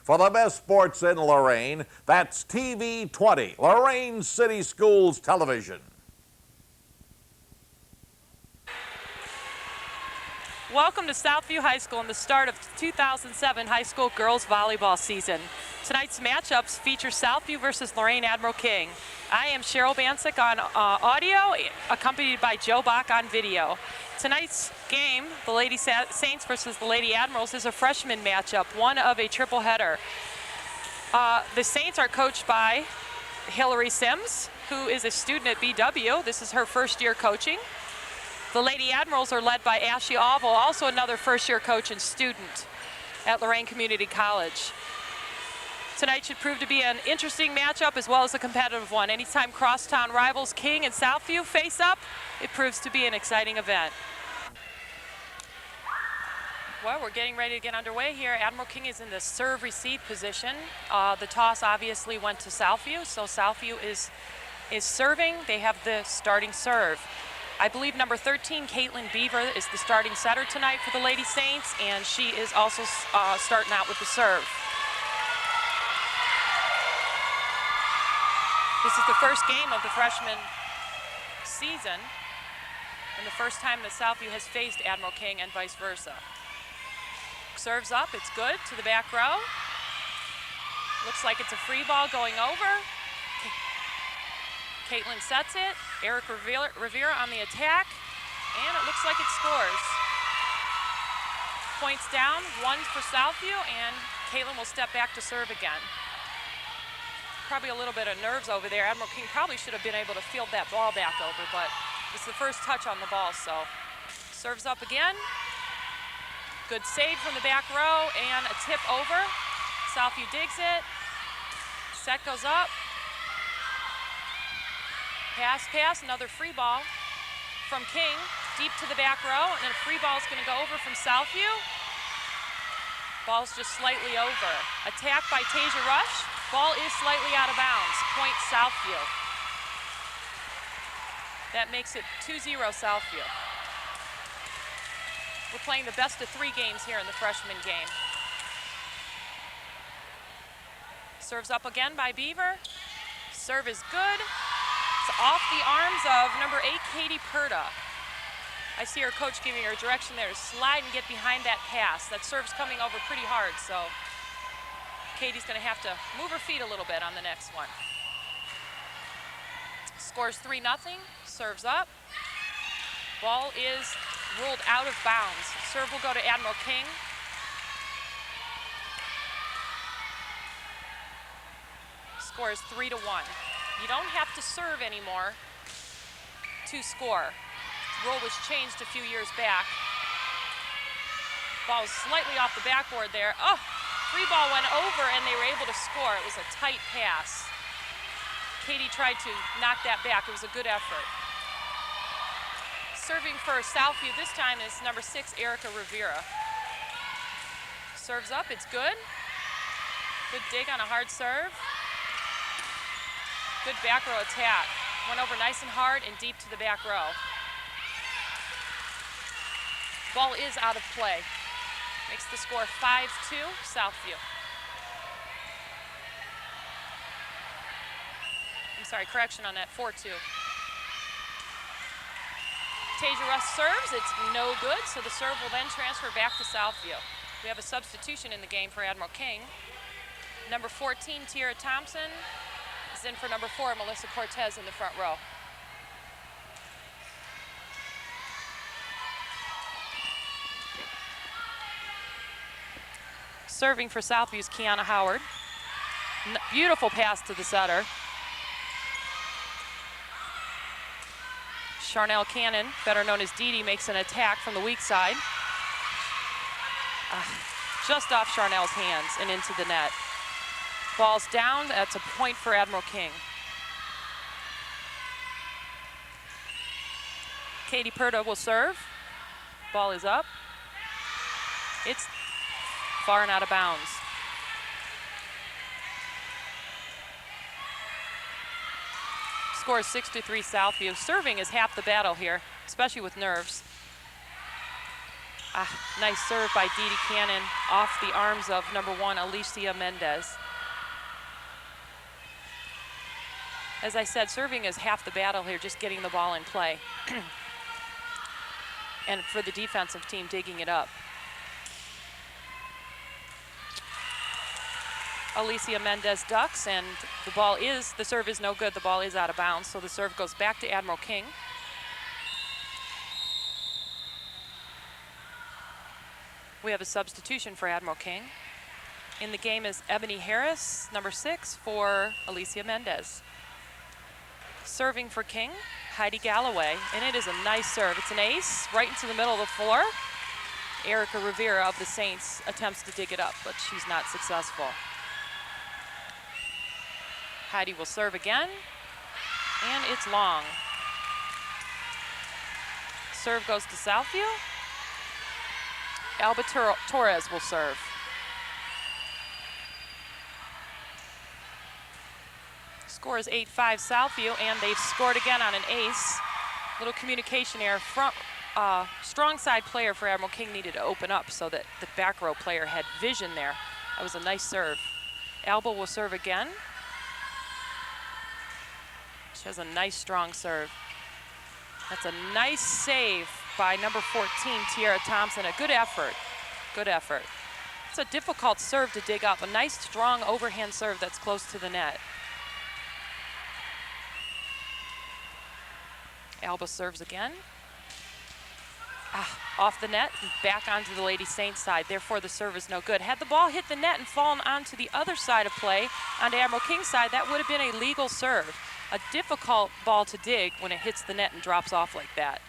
for the best sports in Lorain. That's TV 20, Lorain City Schools Television. Welcome to Southview High School and the start of 2007 high school girls volleyball season. Tonight's matchups feature Southview versus Lorain Admiral King. I am Cheryl Bancic on audio, accompanied by Joe Bach on video. Tonight's game, the Lady Saints versus the Lady Admirals, is a freshman matchup, one of a triple header. The Saints are coached by Hillary Sims, who is a student at BW. This is her first year coaching. The Lady Admirals are led by Ashley Alvo, also another first-year coach and student at Lorain Community College. Tonight should prove to be an interesting matchup as well as a competitive one. Anytime crosstown rivals King and Southview face up, it proves to be an exciting event. Well, we're getting ready to get underway here. Admiral King is in the serve-receive position. The toss obviously went to Southview, so Southview is serving. They have the starting serve. I believe number 13, Caitlin Beaver, is the starting setter tonight for the Lady Saints, and she is also starting out with the serve. This is the first game of the freshman season, and the first time that Southview has faced Admiral King and vice versa. Serves up, it's good, to the back row. Looks like it's a free ball going over. Caitlin sets it, Eric Rivera on the attack, and it looks like it scores. Points down, one for Southview, and Caitlin will step back to serve again. Probably a little bit of nerves over there. Admiral King probably should have been able to field that ball back over, but it's the first touch on the ball, so. Serves up again. Good save from the back row, and a tip over. Southview digs it. Set goes up. Pass, another free ball from King, deep to the back row, and then a free ball is going to go over from Southview. Ball's just slightly over. Attack by Tasia Rush. Ball is slightly out of bounds. Point Southview. That makes it 2-0 Southview. We're playing the best of 3 games here in the freshman game. Serves up again by Beaver. Serve is good. Off the arms of number 8, Katie Perda. I see her coach giving her direction there to slide and get behind that pass. That serve's coming over pretty hard, so Katie's going to have to move her feet a little bit on the next one. Scores 3-0, serves up. Ball is ruled out of bounds. Serve will go to Admiral King. Scores 3-1. You don't have to serve anymore to score. The rule was changed a few years back. Ball was slightly off the backboard there. Oh, free ball went over and they were able to score. It was a tight pass. Katie tried to knock that back. It was a good effort. Serving for Southview this time is number 6, Erica Rivera. Serves up, it's good. Good dig on a hard serve. Good back row attack. Went over nice and hard and deep to the back row. Ball is out of play. Makes the score 5-2, Southview. I'm sorry, correction on that, 4-2. Tasia Russ serves, it's no good, so the serve will then transfer back to Southview. We have a substitution in the game for Admiral King. Number 14, Tiara Thompson, is in for number 4, Melissa Cortez in the front row. Serving for Southview's Kiana Howard. Beautiful pass to the setter. Charnel Cannon, better known as Dee Dee, makes an attack from the weak side. Just off Charnel's hands and into the net. Ball's down, that's a point for Admiral King. Katie Perda will serve. Ball is up. It's far and out of bounds. Score is 6-3 Southview. Serving is half the battle here, especially with nerves. Nice serve by Dee Dee Cannon off the arms of number 1, Alicia Mendez. As I said, serving is half the battle here, just getting the ball in play. And for the defensive team, digging it up. Alicia Mendez ducks, and the serve is no good. The ball is out of bounds, so the serve goes back to Admiral King. We have a substitution for Admiral King. In the game is Ebony Harris, number 6, for Alicia Mendez. Serving for King, Heidi Galloway, and it is a nice serve. It's an ace right into the middle of the floor. Erica Rivera of the Saints attempts to dig it up, but she's not successful. Heidi will serve again, and it's long. Serve goes to Southview. Alba Torres will serve. Score is 8-5 Southview, and they've scored again on an ace. Little communication error. Strong side player for Admiral King needed to open up so that the back row player had vision there. That was a nice serve. Alba will serve again. She has a nice strong serve. That's a nice save by number 14, Tiara Thompson. A good effort, good effort. It's a difficult serve to dig up. A nice strong overhand serve that's close to the net. Alba serves again. Off the net and back onto the Lady Saints side. Therefore, the serve is no good. Had the ball hit the net and fallen onto the other side of play, onto Admiral King's side, that would have been a legal serve. A difficult ball to dig when it hits the net and drops off like that.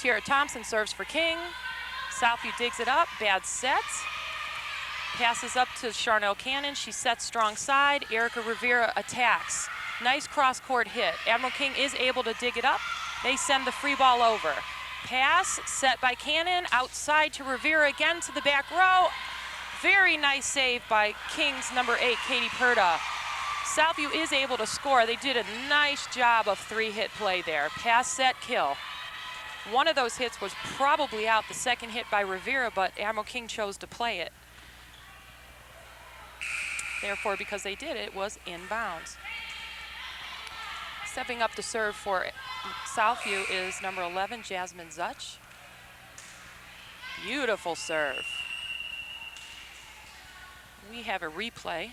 Tiara Thompson serves for King. Southview digs it up, bad set. Passes up to Charnel Cannon. She sets strong side. Erica Rivera attacks. Nice cross-court hit. Admiral King is able to dig it up. They send the free ball over. Pass set by Cannon, outside to Rivera again to the back row. Very nice save by King's number 8, Katie Perda. Southview is able to score. They did a nice job of 3-hit play there. Pass, set, kill. One of those hits was probably out, the second hit by Rivera, but Admiral King chose to play it. Therefore, because they did, it was inbounds. Stepping up to serve for Southview is number 11, Jasmine Zutch. Beautiful serve. We have a replay.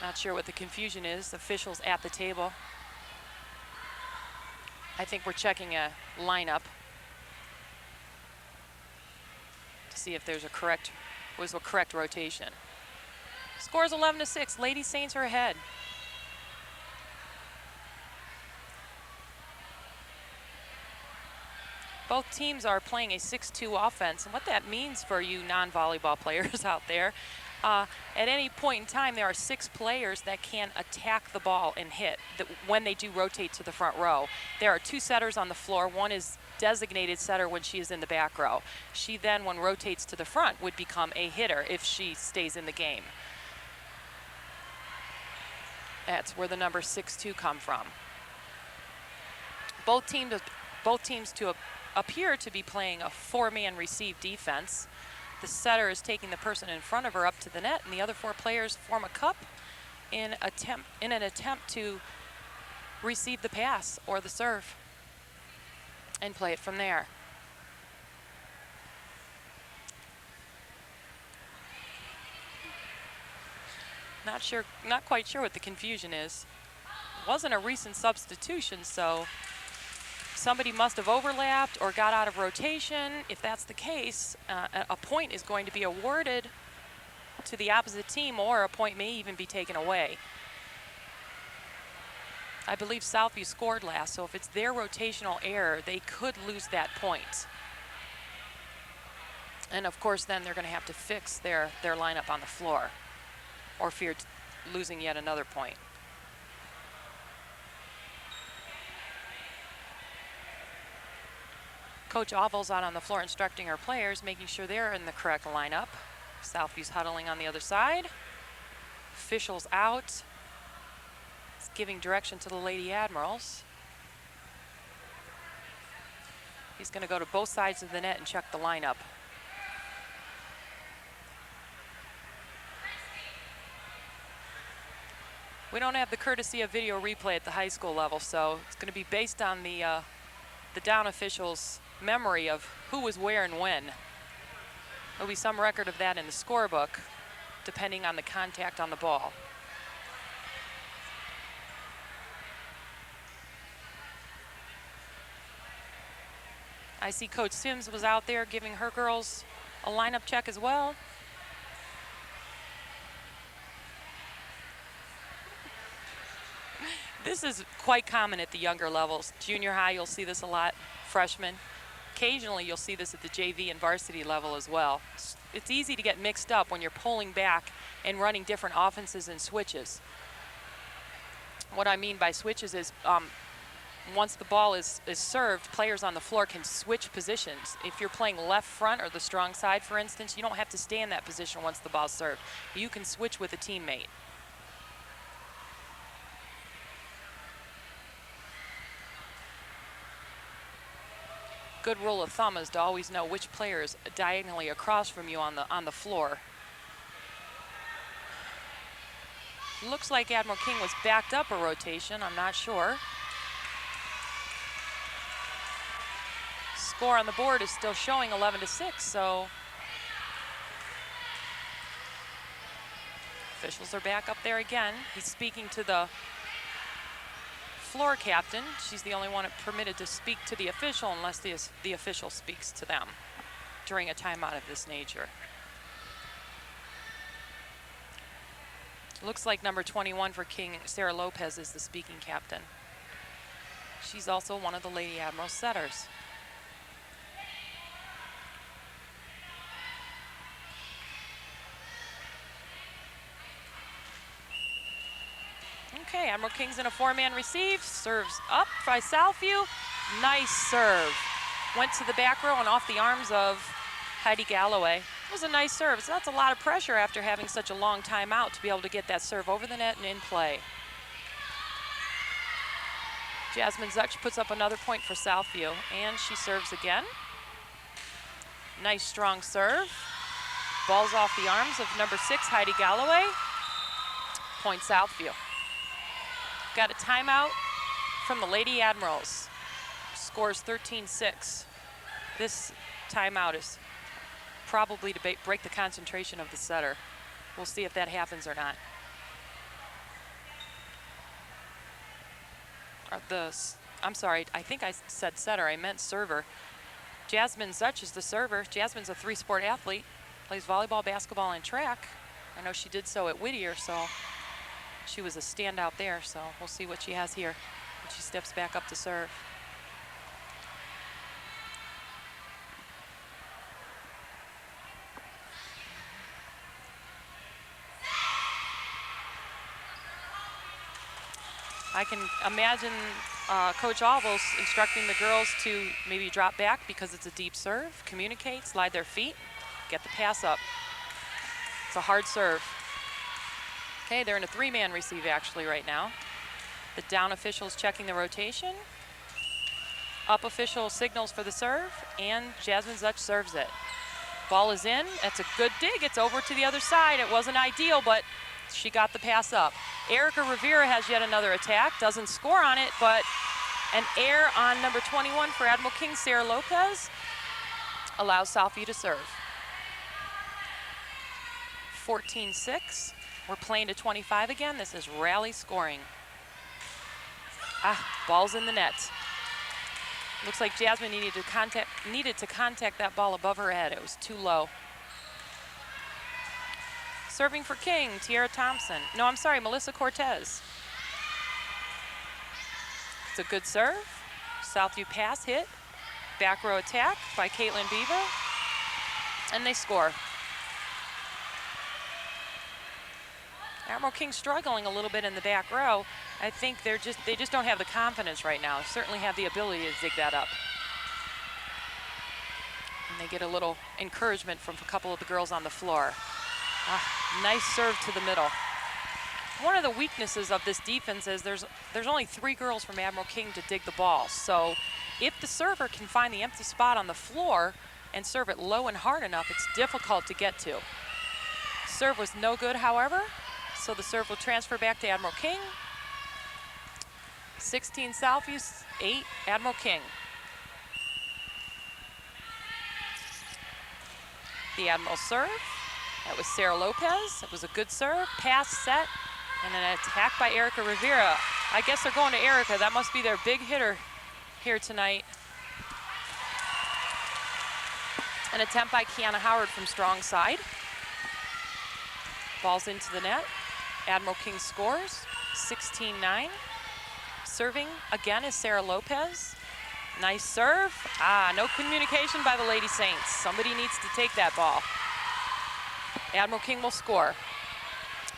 Not sure what the confusion is. Officials at the table. I think we're checking a lineup to see if there's a correct rotation. Scores 11-6. Lady Saints are ahead. Both teams are playing a 6-2 offense, and what that means for you non-volleyball players out there, at any point in time, there are 6 players that can attack the ball and hit when they do rotate to the front row. There are 2 setters on the floor. One is designated setter when she is in the back row. She then, when rotates to the front, would become a hitter if she stays in the game. That's where the number 6-2 come from. Both teams appear to be playing a 4-man receive defense. The setter is taking the person in front of her up to the net, and the other 4 players form a cup in an attempt to receive the pass or the serve and play it from there. Not quite sure what the confusion is. It wasn't a recent substitution, so somebody must have overlapped or got out of rotation. If that's the case, a point is going to be awarded to the opposite team, or a point may even be taken away. I believe Southview scored last, so if it's their rotational error, they could lose that point. And of course, then they're going to have to fix their lineup on the floor, or fear losing yet another point. Coach Oval's out on the floor instructing her players, making sure they're in the correct lineup. Southview's huddling on the other side. Officials out. It's giving direction to the Lady Admirals. He's going to go to both sides of the net and check the lineup. We don't have the courtesy of video replay at the high school level, so it's going to be based on the down officials' memory of who was where and when. There'll be some record of that in the scorebook, depending on the contact on the ball. I see Coach Sims was out there giving her girls a lineup check as well. This is quite common at the younger levels. Junior high, you'll see this a lot. Freshmen. Occasionally, you'll see this at the JV and varsity level as well. It's easy to get mixed up when you're pulling back and running different offenses and switches. What I mean by switches is once the ball is served, players on the floor can switch positions. If you're playing left front or the strong side, for instance, you don't have to stay in that position once the ball's served. You can switch with a teammate. Good rule of thumb is to always know which player is diagonally across from you on the floor. Looks like Admiral King was backed up a rotation. I'm not sure. Score on the board is still showing 11-6, so officials are back up there again. He's speaking to the floor captain. She's the only one permitted to speak to the official unless the official speaks to them during a timeout of this nature. Looks like number 21 for King, Sarah Lopez, is the speaking captain. She's also one of the Lady Admiral setters. Okay, Admiral King's in a four-man receive. Serves up by Southview. Nice serve. Went to the back row and off the arms of Heidi Galloway. It was a nice serve. So that's a lot of pressure after having such a long time out to be able to get that serve over the net and in play. Jasmine Zutch puts up another point for Southview, and she serves again. Nice strong serve. Ball's off the arms of number 6, Heidi Galloway. Point Southview. Got a timeout from the Lady Admirals. Scores 13-6. This timeout is probably to break the concentration of the setter. We'll see if that happens or not. I'm sorry, I think I said setter, I meant server. Jasmine Zutch is the server. Jasmine's a 3-sport athlete, plays volleyball, basketball, and track. I know she did so at Whittier, so she was a standout there, so we'll see what she has here when she steps back up to serve. I can imagine Coach Alvels instructing the girls to maybe drop back because it's a deep serve, communicate, slide their feet, get the pass up. It's a hard serve. Okay, they're in a 3-man receive actually right now. The down official's checking the rotation. Up official signals for the serve, and Jasmine Zutch serves it. Ball is in, that's a good dig. It's over to the other side. It wasn't ideal, but she got the pass up. Erica Rivera has yet another attack, doesn't score on it, but an error on number 21 for Admiral King, Sarah Lopez, allows Southview to serve. 14-6. We're playing to 25 again. This is rally scoring. Ball's in the net. Looks like Jasmine needed to contact that ball above her head. It was too low. Serving for King, Tiara Thompson. No, I'm sorry, Melissa Cortez. It's a good serve. Southview pass hit. Back row attack by Caitlin Beaver. And they score. Admiral King struggling a little bit in the back row. I think they just don't have the confidence right now. Certainly have the ability to dig that up. And they get a little encouragement from a couple of the girls on the floor. Nice serve to the middle. One of the weaknesses of this defense is there's only 3 girls from Admiral King to dig the ball. So if the server can find the empty spot on the floor and serve it low and hard enough, it's difficult to get to. Serve was no good, however, so the serve will transfer back to Admiral King. 16 Southview, 8 Admiral King. The Admiral serve. That was Sarah Lopez. It was a good serve, pass, set, and an attack by Erica Rivera. I guess they're going to Erica. That must be their big hitter here tonight. An attempt by Kiana Howard from strong side. Ball's into the net. Admiral King scores, 16-9. Serving again is Sarah Lopez. Nice serve. No communication by the Lady Saints. Somebody needs to take that ball. Admiral King will score.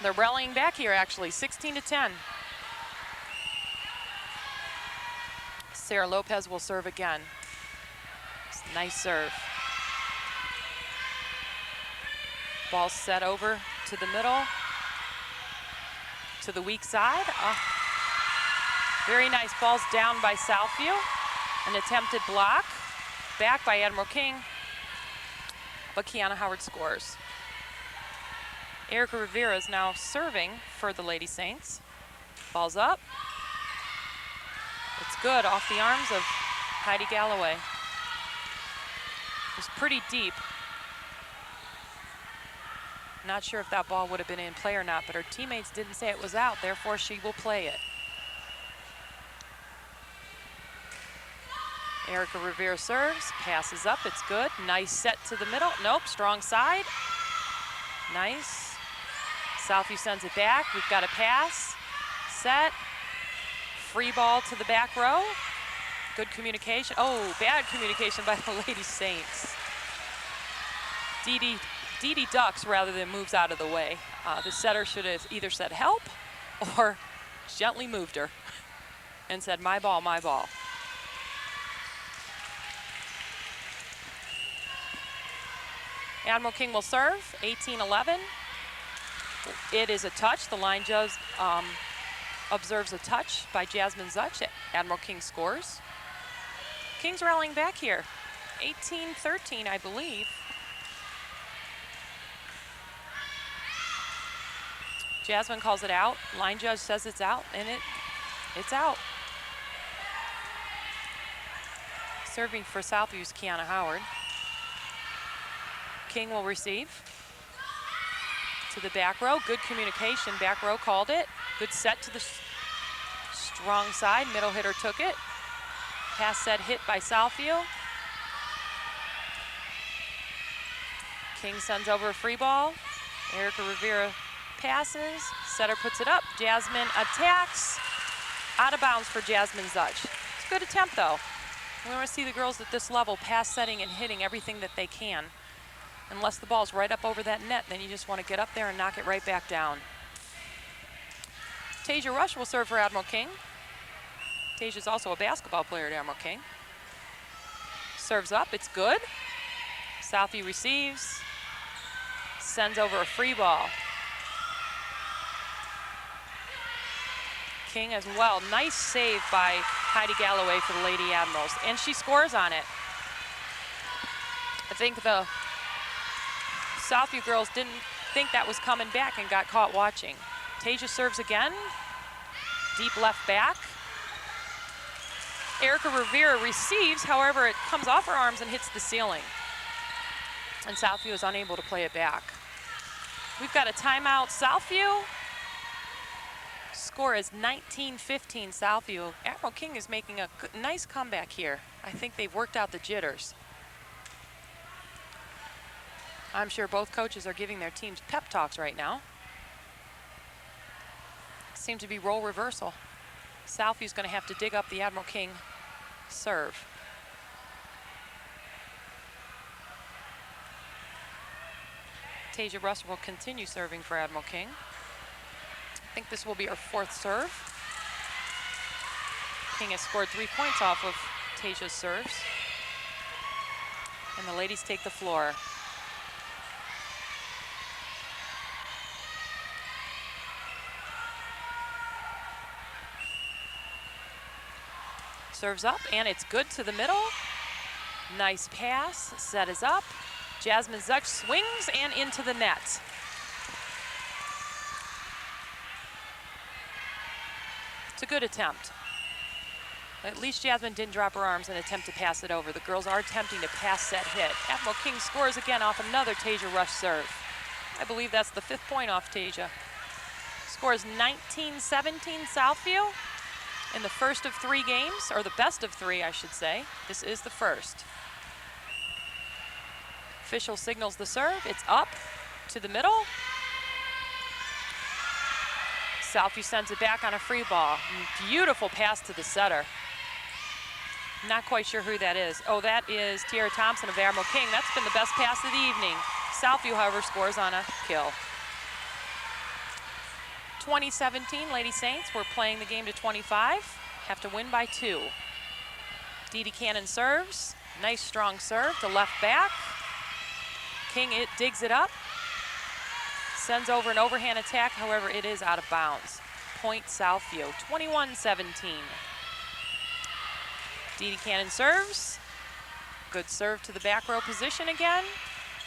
They're rallying back here, actually, 16-10. Sarah Lopez will serve again. Nice serve. Ball set over to the middle, to the weak side. Very nice. Ball's down by Southview. An attempted block. Back by Admiral King. But Kiana Howard scores. Erica Rivera is now serving for the Lady Saints. Ball's up. It's good off the arms of Heidi Galloway. It was pretty deep. Not sure if that ball would have been in play or not, but her teammates didn't say it was out, therefore she will play it. Erica Rivera serves, passes up, it's good. Nice set to the middle. Nope, strong side. Nice. Southview sends it back. We've got a pass. Set. Free ball to the back row. Good communication. Oh, bad communication by the Lady Saints. Dee Dee ducks rather than moves out of the way. The setter should have either said help or gently moved her and said, my ball, my ball. Admiral King will serve, 18-11. It is a touch. The line judge observes a touch by Jasmine Zutch. Admiral King scores. King's rallying back here, 18-13, I believe. Jasmine calls it out. Line judge says it's out, and it's out. Serving for Southview's Kiana Howard. King will receive. To the back row, good communication. Back row called it. Good set to the strong side. Middle hitter took it. Pass set hit by Southview. King sends over a free ball. Erica Rivera passes. Setter puts it up. Jasmine attacks. Out of bounds for Jasmine Zutch. It's a good attempt, though. We want to see the girls at this level pass setting and hitting everything that they can. Unless the ball's right up over that net, then you just want to get up there and knock it right back down. Tasia Rush will serve for Admiral King. Tasia's also a basketball player at Admiral King. Serves up, it's good. Southview receives. Sends over a free ball. King as well. Nice save by Heidi Galloway for the Lady Admirals, and she scores on it. I think the Southview girls didn't think that was coming back and got caught watching. Tasia serves again. Deep left back. Erica Rivera receives, however, it comes off her arms and hits the ceiling. And Southview is unable to play it back. We've got a timeout, Southview. Score is 19-15 Southview. Admiral King is making a nice comeback here. I think they've worked out the jitters. I'm sure both coaches are giving their teams pep talks right now. Seems to be role reversal. Southview's going to have to dig up the Admiral King serve. Tasia Russell will continue serving for Admiral King. I think this will be her 4th serve. King has scored 3 points off of Tasia's serves. And the ladies take the floor. serves up, and it's good to the middle. Nice pass. Set is up. Jasmine Zuck swings and into the net. It's a good attempt. At least Jasmine didn't drop her arms and attempt to pass it over. The girls are attempting to pass set hit. Admiral King scores again off another Tasia Rush serve. I believe that's the 5th point off Tasia. Scores 19-17 Southview in the first of 3 games, or the best of 3, I should say. This is the first. Official signals the serve. It's up to the middle. Southview sends it back on a free ball. Beautiful pass to the setter. Not quite sure who that is. Oh, that is Tiara Thompson of Admiral King. That's been the best pass of the evening. Southview, however, scores on a kill. 2017 Lady Saints, we're playing the game to 25. Have to win by 2. Dee Dee Cannon serves. Nice strong serve to left back. King digs it up. Sends over an overhand attack, however, it is out of bounds. Point Southview, 21-17. Dee Dee Cannon serves. Good serve to the back row position again.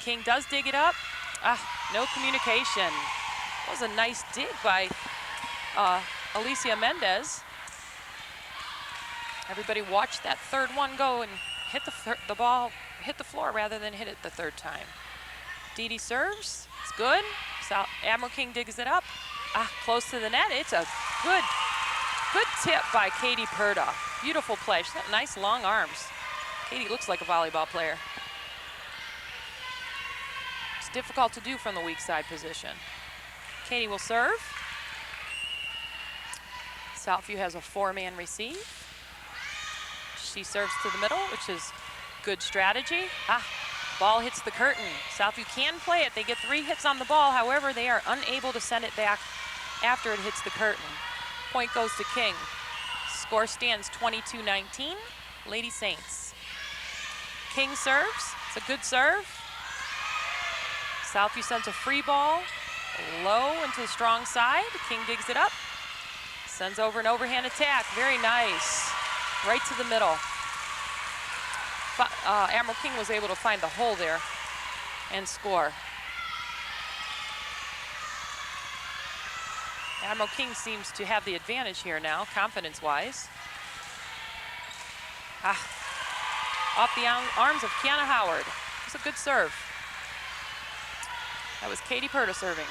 King does dig it up. No communication. That was a nice dig by Alicia Mendez. Everybody watched that third one go and hit the ball, hit the floor rather than hit it the 3rd time. Dee Dee serves. It's good. Admiral King digs it up. Close to the net. It's a good tip by Katie Perda. Beautiful play. She's got nice long arms. Katie looks like a volleyball player. It's difficult to do from the weak side position. Katie will serve. Southview has a 4-man receive. She serves to the middle, which is good strategy. Ball hits the curtain. Southview can play it. They get 3 hits on the ball. However, they are unable to send it back after it hits the curtain. Point goes to King. Score stands 22-19. Lady Saints. King serves. It's a good serve. Southview sends a free ball low into the strong side. King digs it up. Sends over an overhand attack. Very nice. Right to the middle. Admiral King was able to find the hole there and score. Admiral King seems to have the advantage here now, confidence-wise. Off the arms of Kiana Howard. It's a good serve. That was Katie Perda serving.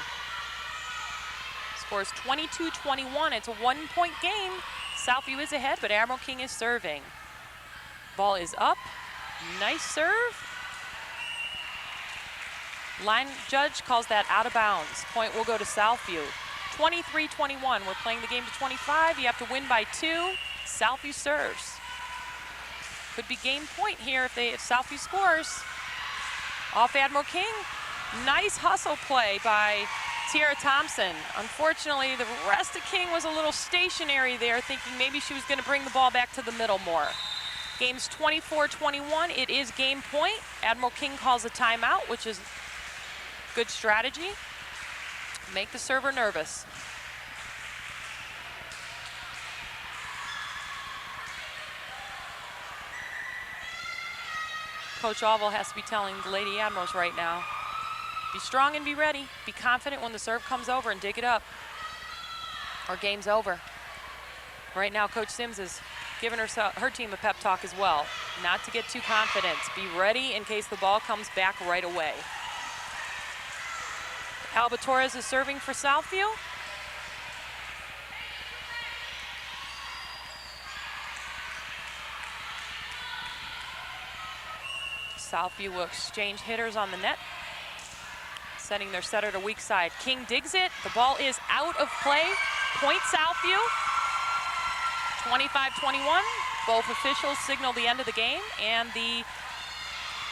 Scores 22-21. It's a 1-point game. Southview is ahead, but Admiral King is serving. Ball is up. Nice serve. Line judge calls that out of bounds. Point will go to Southview. 23-21. We're playing the game to 25. You have to win by 2. Southview serves. Could be game point here if Southview scores. Off Admiral King. Nice hustle play by Tiara Thompson. Unfortunately, the rest of King was a little stationary there, thinking maybe she was going to bring the ball back to the middle more. Game's 24-21. It is game point. Admiral King calls a timeout, which is good strategy. Make the server nervous. Coach Oval has to be telling the Lady Admirals right now, be strong and be ready. Be confident when the serve comes over and dig it up, or game's over. Right now, Coach Sims is giving her team a pep talk as well. Not to get too confident. Be ready in case the ball comes back right away. Alba Torres is serving for Southview. Southview will exchange hitters on the net, setting their setter to weak side. King digs it. The ball is out of play. Point Southview. 25-21. Both officials signal the end of the game, and the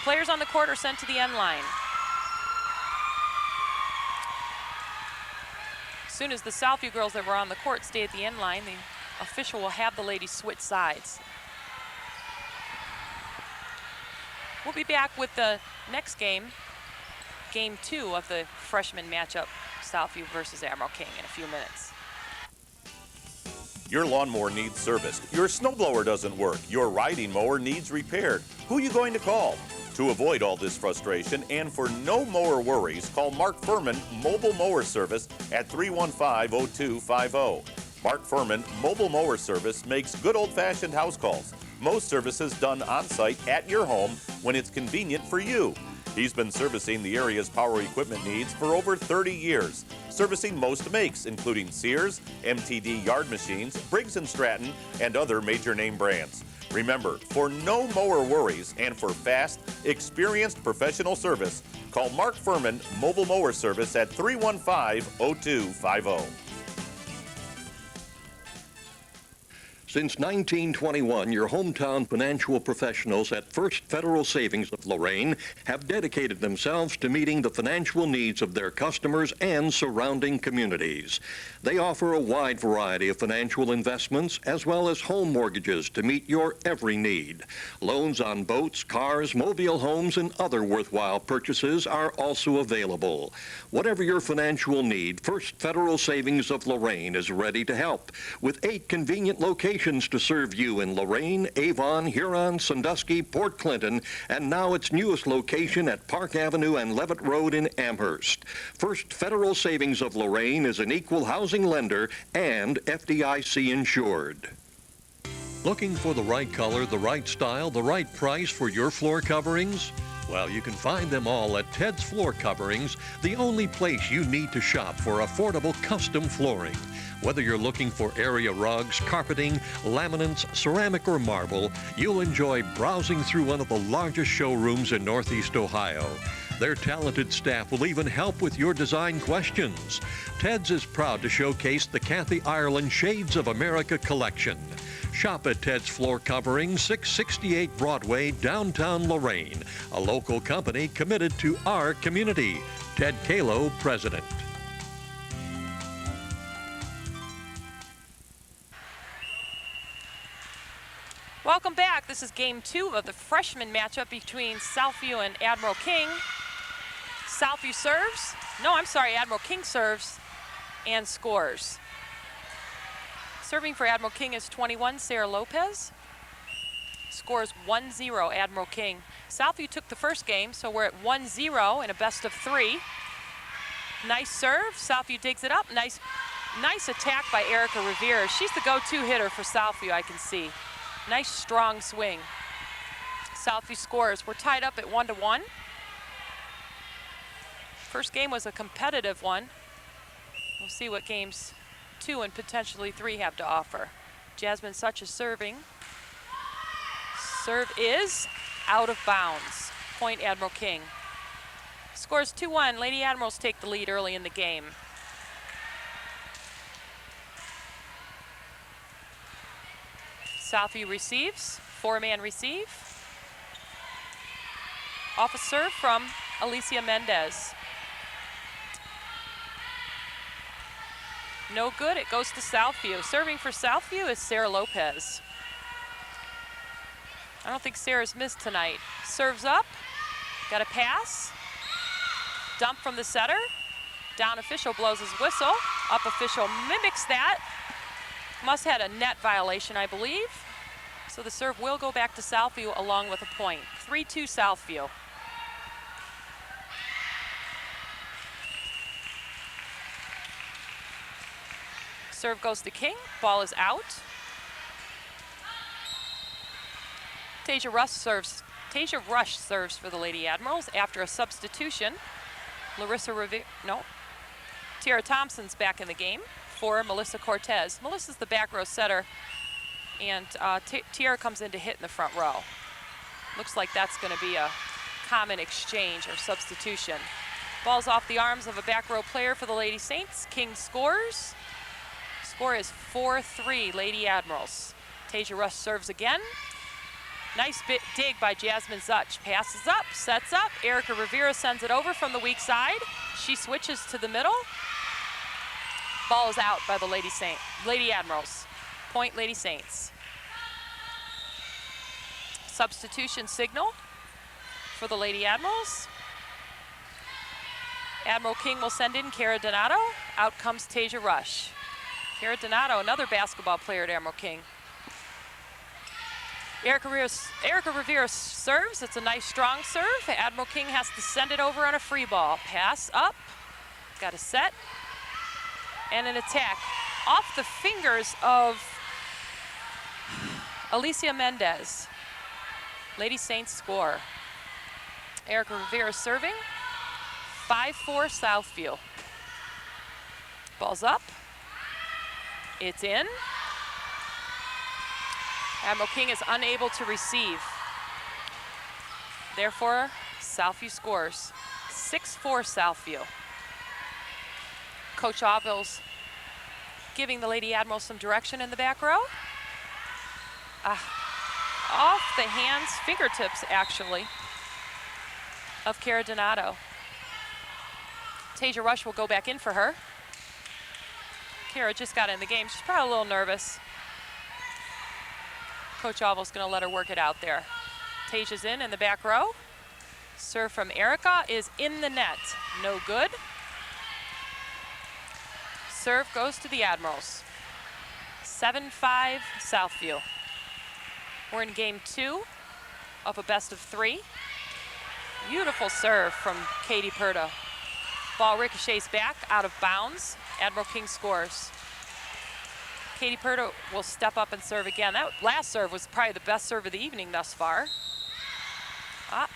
players on the court are sent to the end line. As soon as the Southview girls that were on the court stay at the end line, the official will have the ladies switch sides. We'll be back with the next game, game 2 of the freshman matchup, Southview versus Admiral King, in a few minutes. Your lawnmower needs serviced. Your snowblower doesn't work. Your riding mower needs repaired. Who are you going to call? To avoid all this frustration and for no mower worries, call Mark Furman Mobile Mower Service at 315-0250. Mark Furman Mobile Mower Service makes good old-fashioned house calls. Most services done on-site at your home when it's convenient for you. He's been servicing the area's power equipment needs for over 30 years, servicing most makes, including Sears, MTD yard machines, Briggs & Stratton, and other major name brands. Remember, for no mower worries and for fast, experienced professional service, call Mark Furman Mobile Mower Service at 315-0250. Since 1921, your hometown financial professionals at First Federal Savings of Lorain have dedicated themselves to meeting the financial needs of their customers and surrounding communities. They offer a wide variety of financial investments as well as home mortgages to meet your every need. Loans on boats, cars, mobile homes, and other worthwhile purchases are also available. Whatever your financial need, First Federal Savings of Lorain is ready to help with 8 convenient locations to serve you in Lorain, Avon, Huron, Sandusky, Port Clinton, and now its newest location at Park Avenue and Levitt Road in Amherst. First Federal Savings of Lorain is an equal housing lender and FDIC insured. Looking for the right color, the right style, the right price for your floor coverings? Well, you can find them all at Ted's Floor Coverings, the only place you need to shop for affordable custom flooring. Whether you're looking for area rugs, carpeting, laminates, ceramic, or marble, you'll enjoy browsing through one of the largest showrooms in Northeast Ohio. Their talented staff will even help with your design questions. Ted's is proud to showcase the Kathy Ireland Shades of America collection. Shop at Ted's Floor Covering, 668 Broadway, downtown Lorain, a local company committed to our community. Ted Kalo, President. Welcome back. This is game 2 of the freshman matchup between Southview and Admiral King. Southview serves. No, I'm sorry, Admiral King serves and scores. Serving for Admiral King is 21, Sarah Lopez. Scores 1-0, Admiral King. Southview took the first game, so we're at 1-0 in a best of 3. Nice serve. Southview digs it up. Nice attack by Erica Rivera. She's the go-to hitter for Southview, I can see. Nice strong swing. Southview scores. We're tied up at 1-1. First game was a competitive one. We'll see what games 2 and potentially 3 have to offer. Jasmine Such is serving. Serve is out of bounds. Point Admiral King. Scores 2-1. Lady Admirals take the lead early in the game. Southview receives, 4-man receive. Off a serve from Alicia Mendez. No good, it goes to Southview. Serving for Southview is Sarah Lopez. I don't think Sarah's missed tonight. Serves up, got a pass. Dump from the setter. Down official blows his whistle. Up official mimics that. Must have had a net violation, I believe. So the serve will go back to Southview along with a point. 3-2 Southview. Serve goes to King. Ball is out. Tasia Rush serves for the Lady Admirals after a substitution. Tiara Thompson's back in the game for Melissa Cortez. Melissa's the back row setter, and Tiara comes in to hit in the front row. Looks like that's going to be a common exchange or substitution. Ball's off the arms of a back row player for the Lady Saints. King scores. Score is 4-3 Lady Admirals. Tasia Rush serves again. Nice dig by Jasmine Zuch. Passes up, sets up. Erica Rivera sends it over from the weak side. She switches to the middle. Ball is out by the Lady Admirals. Point Lady Saints. Substitution signal for the Lady Admirals. Admiral King will send in Kara Donato. Out comes Tasia Rush. Kara Donato, another basketball player at Admiral King. Erica Rivera serves. It's a nice strong serve. Admiral King has to send it over on a free ball. Pass up, got a set, and an attack. Off the fingers of Alicia Mendez. Lady Saints score. Erica Rivera serving. 5-4 Southview. Ball's up. It's in. Admiral King is unable to receive. Therefore, Southview scores. 6-4 Southview. Coach Auvil's giving the Lady Admiral some direction in the back row. Off the hands, fingertips actually, of Kara Donato. Tasia Rush will go back in for her. Kara just got in the game. She's probably a little nervous. Coach Auvil's going to let her work it out there. Tasia's in the back row. Serve from Erica is in the net. No good. Serve goes to the Admirals. 7-5 Southview. We're in game 2 of a best of 3. Beautiful serve from Katie Purdo. Ball ricochets back out of bounds. Admiral King scores. Katie Purdo will step up and serve again. That last serve was probably the best serve of the evening thus far.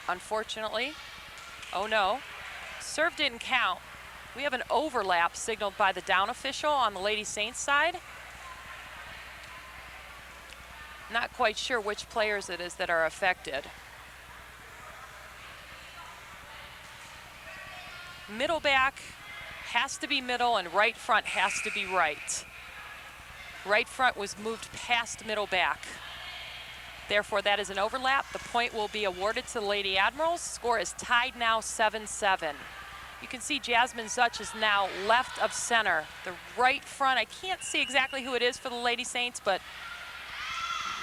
Unfortunately, oh no, serve didn't count. We have an overlap signaled by the down official on the Lady Saints side. Not quite sure which players it is that are affected. Middle back has to be middle and right front has to be right. Right front was moved past middle back. Therefore, that is an overlap. The point will be awarded to the Lady Admirals. Score is tied now 7-7. You can see Jasmine Zutch is now left of center. The right front, I can't see exactly who it is for the Lady Saints, but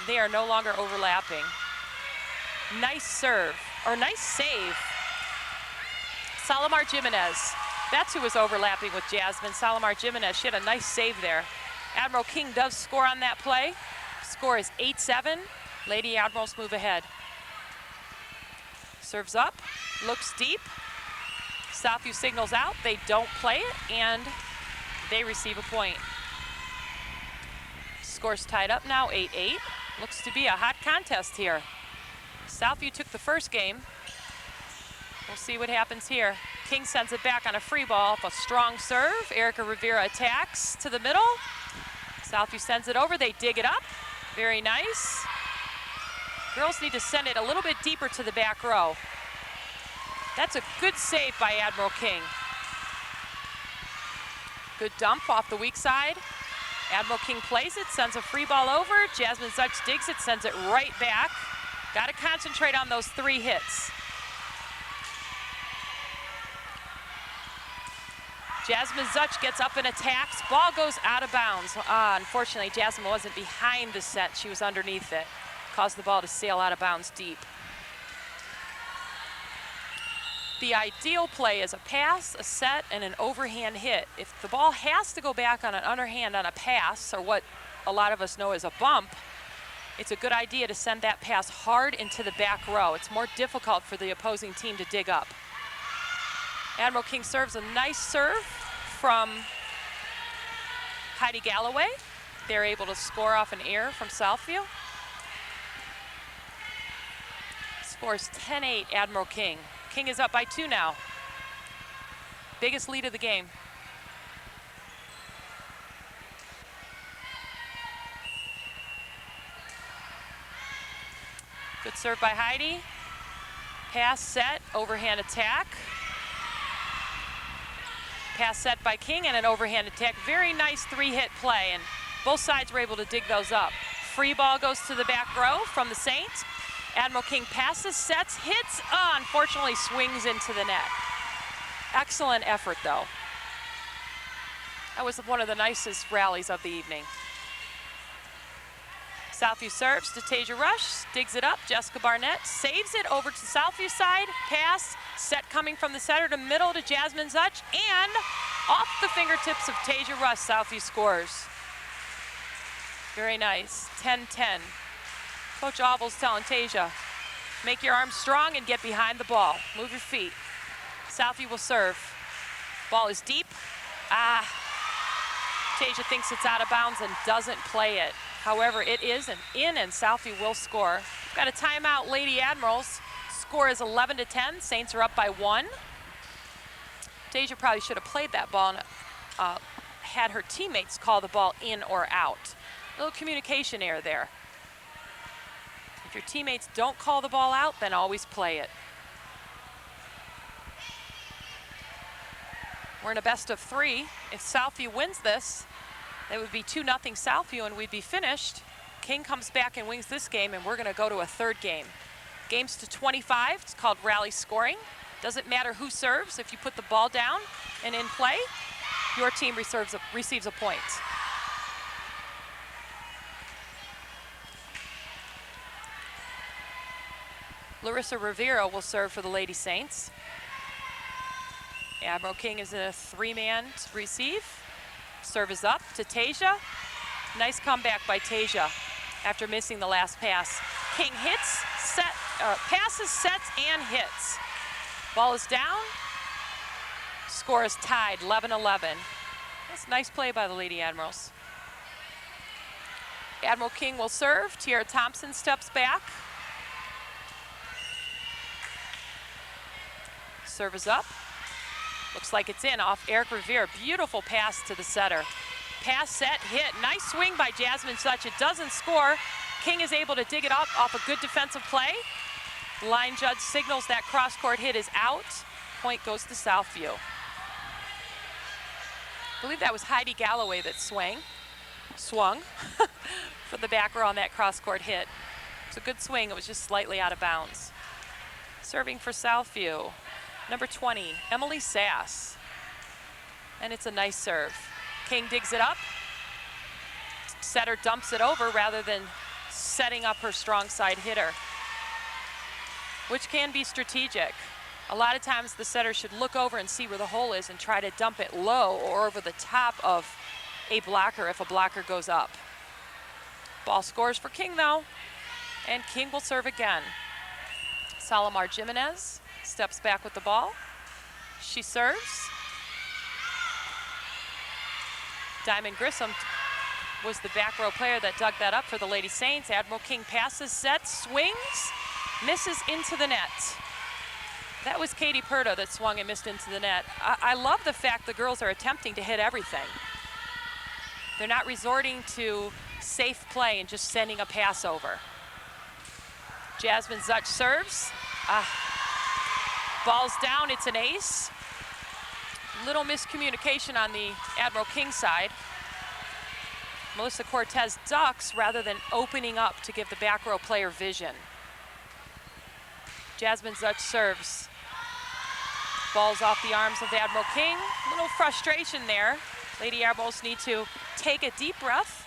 they are no longer overlapping. Nice serve, or nice save. Salomar Jimenez, that's who was overlapping with Jasmine. Salomar Jimenez, she had a nice save there. Admiral King does score on that play. Score is 8-7. Lady Admirals move ahead. Serves up, looks deep. Southview signals out, they don't play it, and they receive a point. Score's tied up now, 8-8. Looks to be a hot contest here. Southview took the first game. We'll see what happens here. King sends it back on a free ball off a strong serve. Erica Rivera attacks to the middle. Southview sends it over, they dig it up. Very nice. Girls need to send it a little bit deeper to the back row. That's a good save by Admiral King. Good dump off the weak side. Admiral King plays it, sends a free ball over. Jasmine Zutch digs it, sends it right back. Got to concentrate on those 3 hits. Jasmine Zutch gets up and attacks. Ball goes out of bounds. Unfortunately, Jasmine wasn't behind the set. She was underneath it. Caused the ball to sail out of bounds deep. The ideal play is a pass, a set, and an overhand hit. If the ball has to go back on an underhand on a pass, or what a lot of us know as a bump, it's a good idea to send that pass hard into the back row. It's more difficult for the opposing team to dig up. Admiral King serves a nice serve from Heidi Galloway. They're able to score off an error from Southview. Scores 10-8 Admiral King. King is up by 2 now. Biggest lead of the game. Good serve by Heidi. Pass set, overhand attack. Pass set by King and an overhand attack. Very nice 3-hit play, and both sides were able to dig those up. Free ball goes to the back row from the Saints. Admiral King passes, sets, hits, unfortunately swings into the net. Excellent effort though. That was one of the nicest rallies of the evening. Southview serves to Tasia Rush, digs it up, Jessica Barnett saves it over to Southview side, pass, set coming from the center to middle to Jasmine Zutch, and off the fingertips of Tasia Rush, Southview scores. Very nice. 10-10. Coach Oval's telling Tasia, make your arms strong and get behind the ball. Move your feet. Southview will serve. Ball is deep. Tasia thinks it's out of bounds and doesn't play it. However, it is an in, and Southview will score. Got a timeout, Lady Admirals. Score is 11-10. Saints are up by 1. Tasia probably should have played that ball and had her teammates call the ball in or out. A little communication error there. If your teammates don't call the ball out, then always play it. We're in a best of 3. If Southview wins this, it would be 2-0 Southview and we'd be finished. King comes back and wins this game, and we're going to go to a third game. Games to 25. It's called rally scoring. Doesn't matter who serves. If you put the ball down and in play, your team receives a point. Larissa Rivera will serve for the Lady Saints. Admiral King is a 3-man receive. Serve is up to Tasia. Nice comeback by Tasia after missing the last pass. King hits, passes, sets, and hits. Ball is down. Score is tied, 11-11. That's a nice play by the Lady Admirals. Admiral King will serve. Tiara Thompson steps back. Serve is up. Looks like it's in off Eric Revere. Beautiful pass to the setter. Pass, set, hit. Nice swing by Jasmine Such. It doesn't score. King is able to dig it up off a good defensive play. Line judge signals that cross-court hit is out. Point goes to Southview. I believe that was Heidi Galloway that swung for the back row on that cross-court hit. It's a good swing. It was just slightly out of bounds. Serving for Southview, number 20, Emily Sass. And it's a nice serve. King digs it up. Setter dumps it over rather than setting up her strong side hitter, which can be strategic. A lot of times the setter should look over and see where the hole is and try to dump it low or over the top of a blocker if a blocker goes up. Ball scores for King though, and King will serve again. Salomar Jimenez steps back with the ball. She serves. Diamond Grissom was the back row player that dug that up for the Lady Saints. Admiral King passes, sets, swings, misses into the net. That was Katie Purdo that swung and missed into the net. I love the fact the girls are attempting to hit everything. They're not resorting to safe play and just sending a pass over. Jasmine Zutch serves. Ball's down, it's an ace. Little miscommunication on the Admiral King side. Melissa Cortez ducks rather than opening up to give the back row player vision. Jasmine Zutch serves. Ball's off the arms of Admiral King. A little frustration there. Lady Admirals need to take a deep breath.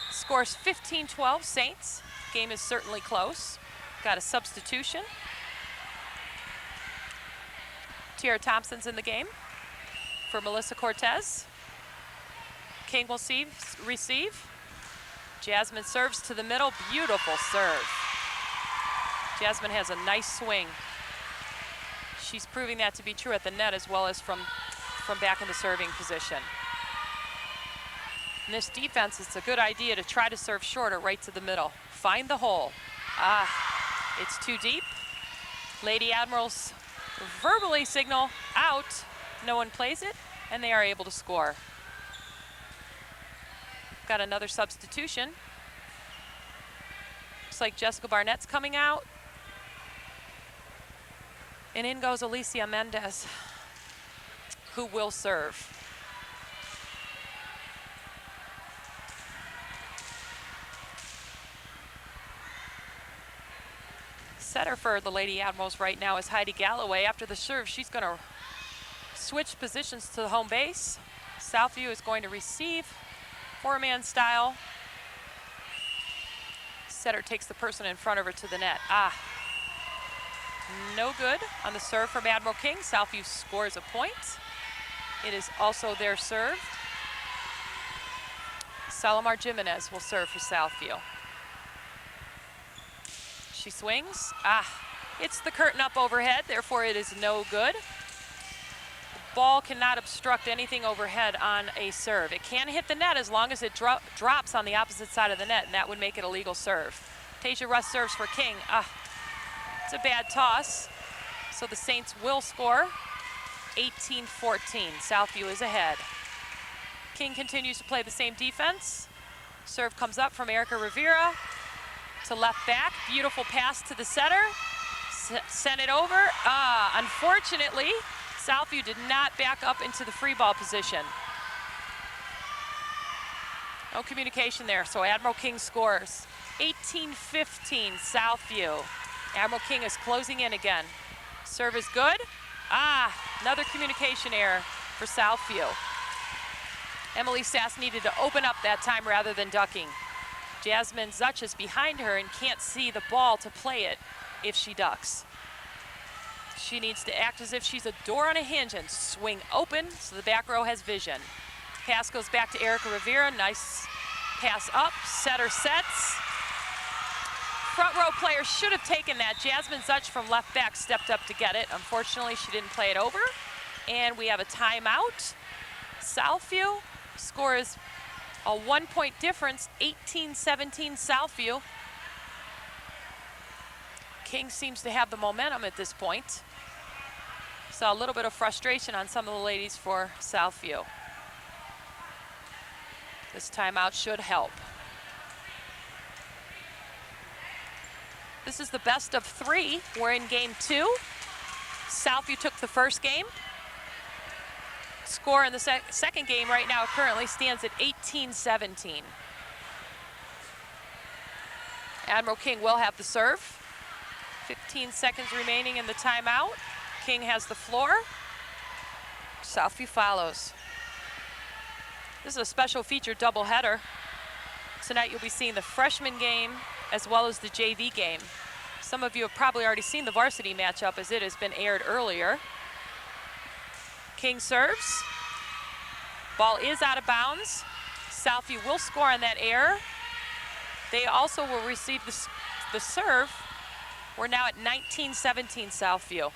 Scores 15-12 Saints. Game is certainly close. Got a substitution. Tiara Thompson's in the game for Melissa Cortez. King will receive. Jasmine serves to the middle. Beautiful serve. Jasmine has a nice swing. She's proving that to be true at the net as well as from back in the serving position. In this defense, it's a good idea to try to serve short or right to the middle. Find the hole. It's too deep. Lady Admirals verbally signal out. No one plays it, and they are able to score. Got another substitution. Looks like Jessica Barnett's coming out. And in goes Alicia Mendez, who will serve. Setter for the Lady Admirals right now is Heidi Galloway. After the serve, she's going to switch positions to the home base. Southview is going to receive, 4-man style. Setter takes the person in front of her to the net. No good on the serve from Admiral King. Southview scores a point. It is also their serve. Salomar Jimenez will serve for Southview. She swings. It's the curtain up overhead, therefore it is no good. The ball cannot obstruct anything overhead on a serve. It can hit the net as long as it drops on the opposite side of the net, and that would make it a legal serve. Tasia Russ serves for King. It's a bad toss, so the Saints will score. 18-14, Southview is ahead. King continues to play the same defense. Serve comes up from Erica Rivera to left back. Beautiful pass to the setter. Sent it over. Unfortunately, Southview did not back up into the free ball position. No communication there, so Admiral King scores. 18-15, Southview. Admiral King is closing in again. Serve is good. Another communication error for Southview. Emily Sass needed to open up that time rather than ducking. Jasmine Zutch is behind her and can't see the ball to play it if she ducks. She needs to act as if she's a door on a hinge and swing open so the back row has vision. Pass goes back to Erica Rivera. Nice pass up. Setter sets. Front row player should have taken that. Jasmine Zutch from left back stepped up to get it. Unfortunately, she didn't play it over. And we have a timeout. Southview. Score is a 1-point difference, 18-17 Southview. King seems to have the momentum at this point. Saw a little bit of frustration on some of the ladies for Southview. This timeout should help. This is the best of 3. We're in game 2. Southview took the first game. Score in the second game right now currently stands at 18-17. Admiral King will have the serve. 15 seconds remaining in the timeout. King has the floor. Southview follows. This is a special feature doubleheader. Tonight you'll be seeing the freshman game as well as the JV game. Some of you have probably already seen the varsity matchup as it has been aired earlier. King serves. Ball is out of bounds. Southview will score on that error. They also will receive the serve. We're now at 19-17 Southview.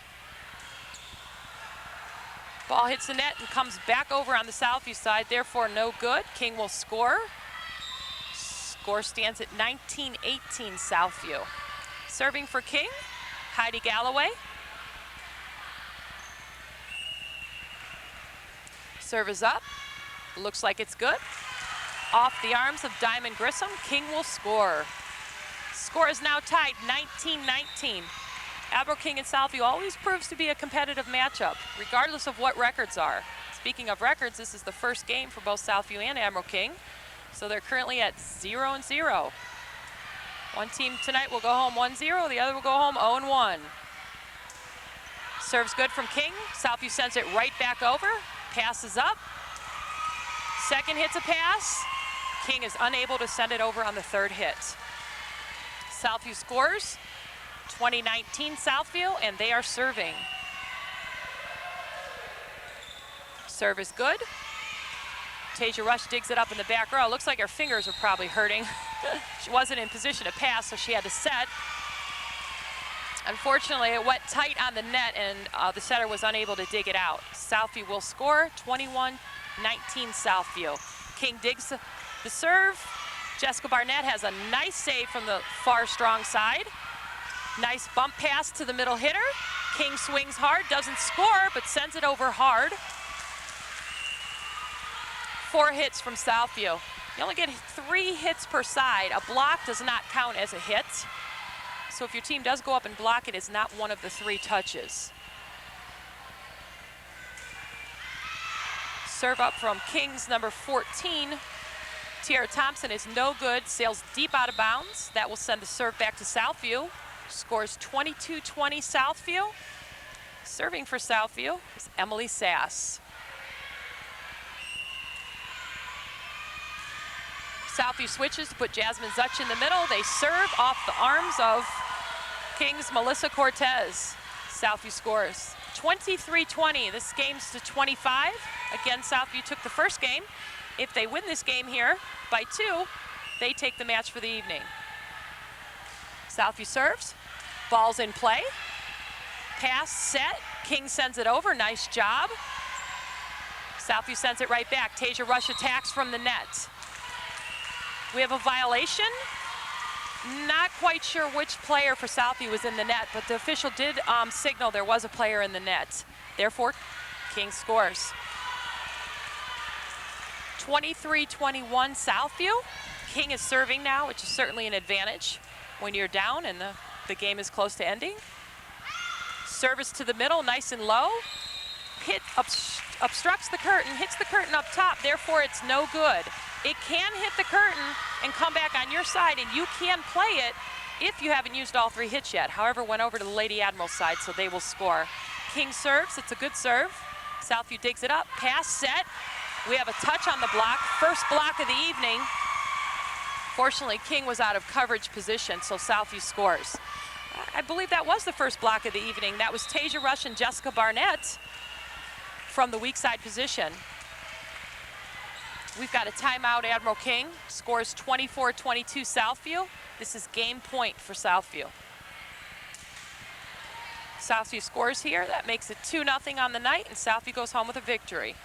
Ball hits the net and comes back over on the Southview side, therefore no good. King will score. Score stands at 19-18 Southview. Serving for King, Heidi Galloway. Serve is up. Looks like it's good. Off the arms of Diamond Grissom, King will score. Score is now tied 19-19. Admiral King and Southview always proves to be a competitive matchup, regardless of what records are. Speaking of records, this is the first game for both Southview and Admiral King, so they're currently at 0-0. One team tonight will go home 1-0, the other will go home 0-1. Serves good from King. Southview sends it right back over. Passes up. Second hits a pass. King is unable to send it over on the third hit. Southview scores. 2019 Southview, and they are serving. Serve is good. Tasia Rush digs it up in the back row. Looks like her fingers are probably hurting. She wasn't in position to pass, so she had to set. Unfortunately, it went tight on the net, and the setter was unable to dig it out. Southview will score, 21-19 Southview. King digs the serve. Jessica Barnett has a nice save from the far strong side. Nice bump pass to the middle hitter. King swings hard, doesn't score, but sends it over hard. 4 hits from Southview. You only get 3 hits per side. A block does not count as a hit. So if your team does go up and block it, it's not one of the 3 touches. Serve up from King's number 14. Tiara Thompson is no good, sails deep out of bounds. That will send the serve back to Southview. Scores 22-20 Southview. Serving for Southview is Emily Sass. Southview switches to put Jasmine Zutch in the middle. They serve off the arms of King's Melissa Cortez. Southview scores 23-20. This game's to 25. Again, Southview took the first game. If they win this game here by 2, they take the match for the evening. Southview serves, ball's in play. Pass, set, King sends it over, nice job. Southview sends it right back. Tasia Rush attacks from the net. We have a violation. Not quite sure which player for Southview was in the net, but the official did signal there was a player in the net. Therefore, King scores. 23-21 Southview. King is serving now, which is certainly an advantage when you're down and the game is close to ending. Service to the middle, nice and low. Hit obstructs the curtain, hits the curtain up top, therefore it's no good. It can hit the curtain and come back on your side, and you can play it if you haven't used all 3 hits yet. However, went over to the Lady Admiral side, so they will score. King serves, it's a good serve. Southview digs it up, pass, set. We have a touch on the block, first block of the evening. Fortunately, King was out of coverage position, so Southview scores. I believe that was the first block of the evening. That was Tasia Rush and Jessica Barnett from the weak side position. We've got a timeout. Admiral King scores 24-22 Southview. This is game point for Southview. Southview scores here. That makes it 2-0 on the night, and Southview goes home with a victory.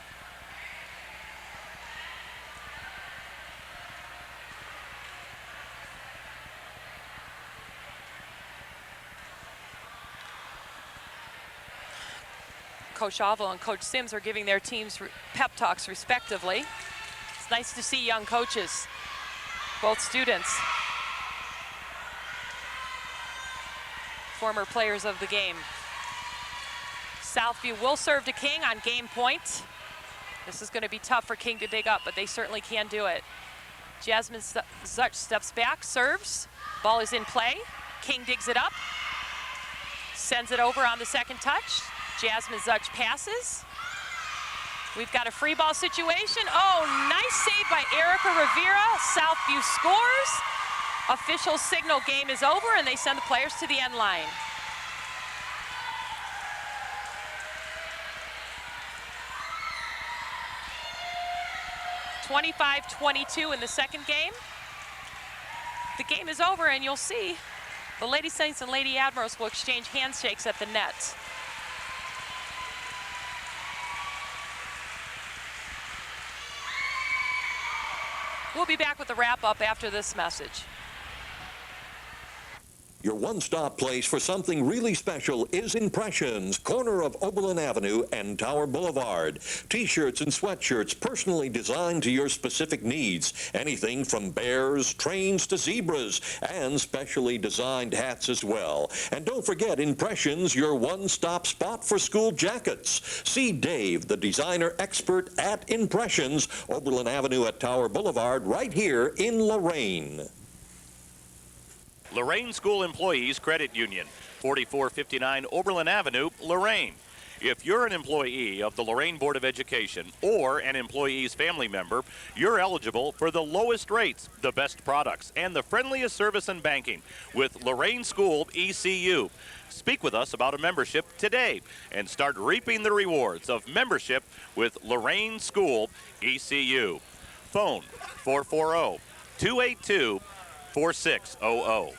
Coach Oval and Coach Sims are giving their teams pep talks respectively. It's nice to see young coaches, both students, former players of the game. Southview will serve to King on game point. This is going to be tough for King to dig up, but they certainly can do it. Jasmine Zutch steps back, serves. Ball is in play. King digs it up, sends it over on the second touch. Jasmine Zutch passes. We've got a free ball situation. Oh, nice save by Erica Rivera. Southview scores. Official signal game is over, and they send the players to the end line. (25-22) in the second game. The game is over, and you'll see the Lady Saints and Lady Admirals will exchange handshakes at the net. We'll be back with the wrap-up after this message. Your one-stop place for something really special is Impressions, corner of Oberlin Avenue and Tower Boulevard. T-shirts and sweatshirts personally designed to your specific needs. Anything from bears, trains to zebras, and specially designed hats as well. And don't forget Impressions, your one-stop spot for school jackets. See Dave, the designer expert at Impressions, Oberlin Avenue at Tower Boulevard, right here in Lorain. Lorain School Employees Credit Union, 4459 Oberlin Avenue, Lorain. If you're an employee of the Lorain Board of Education or an employee's family member, you're eligible for the lowest rates, the best products, and the friendliest service in banking with Lorain School ECU. Speak with us about a membership today and start reaping the rewards of membership with Lorain School ECU. Phone 440-282-4600.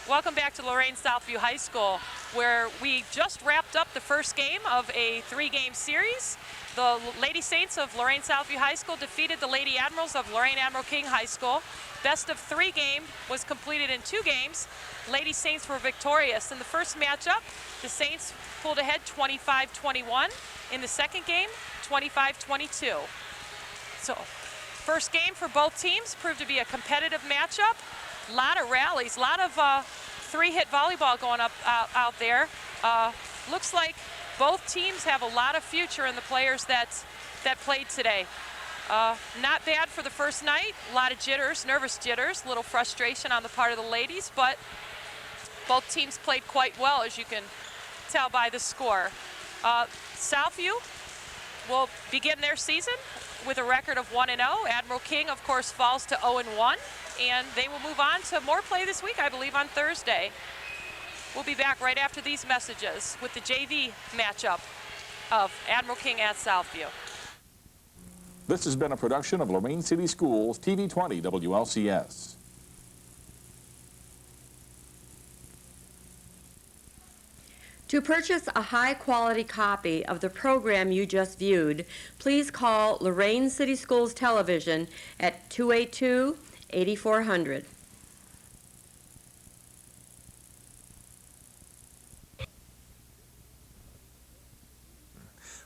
Welcome back to Lorain Southview High School, where we just wrapped up the first game of a 3-game series. The Lady Saints of Lorain Southview High School defeated the Lady Admirals of Lorain Admiral King High School. Best of 3 game was completed in 2 games. Lady Saints were victorious. In the first matchup, the Saints pulled ahead 25-21. In the second game, 25-22. So, first game for both teams proved to be a competitive matchup. A lot of rallies, a lot of 3-hit volleyball going up out there. Looks like both teams have a lot of future in the players that played today. Not bad for the first night. A lot of jitters, nervous jitters, a little frustration on the part of the ladies, but both teams played quite well, as you can tell by the score. Southview will begin their season with a record of 1-0. Admiral King, of course, falls to 0-1, and they will move on to more play this week, I believe, on Thursday. We'll be back right after these messages with the JV matchup of Admiral King at Southview. This has been a production of Lorain City Schools, TV 20 WLCS. To purchase a high-quality copy of the program you just viewed, please call Lorain City Schools Television at 282-8400.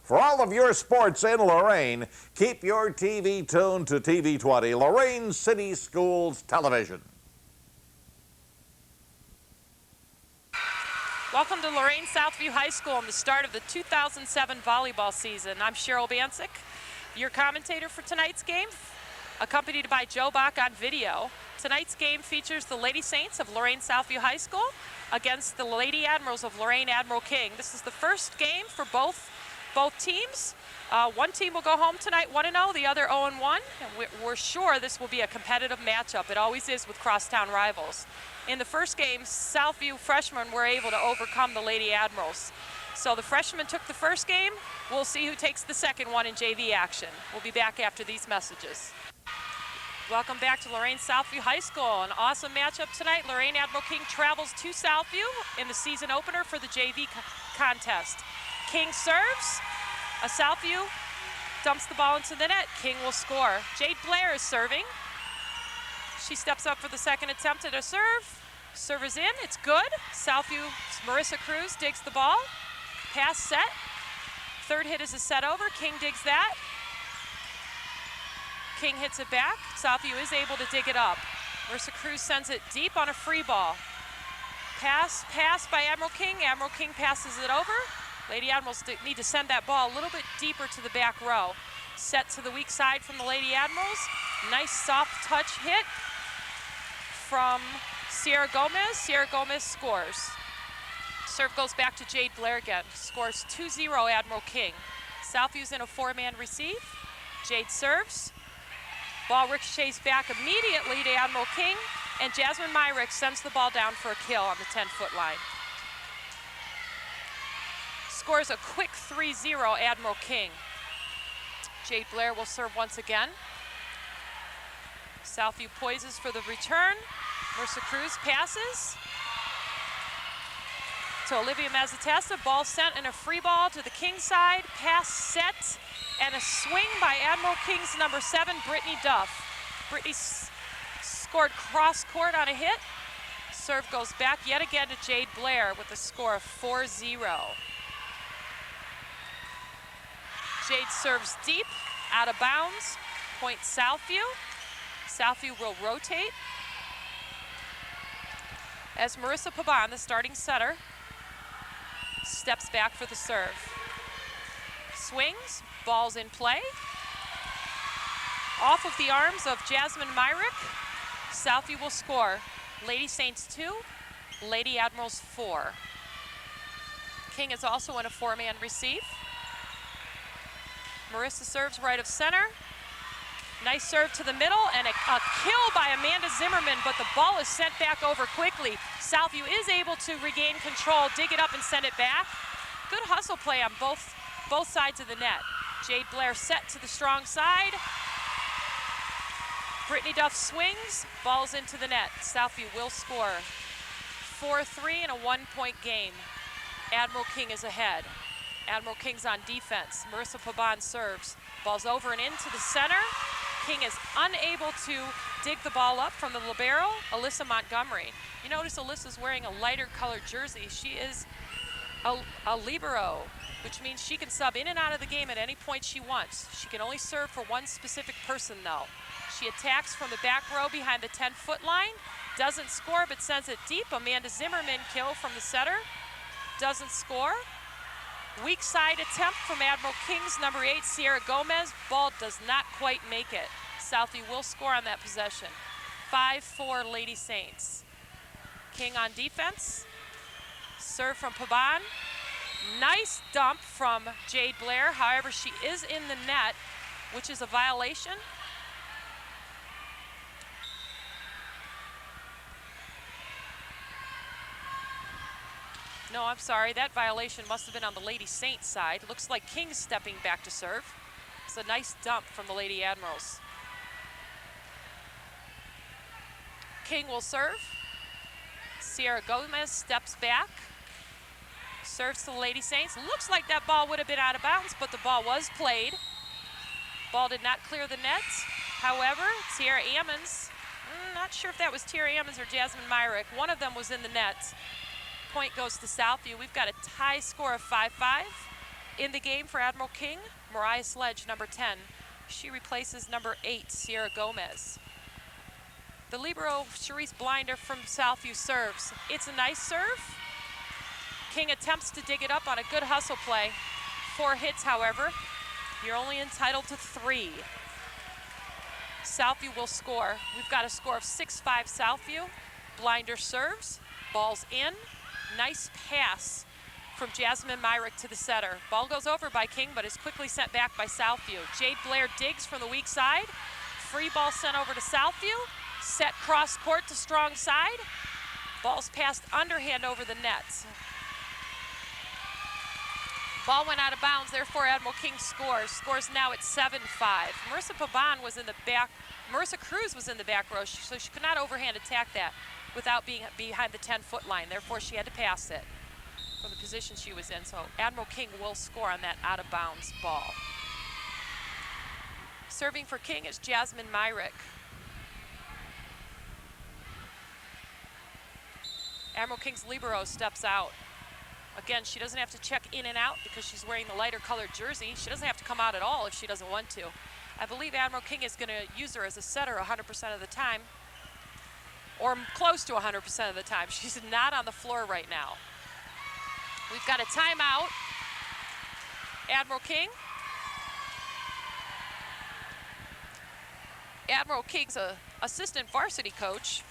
For all of your sports in Lorain, keep your TV tuned to TV 20, Lorain City Schools Television. Welcome to Lorain Southview High School and the start of the 2007 volleyball season. I'm Cheryl Bancic, your commentator for tonight's game, accompanied by Joe Bach on video. Tonight's game features the Lady Saints of Lorain Southview High School against the Lady Admirals of Lorain Admiral King. This is the first game for both teams. One team will go home tonight 1-0, the other 0-1, and we're sure this will be a competitive matchup. It always is with crosstown rivals. In the first game, Southview freshmen were able to overcome the Lady Admirals. So the freshmen took the first game. We'll see who takes the second one in JV action. We'll be back after these messages. Welcome back to Lorain Southview High School. An awesome matchup tonight. Lorain Admiral King travels to Southview in the season opener for the JV contest. King serves. A Southview dumps the ball into the net. King will score. Jade Blair is serving. She steps up for the second attempt at a serve. Serve is in. It's good. Southview's Marissa Cruz digs the ball. Pass set. Third hit is a set over. King digs that. King hits it back. Southview is able to dig it up. Marissa Cruz sends it deep on a free ball. Pass by Admiral King. Admiral King passes it over. Lady Admirals need to send that ball a little bit deeper to the back row. Set to the weak side from the Lady Admirals. Nice soft touch hit from Sierra Gomez. Sierra Gomez scores. Serve goes back to Jade Blair again. Scores 2-0 Admiral King. Southview's in a four-man receive. Jade serves. Ball ricochets back immediately to Admiral King, and Jasmine Myrick sends the ball down for a kill on the 10-foot line. Scores a quick 3-0 Admiral King. Jade Blair will serve once again. Southview poises for the return. Marissa Cruz passes to Olivia Mazzatesta. Ball sent and a free ball to the King side. Pass set and a swing by Admiral King's number 7, Brittany Duff. Brittany scored cross court on a hit. Serve goes back yet again to Jade Blair with a score of 4-0. Jade serves deep, out of bounds, point Southview. Southview will rotate as Marissa Pabon, the starting setter, steps back for the serve. Swings, ball's in play. Off of the arms of Jasmine Myrick, Southview will score. Lady Saints 2, Lady Admirals 4. King is also in a four-man receive. Marissa serves right of center. Nice serve to the middle and a kill by Amanda Zimmerman, but the ball is sent back over quickly. Southview is able to regain control, dig it up and send it back. Good hustle play on both sides of the net. Jade Blair set to the strong side. Brittany Duff swings, ball's into the net. Southview will score. 4-3 in a one-point game. Admiral King is ahead. Admiral King's on defense. Marissa Pabon serves. Ball's over and into the center. King is unable to dig the ball up from the libero, Alyssa Montgomery. You notice Alyssa's wearing a lighter colored jersey. She is a libero, which means she can sub in and out of the game at any point she wants. She can only serve for one specific person though. She attacks from the back row behind the 10-foot line, doesn't score but sends it deep. Amanda Zimmerman kill from the setter, doesn't score. Weak side attempt from Admiral King's number 8, Sierra Gomez. Ball does not quite make it. Southview will score on that possession. 5-4 Lady Saints. King on defense. Serve from Pabon. Nice dump from Jade Blair. However, she is in the net, which is a violation. No, I'm sorry, that violation must have been on the Lady Saints side. Looks like King's stepping back to serve. It's a nice dump from the Lady Admirals. King will serve. Sierra Gomez steps back. Serves to the Lady Saints. Looks like that ball would have been out of bounds, but the ball was played. Ball did not clear the net. However, Tiara Ammons, not sure if that was Tiara Ammons or Jasmine Myrick. One of them was in the net. Point goes to Southview. We've got a tie score of 5-5. In the game for Admiral King, Mariah Sledge, number 10. She replaces number 8, Sierra Gomez. The libero, Charisse Blinder from Southview, serves. It's a nice serve. King attempts to dig it up on a good hustle play. 4 hits, however. You're only entitled to 3. Southview will score. We've got a score of 6-5 Southview. Blinder serves. Ball's in. Nice pass from Jasmine Myrick to the setter. Ball goes over by King, but is quickly sent back by Southview. Jade Blair digs from the weak side. Free ball sent over to Southview. Set cross court to strong side. Ball's passed underhand over the net. Ball went out of bounds, therefore Admiral King scores. Scores now at 7-5. Marissa Pabon was in the back, Marissa Cruz was in the back row, so she could not overhand attack that without being behind the 10-foot line. Therefore, she had to pass it from the position she was in. So Admiral King will score on that out of bounds ball. Serving for King is Jasmine Myrick. Admiral King's libero steps out. Again, she doesn't have to check in and out because she's wearing the lighter colored jersey. She doesn't have to come out at all if she doesn't want to. I believe Admiral King is going to use her as a setter 100% of the time, or close to 100% of the time. She's not on the floor right now. We've got a timeout. Admiral King. Admiral King's a assistant varsity coach.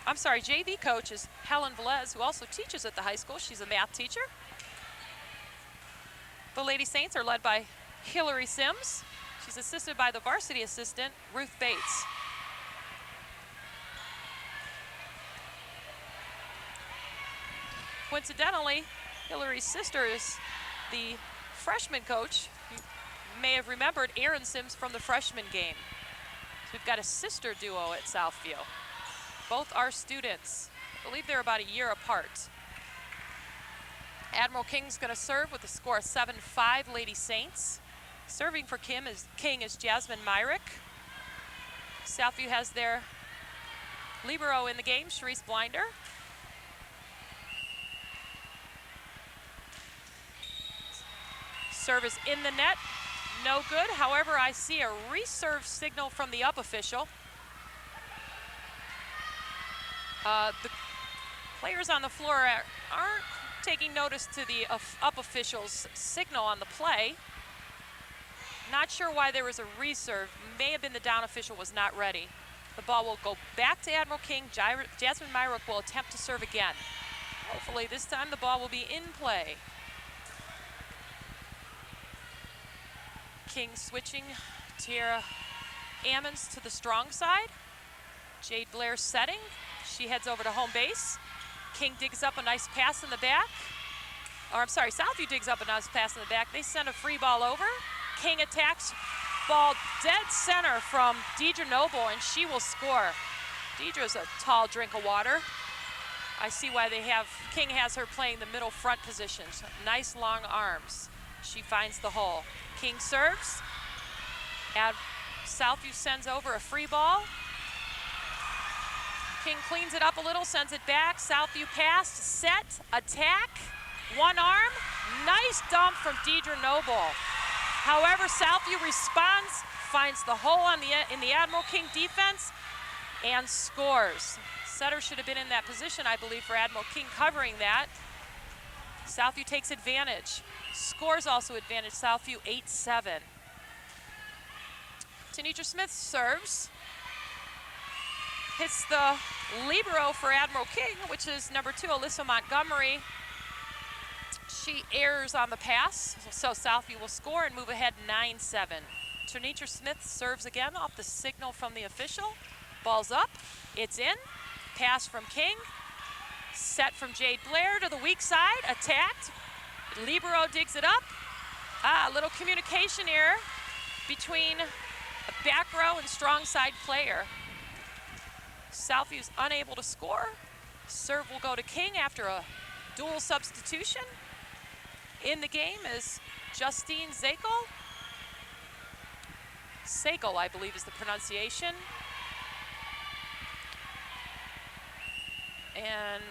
I'm sorry, JV coach is Helen Velez, who also teaches at the high school. She's a math teacher. The Lady Saints are led by Hillary Sims. She's assisted by the varsity assistant, Ruth Bates. Coincidentally, Hillary's sister is the freshman coach. You may have remembered Erin Sims from the freshman game. So we've got a sister duo at Southview. Both are students. I believe they're about a year apart. Admiral King's going to serve with a score of 7-5 Lady Saints. Serving for King is Jasmine Myrick. Southview has their libero in the game, Charisse Blinder. Serve is in the net, no good. However, I see a reserve signal from the up official. The players on the floor aren't taking notice to the up official's signal on the play. Not sure why there was a reserve. May have been the down official was not ready. The ball will go back to Admiral King. Jasmine Myrick will attempt to serve again. Hopefully this time the ball will be in play. King switching Tiara Ammons to the strong side. Jade Blair setting. She heads over to home base. King digs up a nice pass in the back. Or I'm sorry, Southview digs up a nice pass in the back. They send a free ball over. King attacks, ball dead center from Deidre Noble, and she will score. Deidre's a tall drink of water. I see why King has her playing the middle front position. Nice long arms. She finds the hole. King serves. Southview sends over a free ball. King cleans it up a little, sends it back. Southview pass, set, attack, one arm. Nice dump from Deidre Noble. However, Southview responds, finds the hole in the Admiral King defense, and scores. Setter should have been in that position, I believe, for Admiral King covering that. Southview takes advantage. Scores also advantage Southview 8-7. Tanisha Smith serves. Hits the libero for Admiral King, which is number 2, Alyssa Montgomery. She errs on the pass, so Southview will score and move ahead 9-7. Tanisha Smith serves again off the signal from the official. Ball's up, it's in. Pass from King. Set from Jade Blair to the weak side, attacked. Libero digs it up. A little communication error. between a back row and strong side player. Southview's unable to score. Serve will go to King after a dual substitution. In the game is Justine Zakel. Sakel, I believe, is the pronunciation. And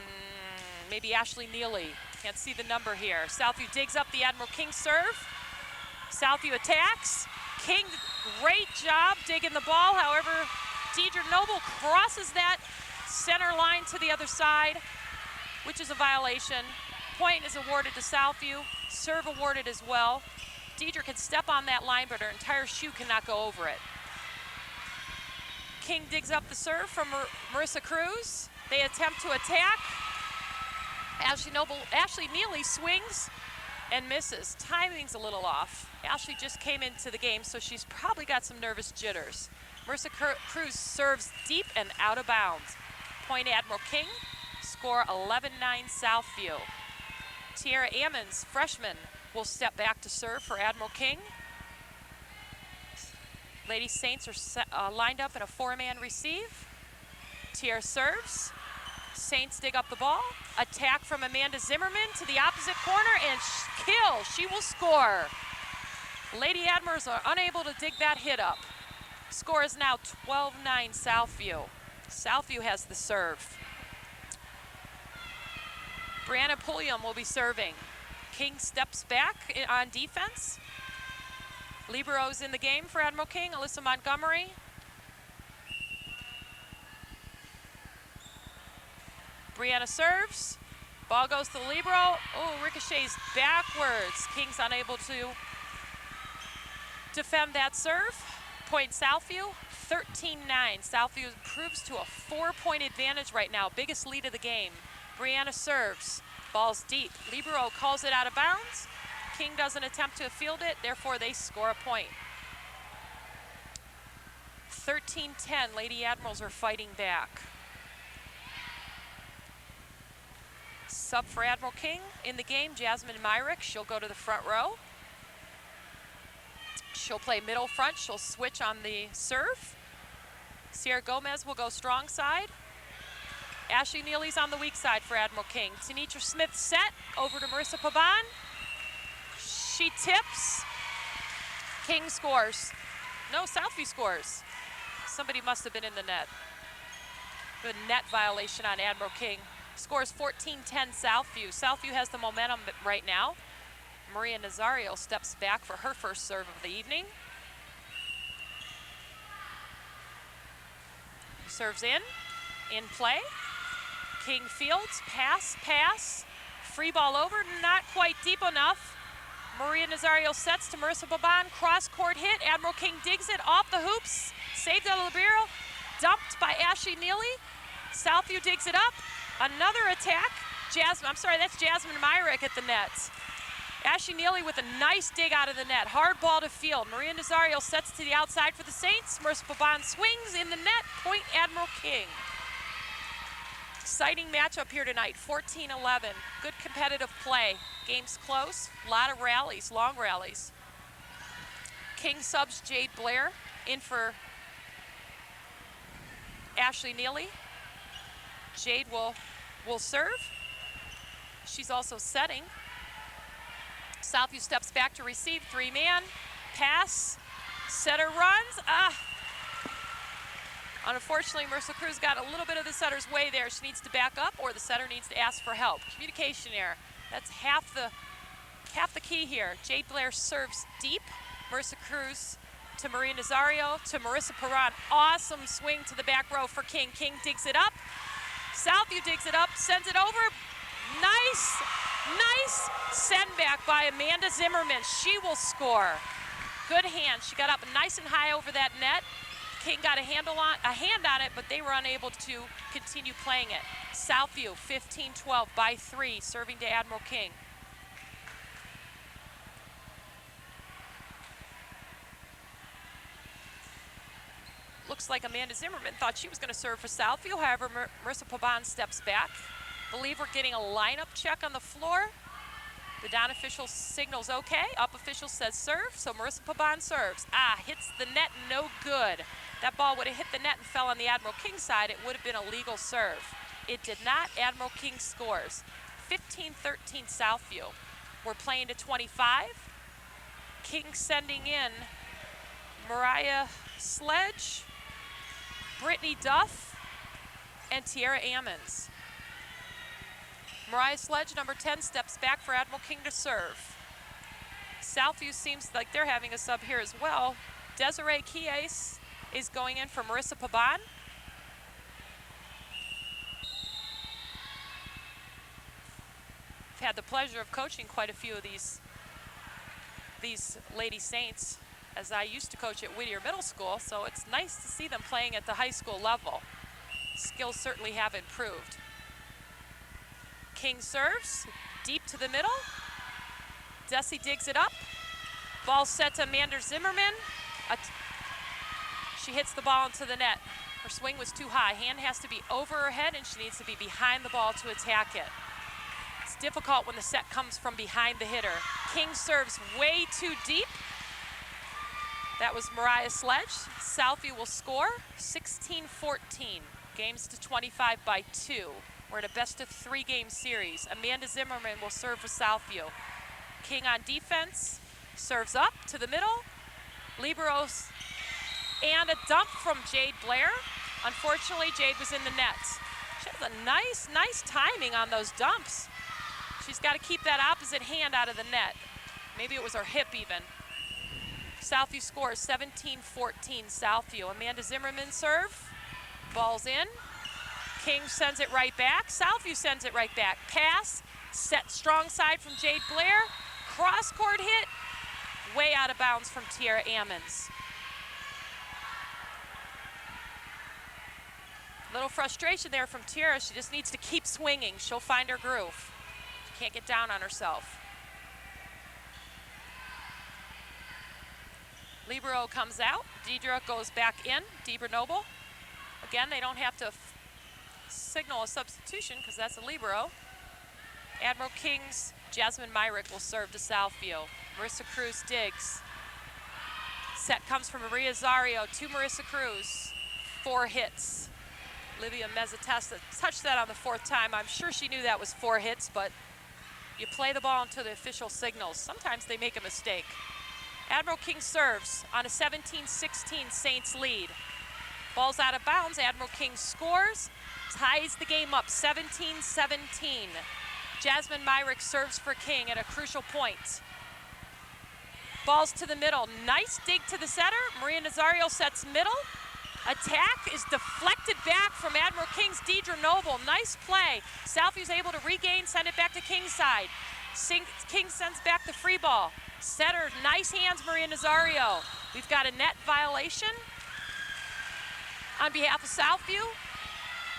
maybe Ashley Neely. Can't see the number here. Southview digs up the Admiral King serve. Southview attacks. King, great job digging the ball. However, Deidre Noble crosses that center line to the other side, which is a violation. Point is awarded to Southview. Serve awarded as well. Deidre can step on that line, but her entire shoe cannot go over it. King digs up the serve from Marissa Cruz. They attempt to attack. Ashley Neely swings and misses. Timing's a little off. Ashley just came into the game, so she's probably got some nervous jitters. Marissa Cruz serves deep and out of bounds. Point Admiral King. Score 11-9 Southview. Tiara Ammons, freshman, will step back to serve for Admiral King. Lady Saints are lined up in a four-man receive. Tiara serves. Saints dig up the ball. Attack from Amanda Zimmerman to the opposite corner and kill. She will score. Lady Admirals are unable to dig that hit up. Score is now 12-9 Southview. Southview has the serve. Brianna Pulliam will be serving. King steps back on defense. Libero's in the game for Admiral King, Alyssa Montgomery. Brianna serves. Ball goes to the libero. Oh, ricochets backwards. King's unable to defend that serve. Point Southview, 13-9. Southview improves to a 4-point advantage right now. Biggest lead of the game. Brianna serves. Ball's deep. Libero calls it out of bounds. King doesn't attempt to field it, therefore they score a point. 13-10, Lady Admirals are fighting back. Sub for Admiral King in the game, Jasmine Myrick. She'll go to the front row. She'll play middle front. She'll switch on the serve. Sierra Gomez will go strong side. Ashley Neely's on the weak side for Admiral King. Tanitra Smith set over to Marissa Pabon. She tips. King scores. No, Southview scores. Somebody must have been in the net. Good net violation on Admiral King. Scores 14-10 Southview. Southview has the momentum right now. Maria Nazario steps back for her first serve of the evening. Serves in play. King fields, pass. Free ball over, not quite deep enough. Maria Nazario sets to Marissa Baban, cross-court hit. Admiral King digs it off the hoops. Saved out of the barrel, dumped by Ashley Neely. Southview digs it up. Another attack. That's Jasmine Myrick at the net. Ashley Neely with a nice dig out of the net. Hard ball to field. Maria Nazario sets to the outside for the Saints. Marissa Baban swings in the net. Point Admiral King. Exciting matchup here tonight, 14-11. Good competitive play. Game's close, a lot of rallies, long rallies. King subs Jade Blair in for Ashley Neely. Jade will serve. She's also setting. Southview steps back to receive, three-man, pass, setter runs. Unfortunately, Marissa Cruz got a little bit of the setter's way there. She needs to back up, or the setter needs to ask for help. Communication error. That's half the key here. Jade Blair serves deep. Marissa Cruz to Maria Nazario to Marissa Perron. Awesome swing to the back row for King. King digs it up. Southview digs it up, sends it over. Nice send back by Amanda Zimmerman. She will score. Good hand. She got up nice and high over that net. King got a hand on it, but they were unable to continue playing it. Southview 15-12 by 3, serving to Admiral King. Looks like Amanda Zimmerman thought she was going to serve for Southview. However, Marissa Pabon steps back. Believe we're getting a lineup check on the floor. The down official signals okay. Up official says serve, so Marissa Pabon serves. Hits the net, no good. That ball would have hit the net and fell on the Admiral King side. It would have been a legal serve. It did not. Admiral King scores. 15-13 Southview. We're playing to 25. King sending in Mariah Sledge, Brittany Duff, and Tiara Ammons. Mariah Sledge, number 10, steps back for Admiral King to serve. Southview seems like they're having a sub here as well. Desiree Kies is going in for Marissa Pabon. I've had the pleasure of coaching quite a few of these Lady Saints, as I used to coach at Whittier Middle School, so it's nice to see them playing at the high school level. Skills certainly have improved. King serves, deep to the middle. Desi digs it up. Ball set to Amanda Zimmerman. She hits the ball into the net. Her swing was too high. Hand has to be over her head, and she needs to be behind the ball to attack it. It's difficult when the set comes from behind the hitter. King serves way too deep. That was Mariah Sledge. Southview will score 16-14. Games to 25 by 2. We're in a best of 3 game series. Amanda Zimmerman will serve for Southview. King on defense, serves up to the middle. Liberos, and a dump from Jade Blair. Unfortunately, Jade was in the net. She has a nice timing on those dumps. She's got to keep that opposite hand out of the net. Maybe it was her hip even. Southview scores 17-14 Southview. Amanda Zimmerman serve. Ball's in. King sends it right back. Southview sends it right back. Pass. Set strong side from Jade Blair. Cross court hit. Way out of bounds from Tiara Ammons. Little frustration there from Tiara. She just needs to keep swinging. She'll find her groove. She can't get down on herself. Libero comes out. Deidre goes back in. Deidre Noble. Again, they don't have to signal a substitution because that's a libero. Admiral King's Jasmine Myrick will serve to Southview. Marissa Cruz digs. Set comes from Maria Zario to Marissa Cruz. 4 hits. Livia Mezzatesta touched that on the 4th time. I'm sure she knew that was 4 hits, but you play the ball until the official signals. Sometimes they make a mistake. Admiral King serves on a 17-16 Saints lead. Ball's out of bounds. Admiral King scores, ties the game up 17-17. Jasmine Myrick serves for King at a crucial point. Ball's to the middle. Nice dig to the setter. Maria Nazario sets middle. Attack is deflected back from Admiral King's Deidre Noble. Nice play. Southview's able to regain, send it back to King's side. King sends back the free ball. Setter, nice hands, Maria Nazario. We've got a net violation on behalf of Southview.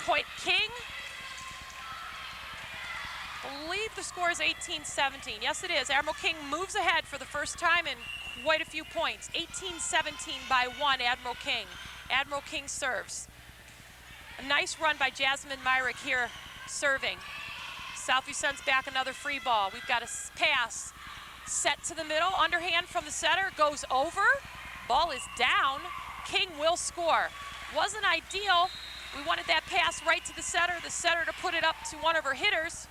Point King. I believe the score is 18-17. Yes, it is. Admiral King moves ahead for the first time in quite a few points. 18-17 by 1, Admiral King. Admiral King serves. A nice run by Jasmine Myrick here serving. Southview sends back another free ball. We've got a pass. Set to the middle, underhand from the setter, goes over. Ball is down. King will score. Wasn't ideal. We wanted that pass right to the setter to put it up to one of her hitters.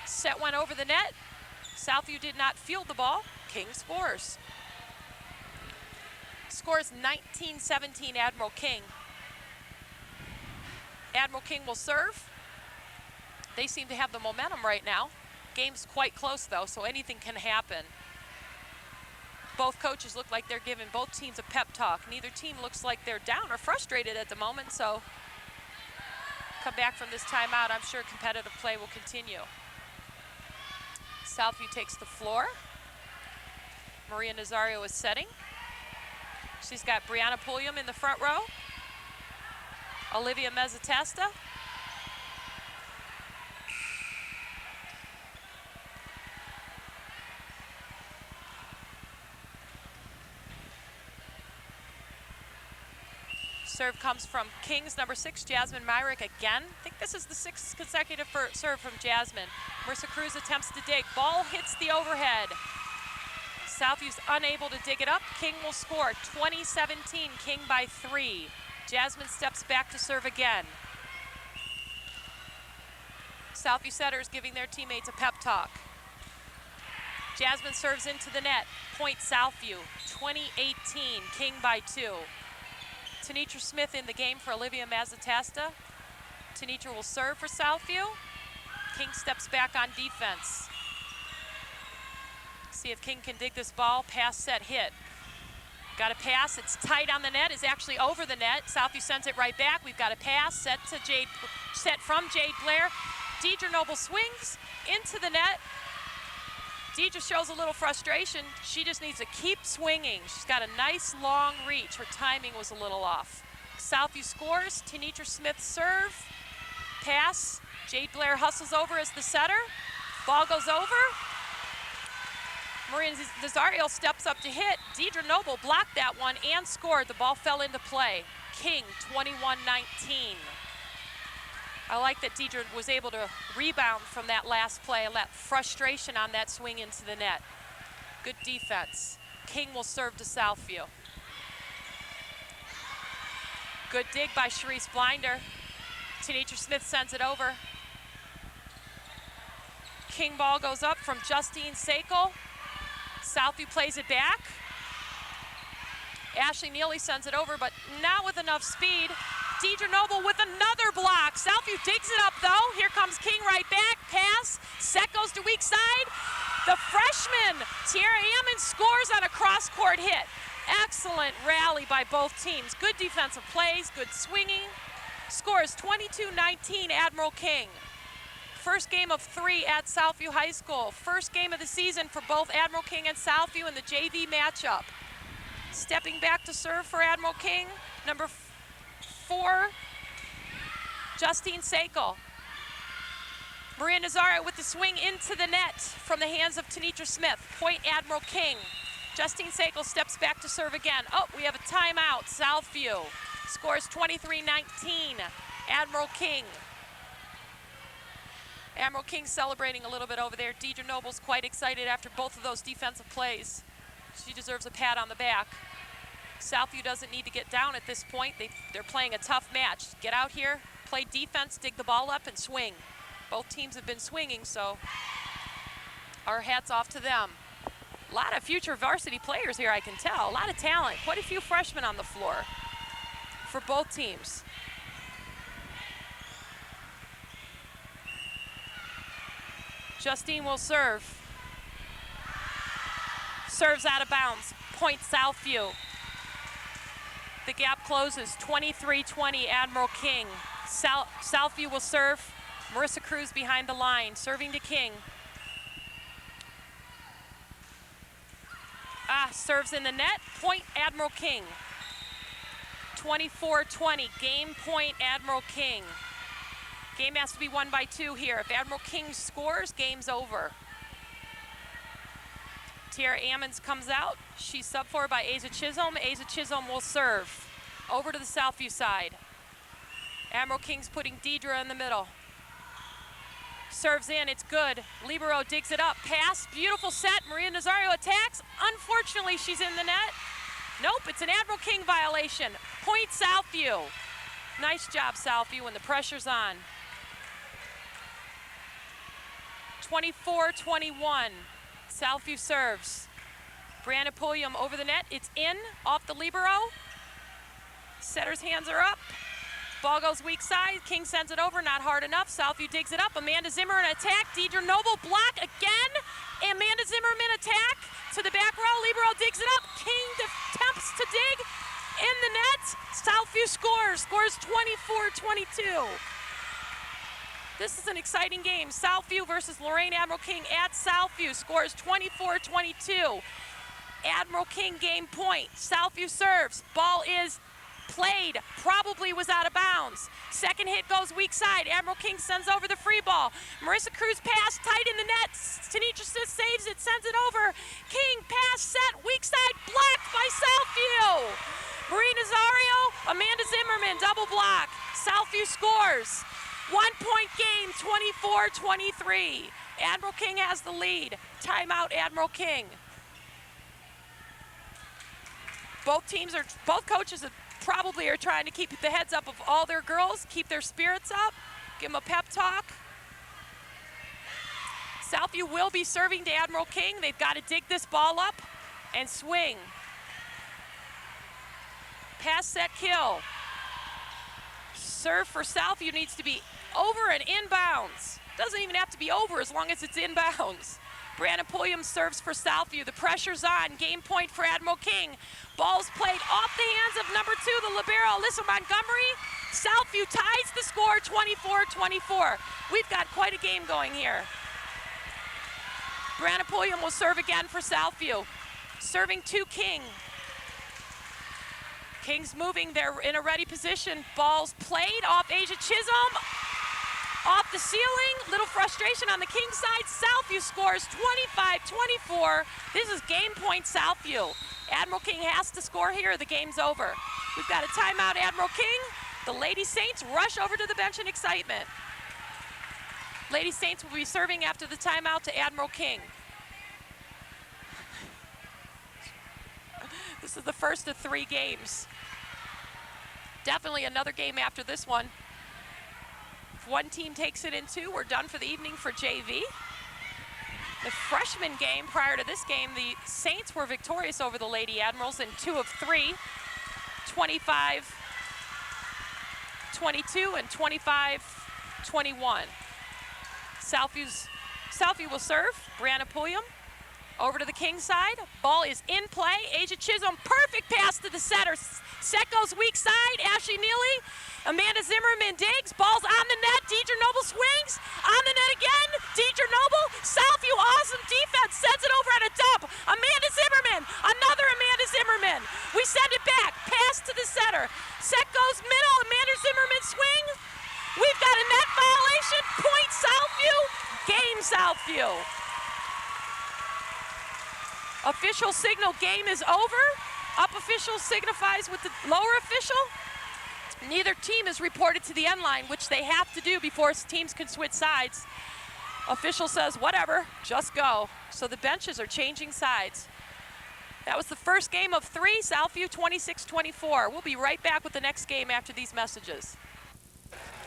Set went over the net. Southview did not field the ball. King scores. Scores 19-17 Admiral King. Admiral King will serve. They seem to have the momentum right now. Game's quite close though, so anything can happen. Both coaches look like they're giving both teams a pep talk. Neither team looks like they're down or frustrated at the moment, so come back from this timeout, I'm sure competitive play will continue. Southview takes the floor. Maria Nazario is setting. She's got Brianna Pulliam in the front row. Olivia Mezzatesta. Serve comes from Kings number 6, Jasmine Myrick again. I think this is the 6th consecutive serve from Jasmine. Marissa Cruz attempts to dig. Ball hits the overhead. Southview's unable to dig it up. King will score 20-17, King by 3. Jasmine steps back to serve again. Southview setters giving their teammates a pep talk. Jasmine serves into the net. Point Southview, 20-18, King by 2. Tanitra Smith in the game for Olivia Mazzatasta. Tanitra will serve for Southview. King steps back on defense. See if King can dig this ball. Pass, set, hit. Got a pass. It's tight on the net. Is actually over the net. Southview sends it right back. We've got a pass set from Jade Blair. Deidre Noble swings into the net. Deidre shows a little frustration. She just needs to keep swinging. She's got a nice long reach. Her timing was a little off. Southview scores. Tanitra Smith serve. Pass. Jade Blair hustles over as the setter. Ball goes over. Maria Nazario steps up to hit. Deidre Noble blocked that one and scored. The ball fell into play. King, 21-19. I like that Deidre was able to rebound from that last play and that frustration on that swing into the net. Good defense. King will serve to Southview. Good dig by Sharice Blinder. Tanitra Smith sends it over. King ball goes up from Justine Sakel. Southview plays it back. Ashley Neely sends it over, but not with enough speed. Deidre Noble with another block. Southview digs it up though. Here comes King right back. Pass. Set goes to weak side. The freshman, Tiara Ammon, scores on a cross-court hit. Excellent rally by both teams. Good defensive plays, good swinging. Scores 22-19, Admiral King. First game of 3 at Southview High School. First game of the season for both Admiral King and Southview in the JV matchup. Stepping back to serve for Admiral King, number 4, Justine Sakel. Maria Nazario with the swing into the net from the hands of Tanitra Smith. Point Admiral King. Justine Sakel steps back to serve again. Oh, we have a timeout. Southview scores 23-19. Admiral King. Admiral King celebrating a little bit over there. Deidre Noble's quite excited after both of those defensive plays. She deserves a pat on the back. Southview doesn't need to get down at this point. They're playing a tough match. Get out here, play defense, dig the ball up, and swing. Both teams have been swinging, so our hats off to them. A lot of future varsity players here, I can tell. A lot of talent. Quite a few freshmen on the floor for both teams. Justine will serve. Serves out of bounds. Point Southview. The gap closes, 23-20, Admiral King. Southview will serve. Marissa Cruz behind the line, serving to King. Serves in the net. Point Admiral King. 24-20, game point Admiral King. Game has to be won by 2 here. If Admiral King scores, game's over. Tiara Ammons comes out. She's sub for by Asa Chisholm. Asa Chisholm will serve. Over to the Southview side. Admiral King's putting Deidre in the middle. Serves in, it's good. Libero digs it up. Pass, beautiful set. Maria Nazario attacks. Unfortunately, she's in the net. Nope, it's an Admiral King violation. Point Southview. Nice job, Southview, when the pressure's on. 24-21. Southview serves. Brianna Pulliam over the net. It's in, off the libero. Setter's hands are up. Ball goes weak side. King sends it over, not hard enough. Southview digs it up. Amanda Zimmerman attack. Deidre Noble block again. Amanda Zimmerman attack to the back row. Libero digs it up. King attempts to dig in the net. Southview scores 24-22. This is an exciting game. Southview versus Lorain. Admiral King at Southview scores 24-22. Admiral King game point. Southview serves. Ball is played, probably was out of bounds. Second hit goes weak side. Admiral King sends over the free ball. Marissa Cruz pass, tight in the net. Tanitra Smith saves it, sends it over. King pass set, weak side, blocked by Southview. Marie Nazario, Amanda Zimmerman, double block. Southview scores. 1 point game, 24-23. Admiral King has the lead. Timeout, Admiral King. Both coaches probably are trying to keep the heads up of all their girls, keep their spirits up, give them a pep talk. Southview will be serving to Admiral King. They've got to dig this ball up and swing. Pass, set, kill. Serve for Southview needs to be over and inbounds. Doesn't even have to be over as long as it's inbounds. Brandon Pulliam serves for Southview. The pressure's on. Game point for Admiral King. Ball's played off the hands of number 2, the libero, Alyssa Montgomery. Southview ties the score 24-24. We've got quite a game going here. Brandon Pulliam will serve again for Southview. Serving to King. King's moving. They're in a ready position. Ball's played off Asia Chisholm. Off the ceiling. Little frustration on the King side. Southview scores 25-24. This is game point Southview. Admiral King has to score here. The game's over. We've got a timeout, Admiral King. The Lady Saints rush over to the bench in excitement. Lady Saints will be serving after the timeout to Admiral King. This is the first of 3 games. Definitely another game after this one. If one team takes it in 2, we're done for the evening for JV. The freshman game prior to this game, the Saints were victorious over the Lady Admirals in 2 of 3, 25-22 and 25-21. Southview will serve. Brianna Pulliam over to the King side. Ball is in play. Asia Chisholm, perfect pass to the setter. Set goes weak side. Ashley Neely. Amanda Zimmerman digs. Ball's on the net. Deidre Noble swings. On the net again. Deidre Noble. Southview, awesome defense. Sends it over at a dump. Amanda Zimmerman. Another Amanda Zimmerman. We send it back. Pass to the setter. Set goes middle. Amanda Zimmerman swing. We've got a net violation. Point Southview. Game Southview. Official signal, game is over. Up official signifies with the lower official. Neither team is reported to the end line, which they have to do before teams can switch sides. Official says, whatever, just go. So the benches are changing sides. That was the first game of 3, Southview 26-24. We'll be right back with the next game after these messages.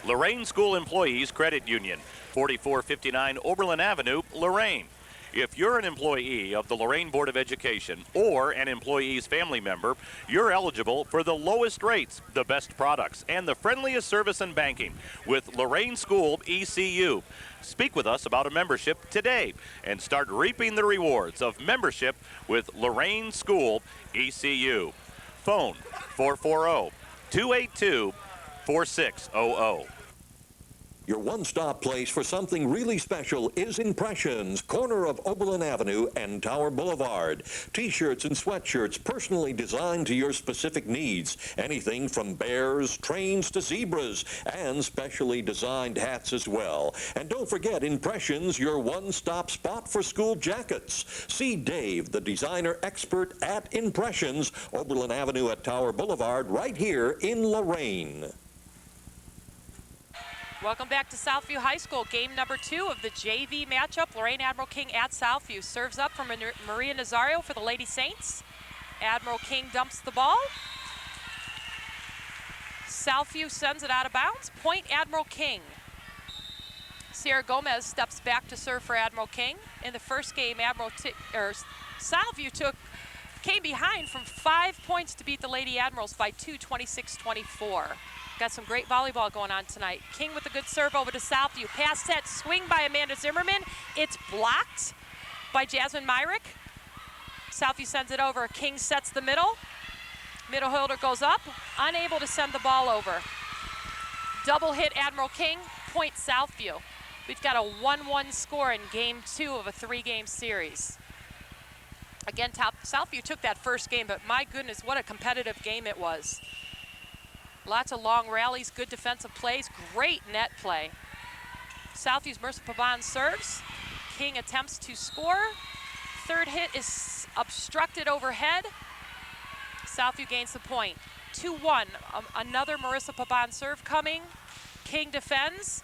Lorain School Employees Credit Union, 4459 Oberlin Avenue, Lorain. If you're an employee of the Lorain Board of Education or an employee's family member, you're eligible for the lowest rates, the best products, and the friendliest service in banking with Lorain School ECU. Speak with us about a membership today and start reaping the rewards of membership with Lorain School ECU. Phone 440-282-4600. Your one-stop place for something really special is Impressions, corner of Oberlin Avenue and Tower Boulevard. T-shirts and sweatshirts personally designed to your specific needs. Anything from bears, trains to zebras, and specially designed hats as well. And don't forget Impressions, your one-stop spot for school jackets. See Dave, the designer expert at Impressions, Oberlin Avenue at Tower Boulevard, right here in Lorain. Welcome back to Southview High School. Game number 2 of the JV matchup. Lorain Admiral King at Southview. Serves up from Maria Nazario for the Lady Saints. Admiral King dumps the ball. Southview sends it out of bounds. Point Admiral King. Sierra Gomez steps back to serve for Admiral King. In the first game, Southview came behind from 5 points to beat the Lady Admirals by 2, 26-24. Got some great volleyball going on tonight. King with a good serve over to Southview. Pass set, swing by Amanda Zimmerman. It's blocked by Jasmine Myrick. Southview sends it over. King sets the middle. Middle holder goes up, unable to send the ball over. Double hit Admiral King, point Southview. We've got a 1-1 score in game 2 of a 3-game series. Again, Southview took that first game, but my goodness, what a competitive game it was. Lots of long rallies, good defensive plays, great net play. Southview's Mercer Pavon serves. King attempts to score. Third hit is obstructed overhead. Southview gains the point. 2-1. Another Marissa Pabon serve coming. King defends.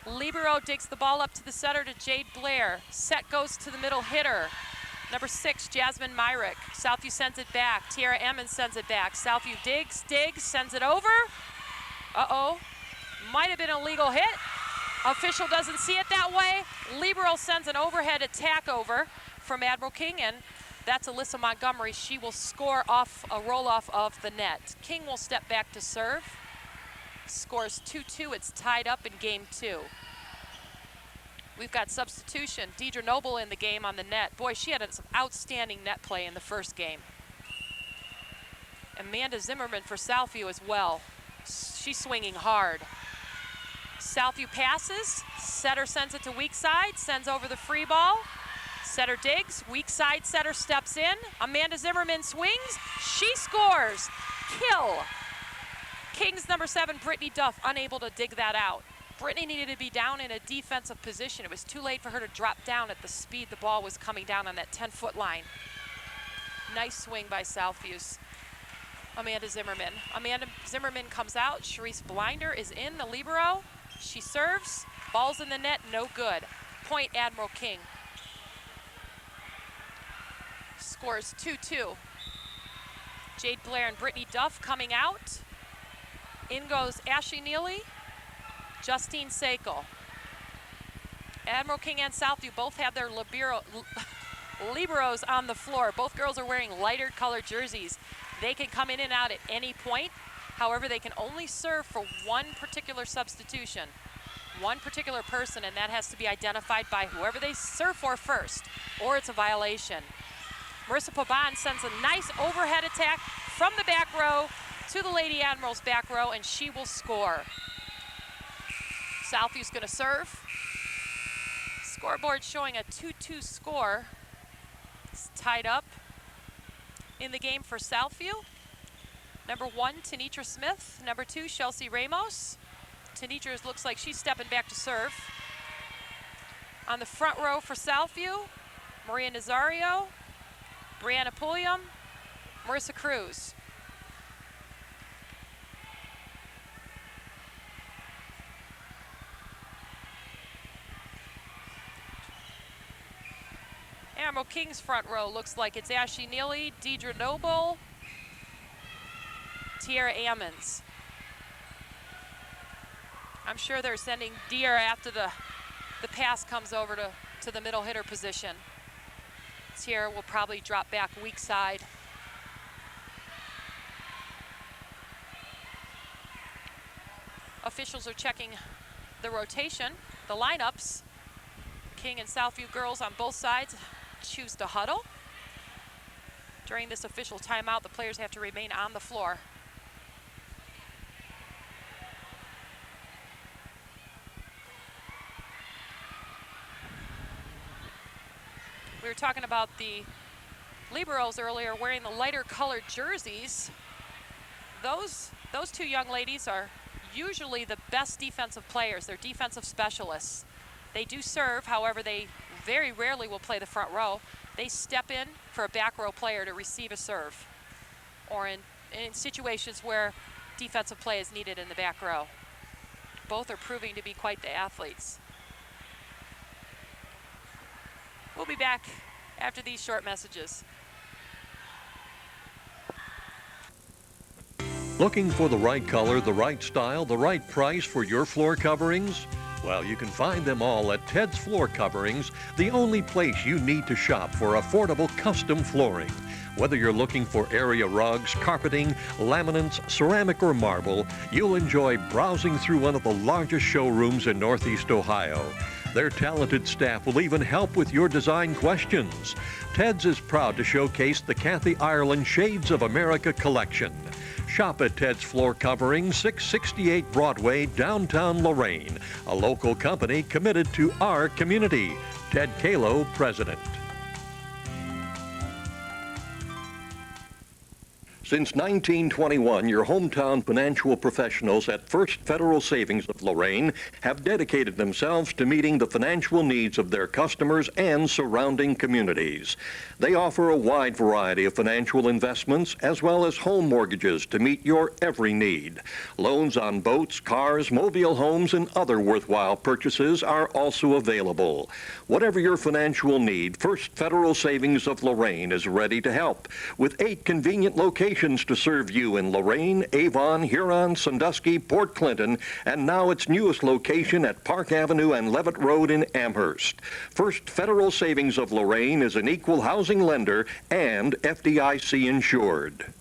Libero digs the ball up to the setter to Jade Blair. Set goes to the middle hitter. Number 6, Jasmine Myrick. Southview sends it back. Tiara Emmons sends it back. Southview digs, sends it over. Uh-oh. Might have been a legal hit. Official doesn't see it that way. Libero sends an overhead attack over from Admiral King, and that's Alyssa Montgomery. She will score off a roll-off of the net. King will step back to serve. Scores 2-2. It's tied up in game 2. We've got substitution. Deidre Noble in the game on the net. Boy, she had some outstanding net play in the first game. Amanda Zimmerman for Southview as well. She's swinging hard. Southview passes. Setter sends it to weak side. Sends over the free ball. Setter digs. Weak side setter steps in. Amanda Zimmerman swings. She scores. Kill. Kings number 7, Brittany Duff, unable to dig that out. Brittany needed to be down in a defensive position. It was too late for her to drop down at the speed the ball was coming down on that 10-foot line. Nice swing by Southview's Amanda Zimmerman. Amanda Zimmerman comes out. Sharice Blinder is in the libero. She serves. Ball's in the net, no good. Point Admiral King. Scores 2-2. Jade Blair and Brittany Duff coming out. In goes Ashley Neely. Justine Sekel. Admiral King and Southview both have their liberos on the floor. Both girls are wearing lighter colored jerseys. They can come in and out at any point. However, they can only serve for one particular substitution, one particular person, and that has to be identified by whoever they serve for first, or it's a violation. Marissa Pabon sends a nice overhead attack from the back row to the Lady Admiral's back row, and she will score. Southview's going to serve. Scoreboard showing a 2-2 score. It's tied up in the game for Southview. Number 1, Tanitra Smith. Number 2, Chelsea Ramos. Tanitra looks like she's stepping back to serve. On the front row for Southview, Maria Nazario, Brianna Pulliam, Marissa Cruz. Admiral King's front row looks like it's Ashley Neely, Deidre Noble, Tiara Ammons. I'm sure they're sending Deer after the pass comes over to the middle hitter position. Tiara will probably drop back weak side. Officials are checking the rotation, the lineups. King and Southview girls on both sides choose to huddle. During this official timeout, the players have to remain on the floor. We were talking about the liberos earlier wearing the lighter colored jerseys. Those two young ladies are usually the best defensive players. They're defensive specialists. They do serve, however, they very rarely will play the front row. They step in for a back row player to receive a serve, or in situations where defensive play is needed in the back row. Both are proving to be quite the athletes. We'll be back after these short messages. Looking for the right color, the right style, the right price for your floor coverings? Well, you can find them all at Ted's Floor Coverings, the only place you need to shop for affordable custom flooring. Whether you're looking for area rugs, carpeting, laminates, ceramic, or marble, you'll enjoy browsing through one of the largest showrooms in Northeast Ohio. Their talented staff will even help with your design questions. Ted's is proud to showcase the Kathy Ireland Shades of America collection. Shop at Ted's Floor Covering, 668 Broadway, downtown Lorain, a local company committed to our community. Ted Kalo, President. Since 1921, your hometown financial professionals at First Federal Savings of Lorain have dedicated themselves to meeting the financial needs of their customers and surrounding communities. They offer a wide variety of financial investments as well as home mortgages to meet your every need. Loans on boats, cars, mobile homes, and other worthwhile purchases are also available. Whatever your financial need, First Federal Savings of Lorain is ready to help with 8 convenient locations to serve you in Lorain, Avon, Huron, Sandusky, Port Clinton, and now its newest location at Park Avenue and Levitt Road in Amherst. First Federal Savings of Lorain is an equal housing lender and FDIC insured.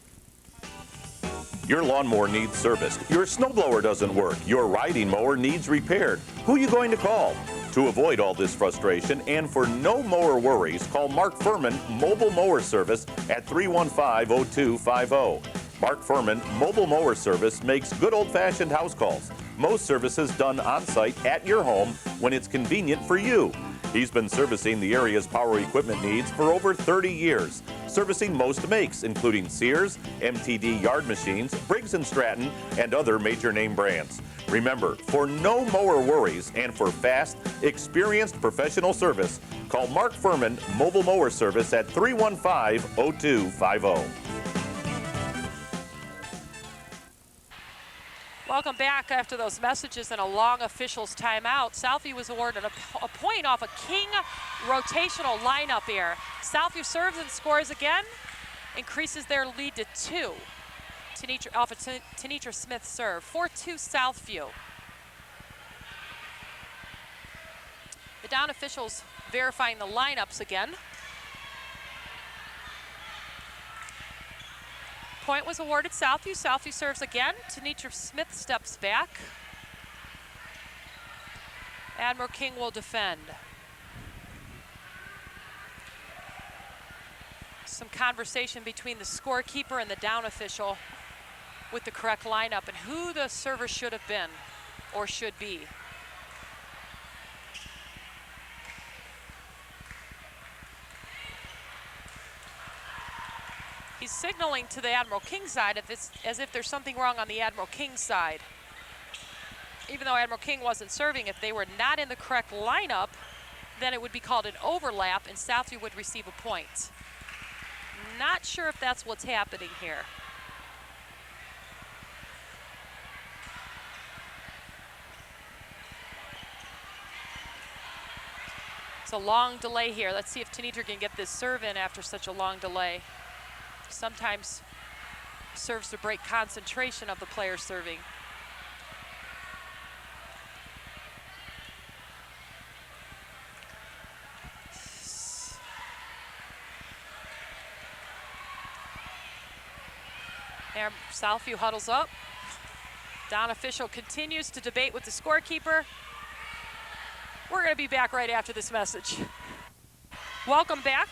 Your lawnmower needs serviced. Your snowblower doesn't work. Your riding mower needs repaired. Who are you going to call? To avoid all this frustration and for no mower worries, call Mark Furman Mobile Mower Service at 315-0250. Mark Furman Mobile Mower Service makes good old-fashioned house calls. Most services done on-site at your home when it's convenient for you. He's been servicing the area's power equipment needs for over 30 years, servicing most makes, including Sears, MTD yard machines, Briggs & Stratton, and other major name brands. Remember, for no mower worries and for fast, experienced professional service, call Mark Furman Mobile Mower Service at 315-0250. Welcome back after those messages and a long officials timeout. Southview was awarded a point off a king rotational lineup here. Southview serves and scores again, increases their lead to 2. Off a Tenitra Smith serve, 4-2 Southview. The down officials verifying the lineups again. Point was awarded Southview. Southview serves again. Tenitra Smith steps back. Admiral King will defend. Some conversation between the scorekeeper and the down official with the correct lineup and who the server should have been or should be. He's signaling to the Admiral King side as if there's something wrong on the Admiral King side. Even though Admiral King wasn't serving, if they were not in the correct lineup, then it would be called an overlap and Southview would receive a point. Not sure if that's what's happening here. It's a long delay here. Let's see if Tenitra can get this serve in after such a long delay. Sometimes serves to break concentration of the player serving. There, Southview huddles up. Down official continues to debate with the scorekeeper. We're going to be back right after this message. Welcome back.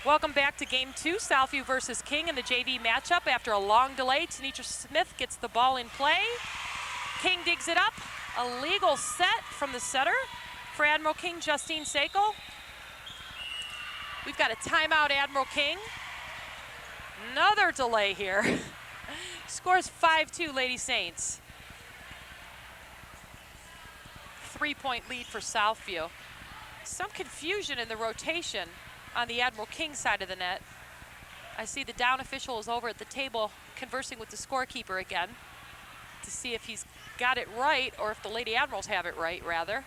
Welcome back to Game 2, Southview versus King in the JV matchup. After a long delay, Tenitra Smith gets the ball in play. King digs it up. A legal set from the setter for Admiral King, Justine Sakel. We've got a timeout, Admiral King. Another delay here. Scores 5-2, Lady Saints. 3-point lead for Southview. Some confusion in the rotation on the Admiral King side of the net. I see the down official is over at the table conversing with the scorekeeper again to see if he's got it right or if the Lady Admirals have it right, rather.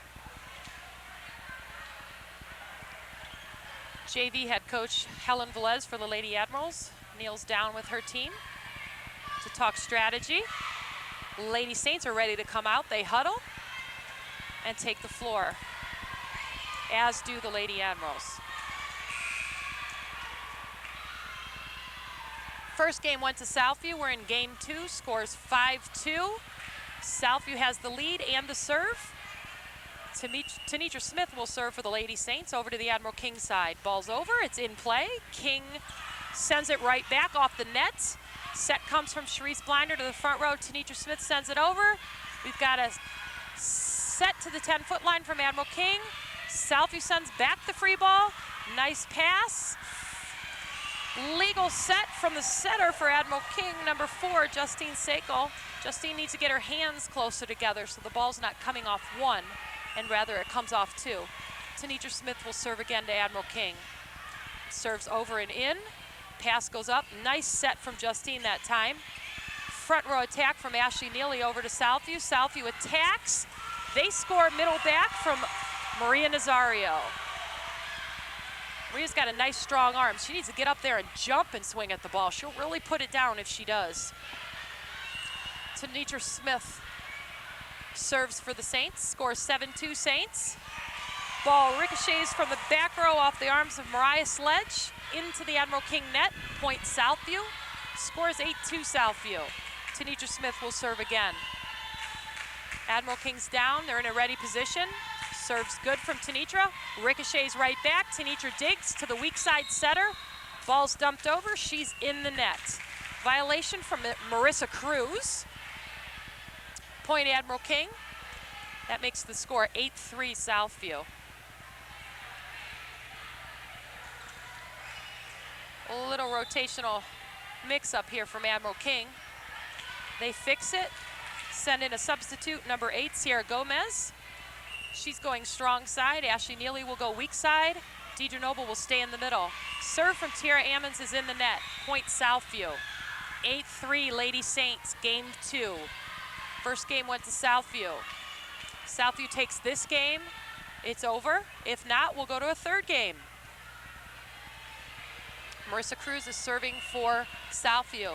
JV head coach Helen Velez for the Lady Admirals kneels down with her team to talk strategy. Lady Saints are ready to come out. They huddle and take the floor, as do the Lady Admirals. First game went to Southview. We're in Game 2, scores 5-2. Southview has the lead and the serve. Tenitra Smith will serve for the Lady Saints over to the Admiral King side. Ball's over, it's in play. King sends it right back off the net. Set comes from Sharice Blinder to the front row. Tenitra Smith sends it over. We've got a set to the 10-foot line from Admiral King. Southview sends back the free ball. Nice pass. Legal set from the setter for Admiral King, number 4, Justine Sakel. Justine needs to get her hands closer together so the ball's not coming off 1, and rather it comes off 2. Tenitra Smith will serve again to Admiral King. Serves over and in. Pass goes up. Nice set from Justine that time. Front row attack from Ashley Neely over to Southview. Southview attacks. They score middle back from Maria Nazario. Maria's got a nice strong arm. She needs to get up there and jump and swing at the ball. She'll really put it down if she does. Tenitra Smith serves for the Saints, scores 7-2 Saints. Ball ricochets from the back row off the arms of Mariah Sledge into the Admiral King net, point Southview. Scores 8-2 Southview. Tenitra Smith will serve again. Admiral King's down, they're in a ready position. Serves good from Tenitra, ricochets right back. Tenitra digs to the weak side setter. Ball's dumped over, she's in the net. Violation from Marissa Cruz. Point Admiral King. That makes the score 8-3 Southview. A little rotational mix-up here from Admiral King. They fix it, send in a substitute, number 8, Sierra Gomez. She's going strong side. Ashley Neely will go weak side. Deidre Noble will stay in the middle. Serve from Tara Ammons is in the net. Point Southview. 8-3 Lady Saints, game 2. First game went to Southview. Southview takes this game, it's over. If not, we'll go to a third game. Marissa Cruz is serving for Southview.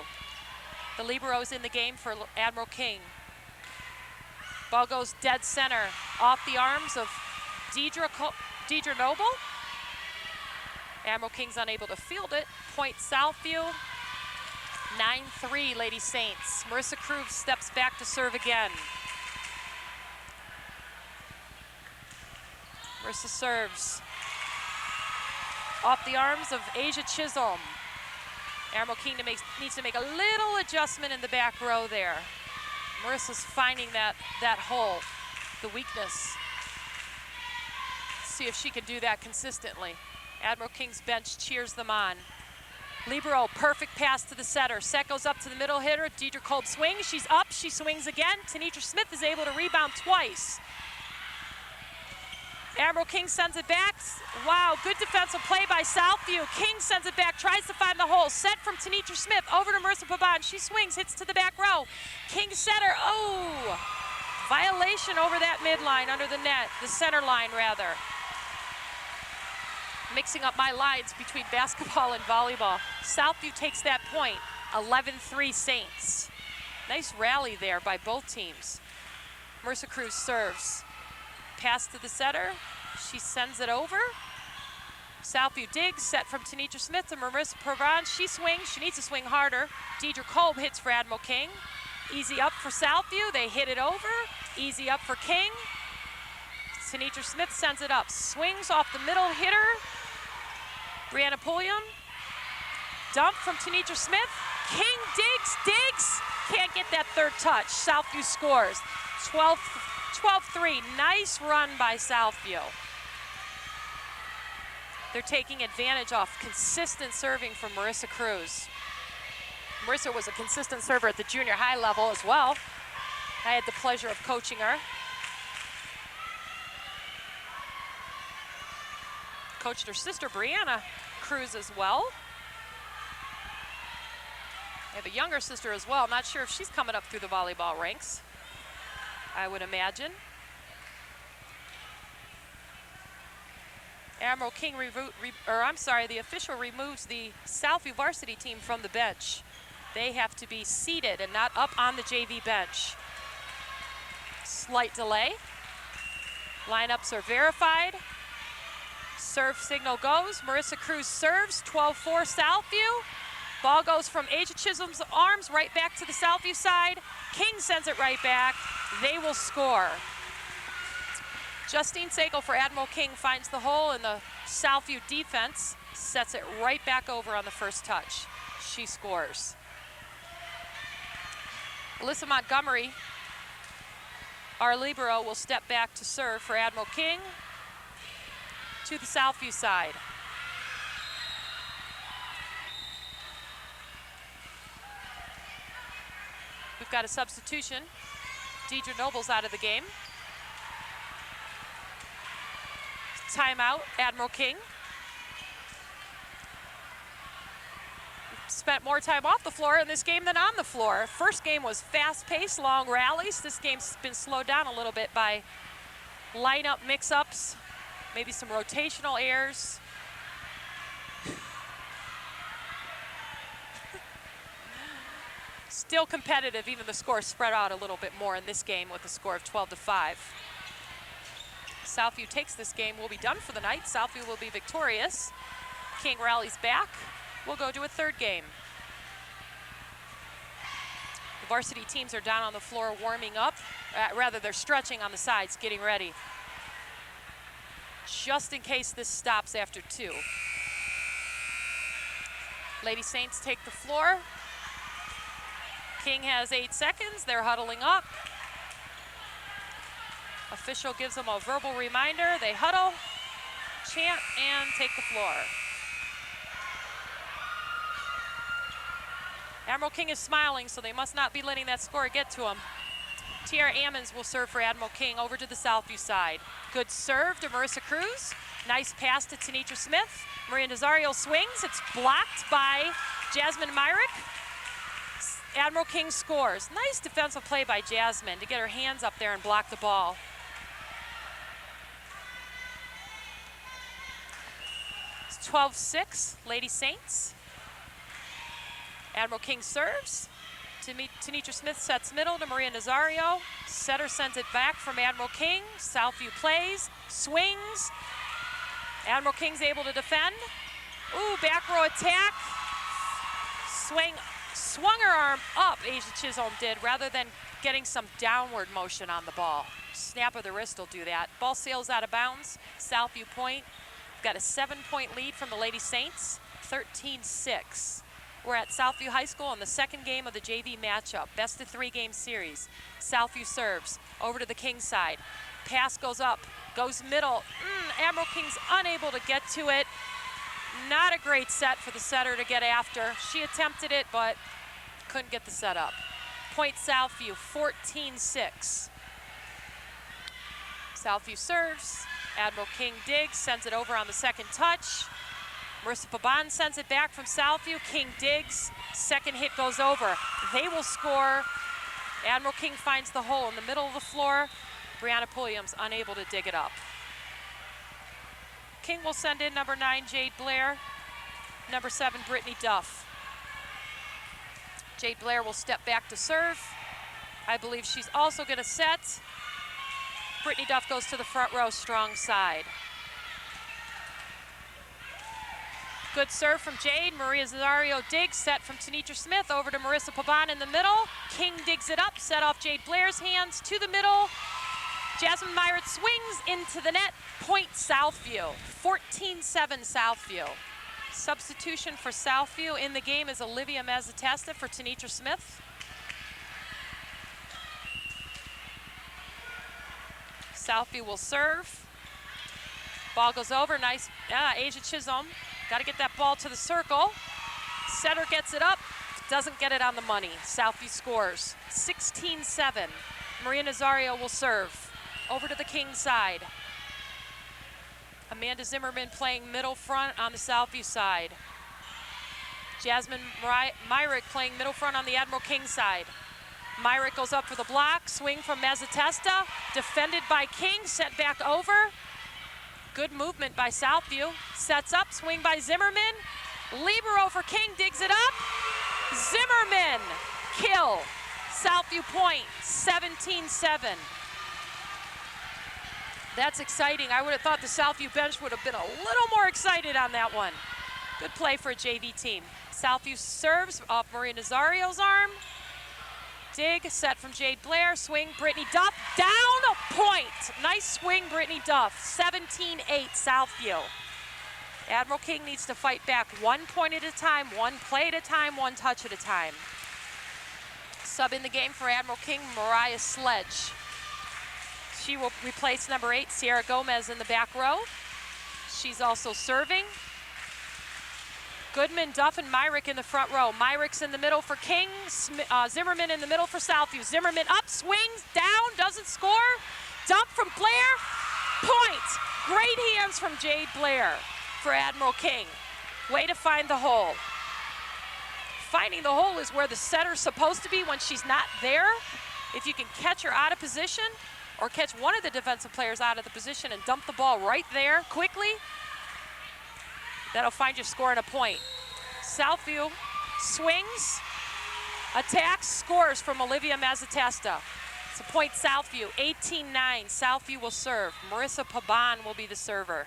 The libero's in the game for Admiral King. Ball goes dead center, off the arms of Deidre Noble. Admiral King's unable to field it. Point Southview, 9-3 Lady Saints. Marissa Cruz steps back to serve again. Marissa serves. Off the arms of Asia Chisholm. Admiral King needs to make a little adjustment in the back row there. Marissa's finding that hole, the weakness. See if she can do that consistently. Admiral King's bench cheers them on. Libero, perfect pass to the setter. Set goes up to the middle hitter. Deidre Kolb swings. She's up. She swings again. Tenitra Smith is able to rebound twice. Admiral King sends it back. Wow, good defensive play by Southview. King sends it back, tries to find the hole. Set from Tenitra Smith over to Marissa Paban. She swings, hits to the back row. King setter, oh! Violation over that midline under the net, the center line rather. Mixing up my lines between basketball and volleyball. Southview takes that point, 11-3 Saints. Nice rally there by both teams. Marissa Cruz serves. Pass to the setter, she sends it over. Southview digs, set from Tenitra Smith to Marissa Pavan. She swings, she needs to swing harder. Deidre Kolb hits for Admiral King. Easy up for Southview, they hit it over. Easy up for King. Tenitra Smith sends it up, swings off the middle hitter. Brianna Pulliam. Dump from Tenitra Smith. King digs, can't get that third touch. Southview scores, 12-3, nice run by Southview. They're taking advantage off consistent serving from Marissa Cruz. Marissa was a consistent server at the junior high level as well. I had the pleasure of coaching her. Coached her sister, Brianna Cruz, as well. I have a younger sister as well. I'm not sure if she's coming up through the volleyball ranks. I would imagine. Admiral King, the official removes the Southview varsity team from the bench. They have to be seated and not up on the JV bench. Slight delay. Lineups are verified. Serve signal goes. Marissa Cruz serves, 12-4 Southview. Ball goes from Asia Chisholm's arms right back to the Southview side. King sends it right back. They will score. Justine Sakel for Admiral King finds the hole in the Southview defense, sets it right back over on the first touch. She scores. Alyssa Montgomery, our libero, will step back to serve for Admiral King to the Southview side. We've got a substitution. Deidre Noble's out of the game. Timeout, Admiral King. Spent more time off the floor in this game than on the floor. First game was fast-paced, long rallies. This game's been slowed down a little bit by lineup mix-ups, maybe some rotational errors. Still competitive, even the score spread out a little bit more in this game with a score of 12-5. Southview takes this game, will be done for the night. Southview will be victorious. King rallies back. We'll go to a third game. The varsity teams are down on the floor warming up. Rather, they're stretching on the sides, getting ready. Just in case this stops after 2. Lady Saints take the floor. King has 8 seconds. They're huddling up. Official gives them a verbal reminder. They huddle, chant, and take the floor. Admiral King is smiling, so they must not be letting that score get to him. Tiara Ammons will serve for Admiral King over to the Southview side. Good serve to Marissa Cruz. Nice pass to Tanitra Smith. Maria Nazario swings. It's blocked by Jasmine Myrick. Admiral King scores. Nice defensive play by Jasmine to get her hands up there and block the ball. It's 12-6, Lady Saints. Admiral King serves. Tanitra Smith sets middle to Maria Nazario. Setter sends it back from Admiral King. Southview plays, swings. Admiral King's able to defend. Ooh, back row attack. Swung her arm up, Asia Chisholm did, rather than getting some downward motion on the ball. Snap of the wrist will do that. Ball sails out of bounds. Southview point. We've got a 7-point lead from the Lady Saints, 13-6. We're at Southview High School in the second game of the JV matchup, best of 3 game series. Southview serves over to the King side. Pass goes up, goes middle. Admiral King's unable to get to it. Not a great set for the setter to get after. She attempted it, but couldn't get the set up. Point Southview, 14-6. Southview serves. Admiral King digs, sends it over on the second touch. Marissa Paban sends it back from Southview. King digs. Second hit goes over. They will score. Admiral King finds the hole in the middle of the floor. Brianna Pulliam's unable to dig it up. King will send in number 9, Jade Blair. Number 7, Brittany Duff. Jade Blair will step back to serve. I believe she's also going to set. Brittany Duff goes to the front row, strong side. Good serve from Jade. Maria Zazario digs, set from Tanitra Smith over to Marissa Paban in the middle. King digs it up, set off Jade Blair's hands to the middle. Jasmine Myrick swings into the net. Point Southview, 14-7 Southview. Substitution for Southview in the game is Olivia Mazzatesta for Tanitra Smith. Southview will serve. Ball goes over, nice, Asia Chisholm. Got to get that ball to the circle. Setter gets it up, doesn't get it on the money. Southview scores, 16-7. Maria Nazario will serve. Over to the King side. Amanda Zimmerman playing middle front on the Southview side. Jasmine Myrick playing middle front on the Admiral King side. Myrick goes up for the block, swing from Mazzatesta, defended by King, set back over. Good movement by Southview. Sets up, swing by Zimmerman. Libero for King, digs it up. Zimmerman, kill. Southview point, 17-7. That's exciting. I would have thought the Southview bench would have been a little more excited on that one. Good play for a JV team. Southview serves off Maria Nazario's arm. Dig, set from Jade Blair, swing, Brittany Duff, down, point. Nice swing, Brittany Duff, 17-8 Southview. Admiral King needs to fight back 1 point at a time, 1 play at a time, 1 touch at a time. Sub in the game for Admiral King, Mariah Sledge. She will replace number 8, Sierra Gomez in the back row. She's also serving. Goodman, Duff, and Myrick in the front row. Myrick's in the middle for King. Zimmerman in the middle for Southview. Zimmerman up, swings, down, doesn't score. Dump from Blair, point. Great hands from Jade Blair for Admiral King. Way to find the hole. Finding the hole is where the setter's supposed to be when she's not there. If you can catch her out of position or catch one of the defensive players out of the position and dump the ball right there quickly, that'll find you scoring a point. Southview swings, attacks, scores from Olivia Mazzatesta. It's a point Southview, 18-9. Southview will serve. Marissa Paban will be the server.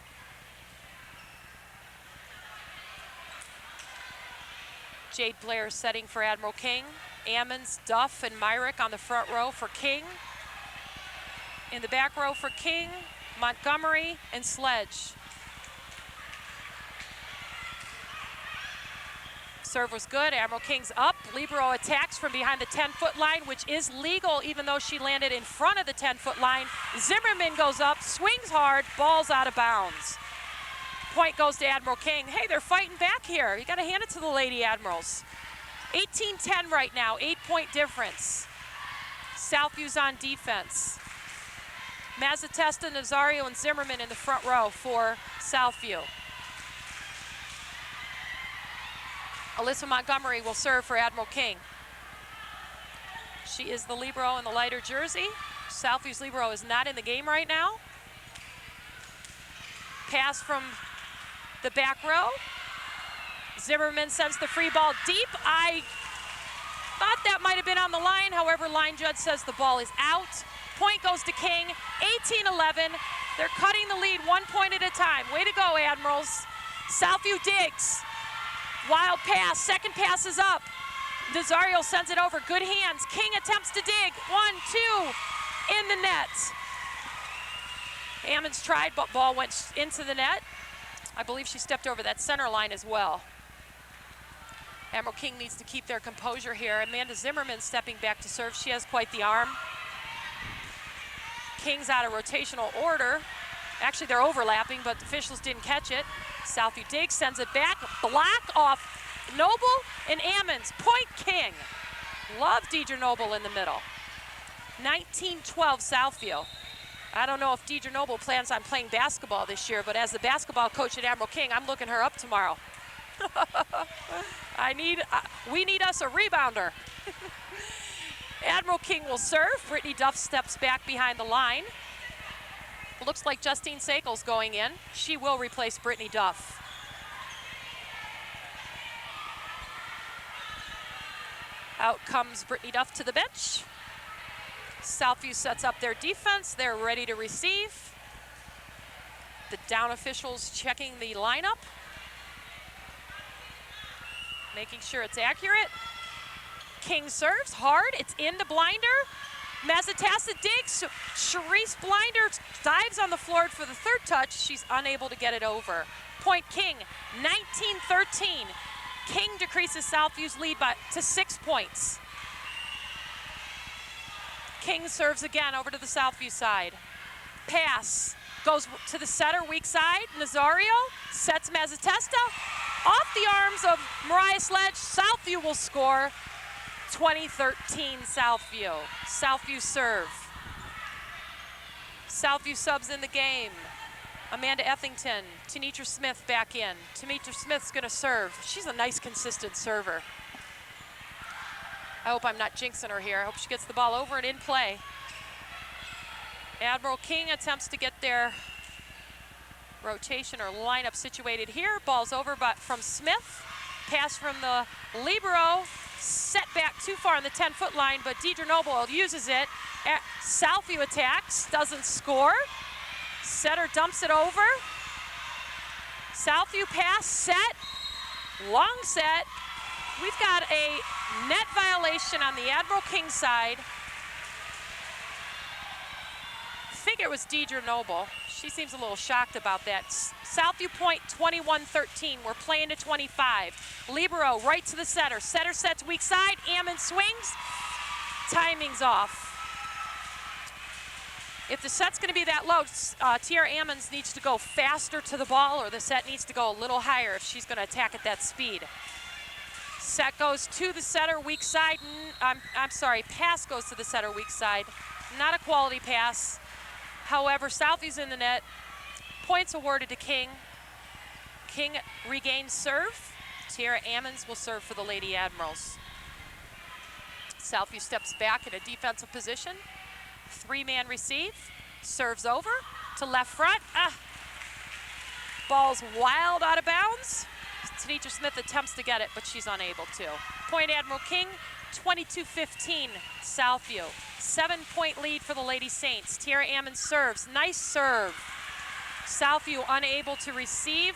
Jade Blair setting for Admiral King. Ammons, Duff, and Myrick on the front row for King. In the back row for King, Montgomery, and Sledge. Serve was good. Admiral King's up. Libero attacks from behind the 10-foot line, which is legal even though she landed in front of the 10-foot line. Zimmerman goes up, swings hard, ball's out of bounds. Point goes to Admiral King. Hey, they're fighting back here. You got to hand it to the Lady Admirals. 18-10 right now, 8-point difference. Southview's on defense. Mazzatesta, Nazario, and Zimmerman in the front row for Southview. Alyssa Montgomery will serve for Admiral King. She is the libero in the lighter jersey. Southview's libero is not in the game right now. Pass from the back row. Zimmerman sends the free ball deep. I thought that might have been on the line. However, line judge says the ball is out. Point goes to King, 18-11. They're cutting the lead 1 point at a time. Way to go, Admirals. Southview digs. Wild pass, second pass is up. Nazario sends it over, good hands. King attempts to dig, 1-2, in the net. Ammons tried, but ball went into the net. I believe she stepped over that center line as well. Admiral King needs to keep their composure here. Amanda Zimmerman stepping back to serve. She has quite the arm. King's out of rotational order. Actually, they're overlapping, but the officials didn't catch it. Southview digs, sends it back. Block off Noble and Ammons. Point King. Love Deidre Noble in the middle. 19-12 Southview. I don't know if Deidre Noble plans on playing basketball this year, but as the basketball coach at Admiral King, I'm looking her up tomorrow. We need us a rebounder. Admiral King will serve. Brittany Duff steps back behind the line. Looks like Justine Sakel's going in. She will replace Brittany Duff. Out comes Brittany Duff to the bench. Southview sets up their defense. They're ready to receive. The down officials checking the lineup, making sure it's accurate. King serves hard. It's into Blinder. Mazzatesta digs. Charisse Blinder dives on the floor for the third touch. She's unable to get it over. Point King, 19-13. King decreases Southview's lead to 6 points. King serves again over to the Southview side. Pass goes to the setter, weak side. Nazario sets Mazzatesta. Off the arms of Mariah Sledge, Southview will score. 20-13 Southview. Southview serve. Southview subs in the game. Amanda Ethington, Tenitra Smith back in. Tenitra Smith's gonna serve. She's a nice, consistent server. I hope I'm not jinxing her here. I hope she gets the ball over and in play. Admiral King attempts to get their rotation or lineup situated here. Ball's over but from Smith. Pass from the libero. Set back too far on the 10-foot line, but Deidre Noble uses it. Southview attacks, doesn't score. Setter dumps it over. Southview pass, set, long set. We've got a net violation on the Admiral King side. I think it was Deidre Noble. She seems a little shocked about that. Southview point, 21-13. We're playing to 25. Libero right to the setter. Setter sets weak side. Ammon swings. Timing's off. If the set's going to be that low, Tiara Ammons needs to go faster to the ball, or the set needs to go a little higher if she's going to attack at that speed. Set goes to the setter, weak side. I'm sorry, pass goes to the setter, weak side. Not a quality pass. However, Southview's in the net. Points awarded to King. King regains serve. Tiara Ammons will serve for the Lady Admirals. Southview steps back in a defensive position. 3-man receive. Serves over to left front. Ball's wild out of bounds. Tanisha Smith attempts to get it, but she's unable to. Point Admiral King, 22-15, Southview. 7-point lead for the Lady Saints. Tiara Ammons serves. Nice serve. Southview unable to receive.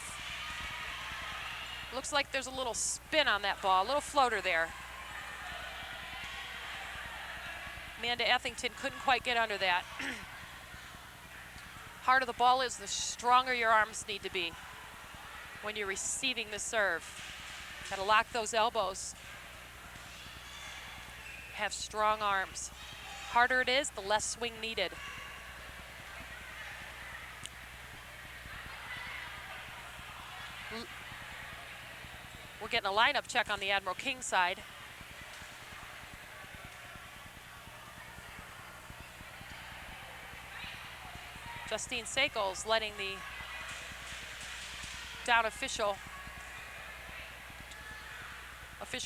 Looks like there's a little spin on that ball, a little floater there. Amanda Ethington couldn't quite get under that. Harder the ball is, the stronger your arms need to be when you're receiving the serve. Gotta lock those elbows. Have strong arms. Harder it is, the less swing needed. We're getting a lineup check on the Admiral King side. Justine Sakles letting the down official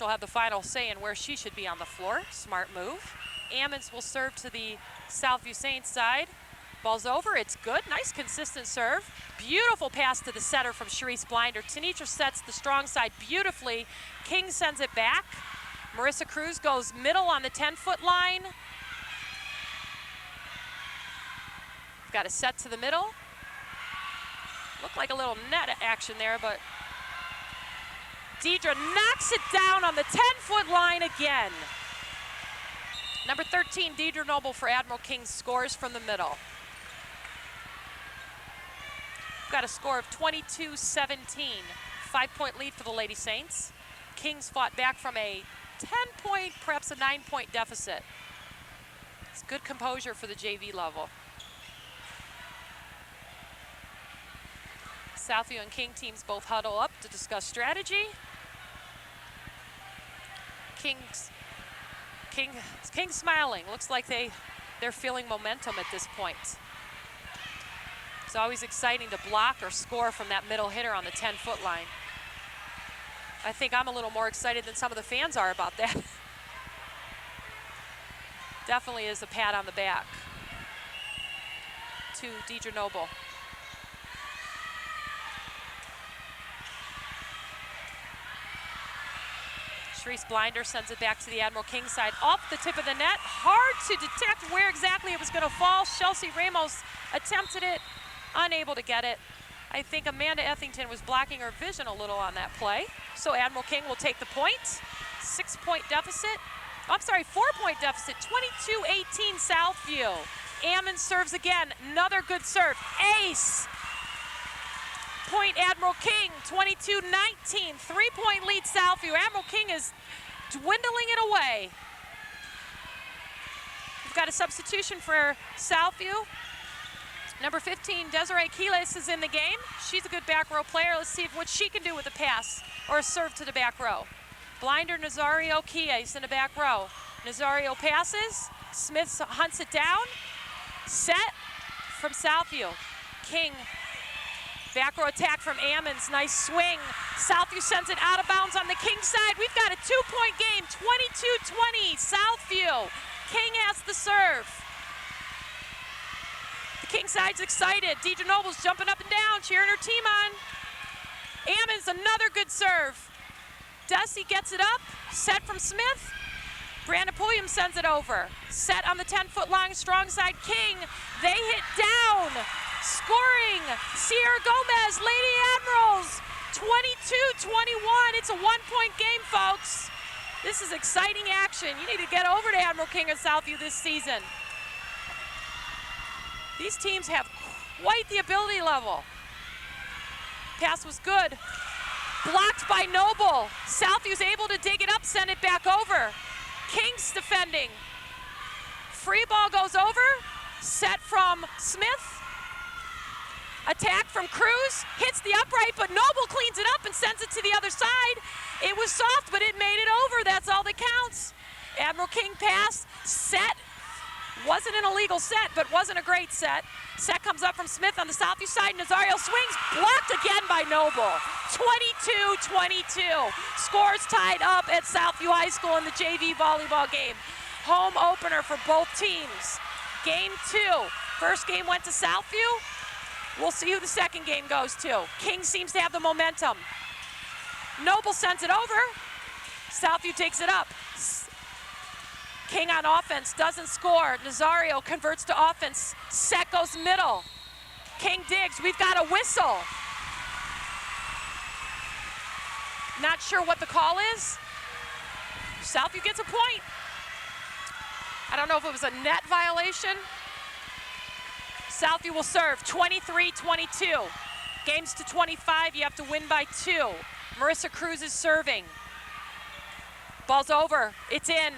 have the final say in where she should be on the floor. Smart move. Ammons will serve to the Southview Saints side. Ball's over, it's good, nice consistent serve. Beautiful pass to the setter from Sharice Blinder. Tanisha sets the strong side beautifully. King sends it back. Marissa Cruz goes middle on the 10-foot line. Got a set to the middle. Looked like a little net action there, but Deidre knocks it down on the 10-foot line again. Number 13, Deidre Noble for Admiral King scores from the middle. Got a score of 22-17. 5-point lead for the Lady Saints. Kings fought back from a 10-point, perhaps a 9-point deficit. It's good composure for the JV level. Southview and King teams both huddle up to discuss strategy. King's smiling. Looks like they're feeling momentum at this point. It's always exciting to block or score from that middle hitter on the 10-foot line. I think I'm a little more excited than some of the fans are about that. Definitely is a pat on the back to Deidre Noble. Sharice Blinder sends it back to the Admiral King side. Off the tip of the net. Hard to detect where exactly it was going to fall. Chelsea Ramos attempted it, unable to get it. I think Amanda Ethington was blocking her vision a little on that play. So Admiral King will take the point. 6-point deficit. I'm sorry, 4-point deficit. 22-18 Southview. Ammons serves again. Another good serve. Ace. Point Admiral King, 22-19, 3-point lead Southview. Admiral King is dwindling it away. We've got a substitution for Southview. Number 15, Desiree Quiles is in the game. She's a good back row player. Let's see what she can do with a pass or a serve to the back row. Blinder, Nazario, Quiles in the back row. Nazario passes. Smith hunts it down. Set from Southview. King. Back row attack from Ammons, nice swing. Southview sends it out of bounds on the King side. We've got a 2-point game, 22-20, Southview. King has the serve. The King side's excited. Deidre Noble's jumping up and down, cheering her team on. Ammons, another good serve. Desi gets it up, set from Smith. Brandon Pulliam sends it over. Set on the 10-foot line, strong side King. They hit down. Scoring, Sierra Gomez, Lady Admirals, 22-21. It's a 1-point game, folks. This is exciting action. You need to get over to Admiral King and Southview this season. These teams have quite the ability level. Pass was good. Blocked by Noble. Southview's able to dig it up, send it back over. King's defending. Free ball goes over. Set from Smith. Attack from Cruz, hits the upright, but Noble cleans it up and sends it to the other side. It was soft, but it made it over. That's all that counts. Admiral King pass, set. Wasn't an illegal set, but wasn't a great set. Set comes up from Smith on the Southview side. Nazario swings, blocked again by Noble. 22-22. Scores tied up at Southview High School in the JV volleyball game. Home opener for both teams. Game 2. First game went to Southview. We'll see who the second game goes to. King seems to have the momentum. Noble sends it over. Southview takes it up. King on offense, doesn't score. Nazario converts to offense. Set goes middle. King digs, we've got a whistle. Not sure what the call is. Southview gets a point. I don't know if it was a net violation. Southview will serve, 23-22. Games to 25, you have to win by 2. Marissa Cruz is serving. Ball's over, it's in.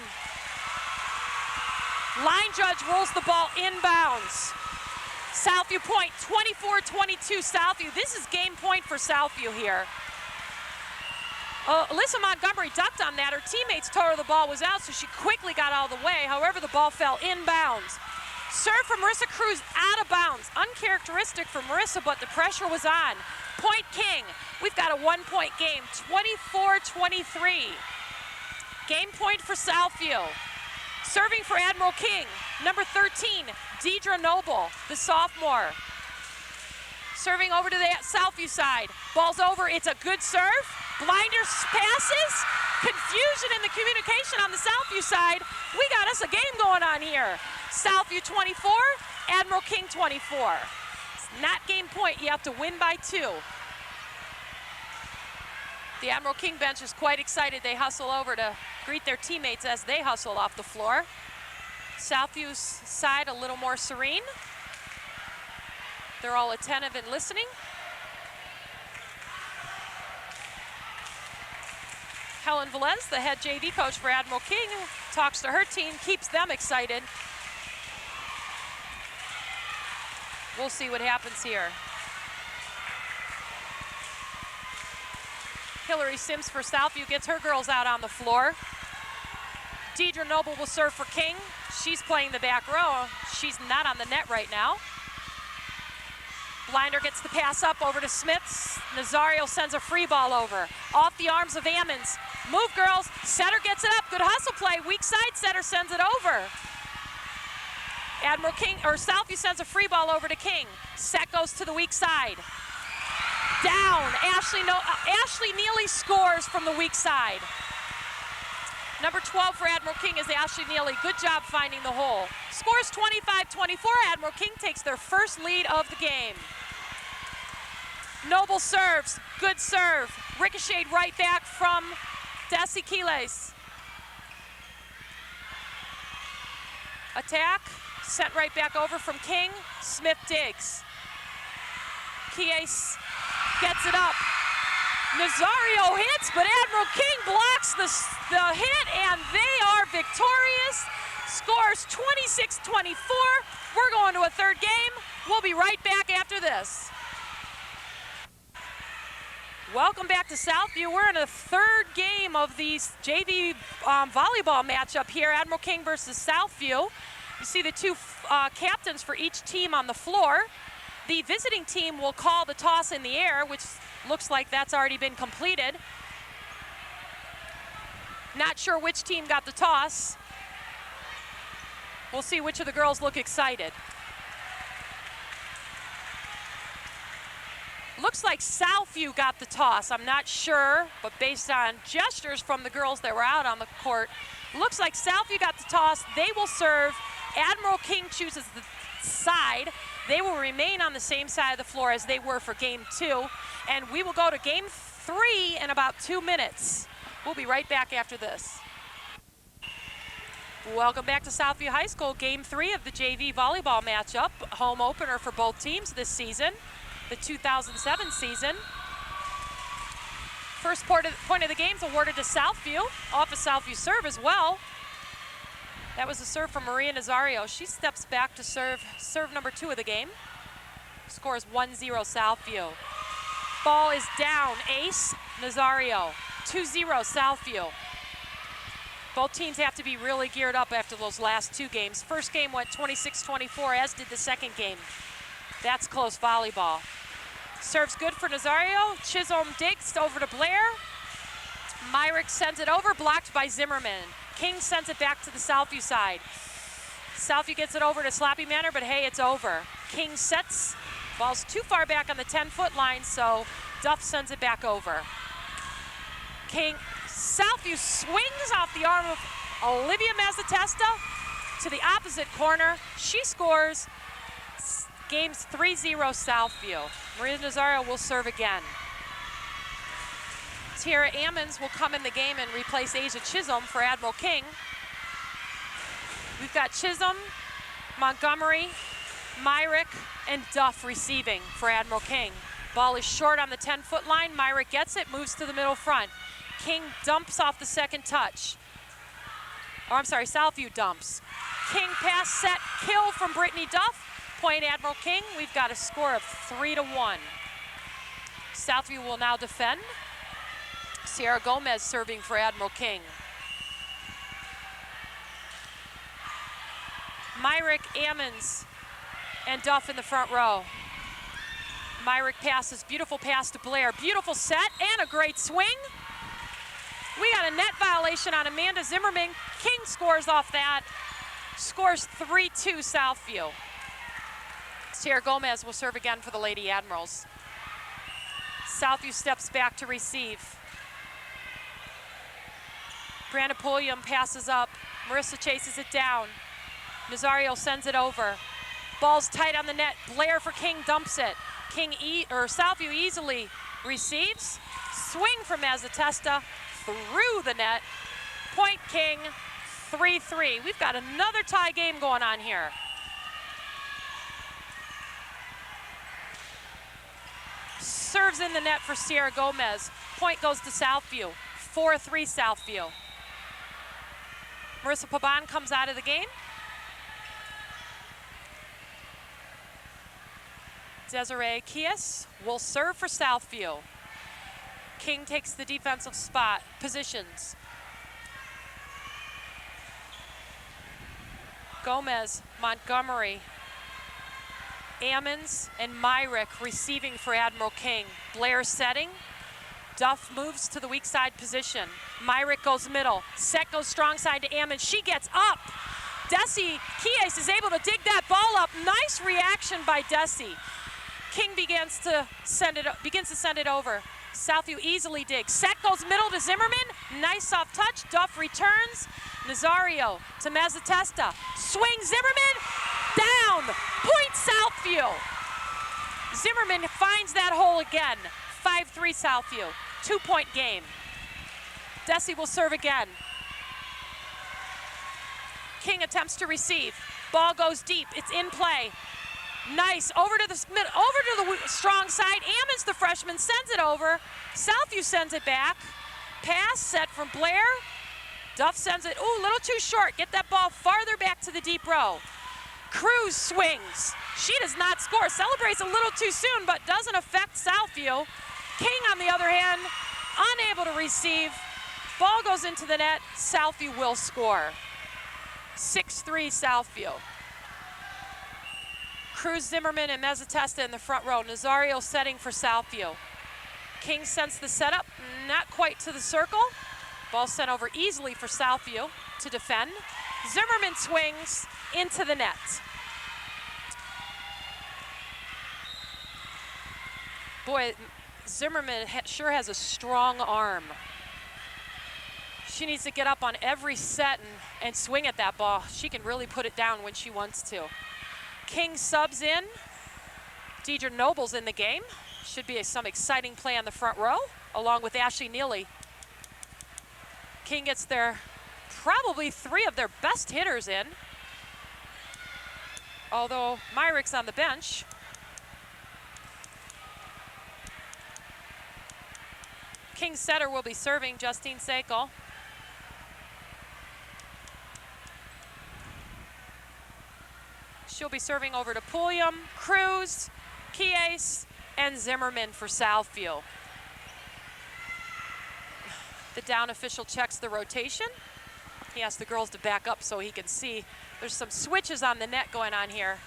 Line judge rolls the ball inbounds. Southview point, 24-22 Southview. This is game point for Southview here. Alyssa Montgomery ducked on that. Her teammates told her the ball was out, so she quickly got out of the way. However, the ball fell inbounds. Serve from Marissa Cruz out of bounds. Uncharacteristic for Marissa, but the pressure was on. Point King. We've got a 1-point game, 24-23. Game point for Southview. Serving for Admiral King, number 13, Deidre Noble, the sophomore. Serving over to the Southview side. Ball's over, it's a good serve. Blinders passes. Confusion in the communication on the Southview side. We got us a game going on here. Southview 24, Admiral King 24. It's not game point, you have to win by 2. The Admiral King bench is quite excited. They hustle over to greet their teammates as they hustle off the floor. Southview's side a little more serene. They're all attentive and listening. Helen Velez, the head JV coach for Admiral King, talks to her team, keeps them excited. We'll see what happens here. Hillary Sims for Southview gets her girls out on the floor. Deidre Noble will serve for King. She's playing the back row. She's not on the net right now. Blinder gets the pass up over to Smith. Nazario sends a free ball over. Off the arms of Ammons. Move, girls. Setter gets it up. Good hustle play. Weak side setter sends it over. Admiral King, or Southview sends a free ball over to King. Set goes to the weak side. Down. Ashley Neely scores from the weak side. Number 12 for Admiral King is Ashley Neely. Good job finding the hole. Scores 25-24. Admiral King takes their first lead of the game. Noble serves. Good serve. Ricocheted right back from Desi Quiles. Attack. Sent right back over from King. Smith digs. Quiles gets it up. Nazario hits, but Admiral King blocks the hit, and they are victorious. Scores 26-24. We're going to a third game. We'll be right back after this. Welcome back to Southview. We're in a third game of the JV volleyball matchup here, Admiral King versus Southview. You see the two captains for each team on the floor. The visiting team will call the toss in the air, which looks like that's already been completed. Not sure which team got the toss. We'll see which of the girls look excited. Looks like Southview got the toss. I'm not sure, but based on gestures from the girls that were out on the court, looks like Southview got the toss. They will serve. Admiral King chooses the side. They will remain on the same side of the floor as they were for game 2. And we will go to game 3 in about 2 minutes. We'll be right back after this. Welcome back to Southview High School, game 3 of the JV volleyball matchup. Home opener for both teams this season, the 2007 season. First point of the game is awarded to Southview, off a Southview serve as well. That was a serve from Maria Nazario. She steps back to serve number 2 of the game. Scores 1-0 Southview. Ball is down, ace, Nazario. 2-0 Southview. Both teams have to be really geared up after those last 2 games. First game went 26-24, as did the second game. That's close volleyball. Serves good for Nazario. Chisholm digs over to Blair. Myrick sends it over, blocked by Zimmerman. King sends it back to the Southview side. Southview gets it over to Sloppy Manor, but hey, it's over. King sets. Ball's too far back on the 10-foot line, so Duff sends it back over. King, Southview swings off the arm of Olivia Mazzatesta to the opposite corner. She scores. Game's 3-0 Southview. Maria Nazario will serve again. Tiara Ammons will come in the game and replace Asia Chisholm for Admiral King. We've got Chisholm, Montgomery, Myrick, and Duff receiving for Admiral King. Ball is short on the 10-foot line. Myrick gets it, moves to the middle front. King dumps off the second touch. Oh, I'm sorry, Southview dumps. King pass, set, kill from Brittany Duff. Point Admiral King. We've got a score of 3-1. Southview will now defend. Sierra Gomez serving for Admiral King. Myrick, Ammons, and Duff in the front row. Myrick passes, beautiful pass to Blair. Beautiful set and a great swing. We got a net violation on Amanda Zimmerman. King scores off that. Scores 3-2 Southview. Sierra Gomez will serve again for the Lady Admirals. Southview steps back to receive. Brandon Pulliam passes up. Marissa chases it down. Nazario sends it over. Ball's tight on the net. Blair for King dumps it. Southview easily receives. Swing from Mazzatesta through the net. Point King, 3-3. We've got another tie game going on here. Serves in the net for Sierra Gomez. Point goes to Southview. 4-3 Southview. Marissa Paban comes out of the game. Desiree Kies will serve for Southview. King takes the defensive spot, positions. Gomez, Montgomery, Ammons, and Myrick receiving for Admiral King. Blair setting. Duff moves to the weak side position. Myrick goes middle. Set goes strong side to Ammons. She gets up. Desi Kies is able to dig that ball up. Nice reaction by Desi. King begins to send it over. Southview easily digs. Set goes middle to Zimmerman. Nice soft touch. Duff returns. Nazario to Mazzatesta. Swing Zimmerman. Down. Point Southview. Zimmerman finds that hole again. 5-3 Southview. 2-point game. Desi will serve again. King attempts to receive. Ball goes deep. It's in play. Nice. Over to the strong side. Ammons, the freshman, sends it over. Southview sends it back. Pass set from Blair. Duff sends it. Ooh, a little too short. Get that ball farther back to the deep row. Cruz swings. She does not score. Celebrates a little too soon, but doesn't affect Southview. King, on the other hand, unable to receive. Ball goes into the net. Southview will score. 6-3 Southview. Cruz, Zimmerman, and Mazzatesta in the front row. Nazario setting for Southview. King sends the setup, not quite to the circle. Ball sent over easily for Southview to defend. Zimmerman swings into the net. Boy, Zimmerman sure has a strong arm. She needs to get up on every set and swing at that ball. She can really put it down when she wants to. King subs in. Deidre Noble's in the game. Should be some exciting play on the front row, along with Ashley Neely. King gets probably 3 of their best hitters in. Although Myrick's on the bench. King's setter will be serving Justine Sekel. She'll be serving over to Pulliam, Cruz, Kies, and Zimmerman for Southview. The down official checks the rotation. He asks the girls to back up so he can see. There's some switches on the net going on here.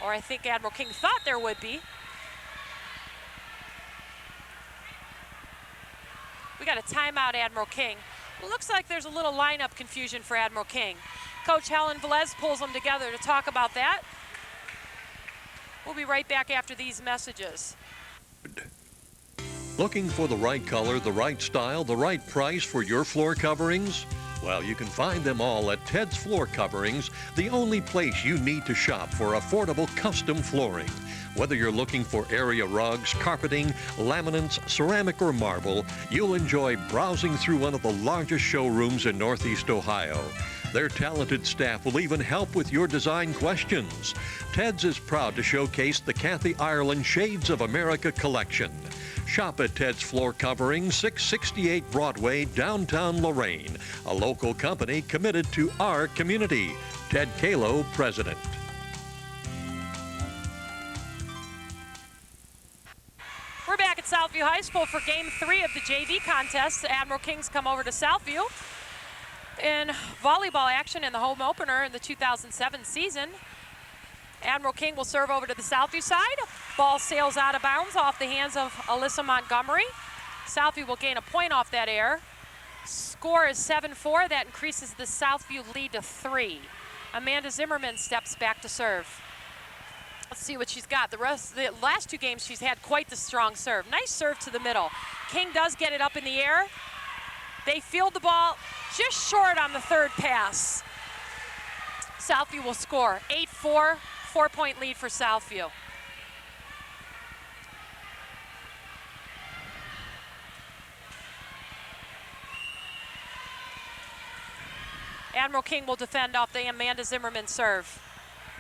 Or I think Admiral King thought there would be. We got a timeout, Admiral King. It looks like there's a little lineup confusion for Admiral King. Coach Helen Velez pulls them together to talk about that. We'll be right back after these messages. Looking for the right color, the right style, the right price for your floor coverings? Well, you can find them all at Ted's Floor Coverings, the only place you need to shop for affordable custom flooring. Whether you're looking for area rugs, carpeting, laminates, ceramic, or marble, you'll enjoy browsing through one of the largest showrooms in Northeast Ohio. Their talented staff will even help with your design questions. Ted's is proud to showcase the Kathy Ireland Shades of America collection. Shop at Ted's Floor Covering, 668 Broadway, downtown Lorain, a local company committed to our community. Ted Kalo, President. We're back at Southview High School for Game 3 of the JV contest. Admiral King's come over to Southview in volleyball action in the home opener in the 2007 season. Admiral King will serve over to the Southview side. Ball sails out of bounds off the hands of Alyssa Montgomery. Southview will gain a point off that error. Score is 7-4. That increases the Southview lead to 3. Amanda Zimmerman steps back to serve. Let's see what she's got. The last 2 games she's had quite the strong serve. Nice serve to the middle. King does get it up in the air. They field the ball just short on the 3rd pass. Southview will score 8-4, 4-point lead for Southview. Admiral King will defend off the Amanda Zimmerman serve.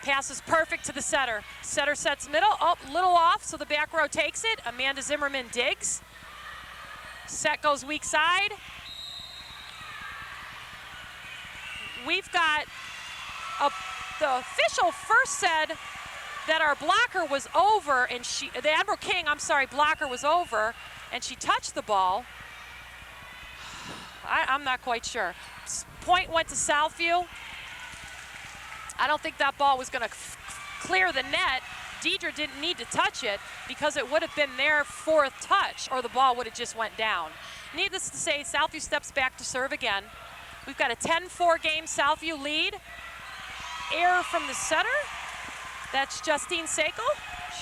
Pass is perfect to the setter. Setter sets middle, little off, so the back row takes it. Amanda Zimmerman digs. Set goes weak side. We've got the official first said that our blocker was over, and the Admiral King, blocker was over, and she touched the ball. I'm not quite sure. Point went to Southview. I don't think that ball was going to clear the net. Deidre didn't need to touch it because it would have been their 4th touch, or the ball would have just went down. Needless to say, Southview steps back to serve again. We've got a 10-4 game Southview lead. Error from the setter. That's Justine Sekel.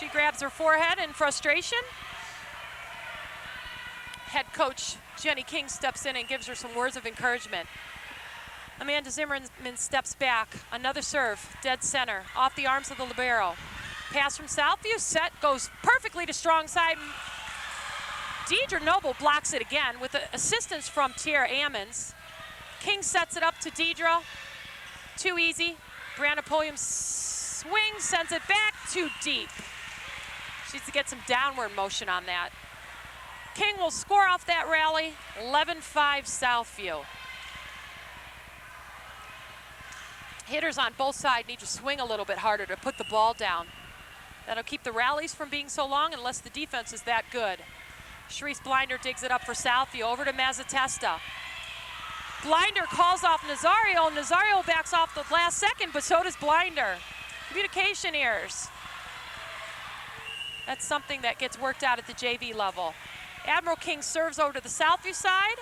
She grabs her forehead in frustration. Head coach Jenny King steps in and gives her some words of encouragement. Amanda Zimmerman steps back. Another serve, dead center, off the arms of the libero. Pass from Southview, set goes perfectly to strong side. Deidre Noble blocks it again with assistance from Tiara Ammons. King sets it up to Deidre. Too easy. Brianna Pulliam swings, sends it back too deep. She needs to get some downward motion on that. King will score off that rally, 11-5 Southview. Hitters on both sides need to swing a little bit harder to put the ball down. That'll keep the rallies from being so long unless the defense is that good. Sharice Blinder digs it up for Southview, over to Mazzatesta. Blinder calls off Nazario. Nazario backs off the last second, but so does Blinder. Communication errors. That's something that gets worked out at the JV level. Admiral King serves over to the Southview side.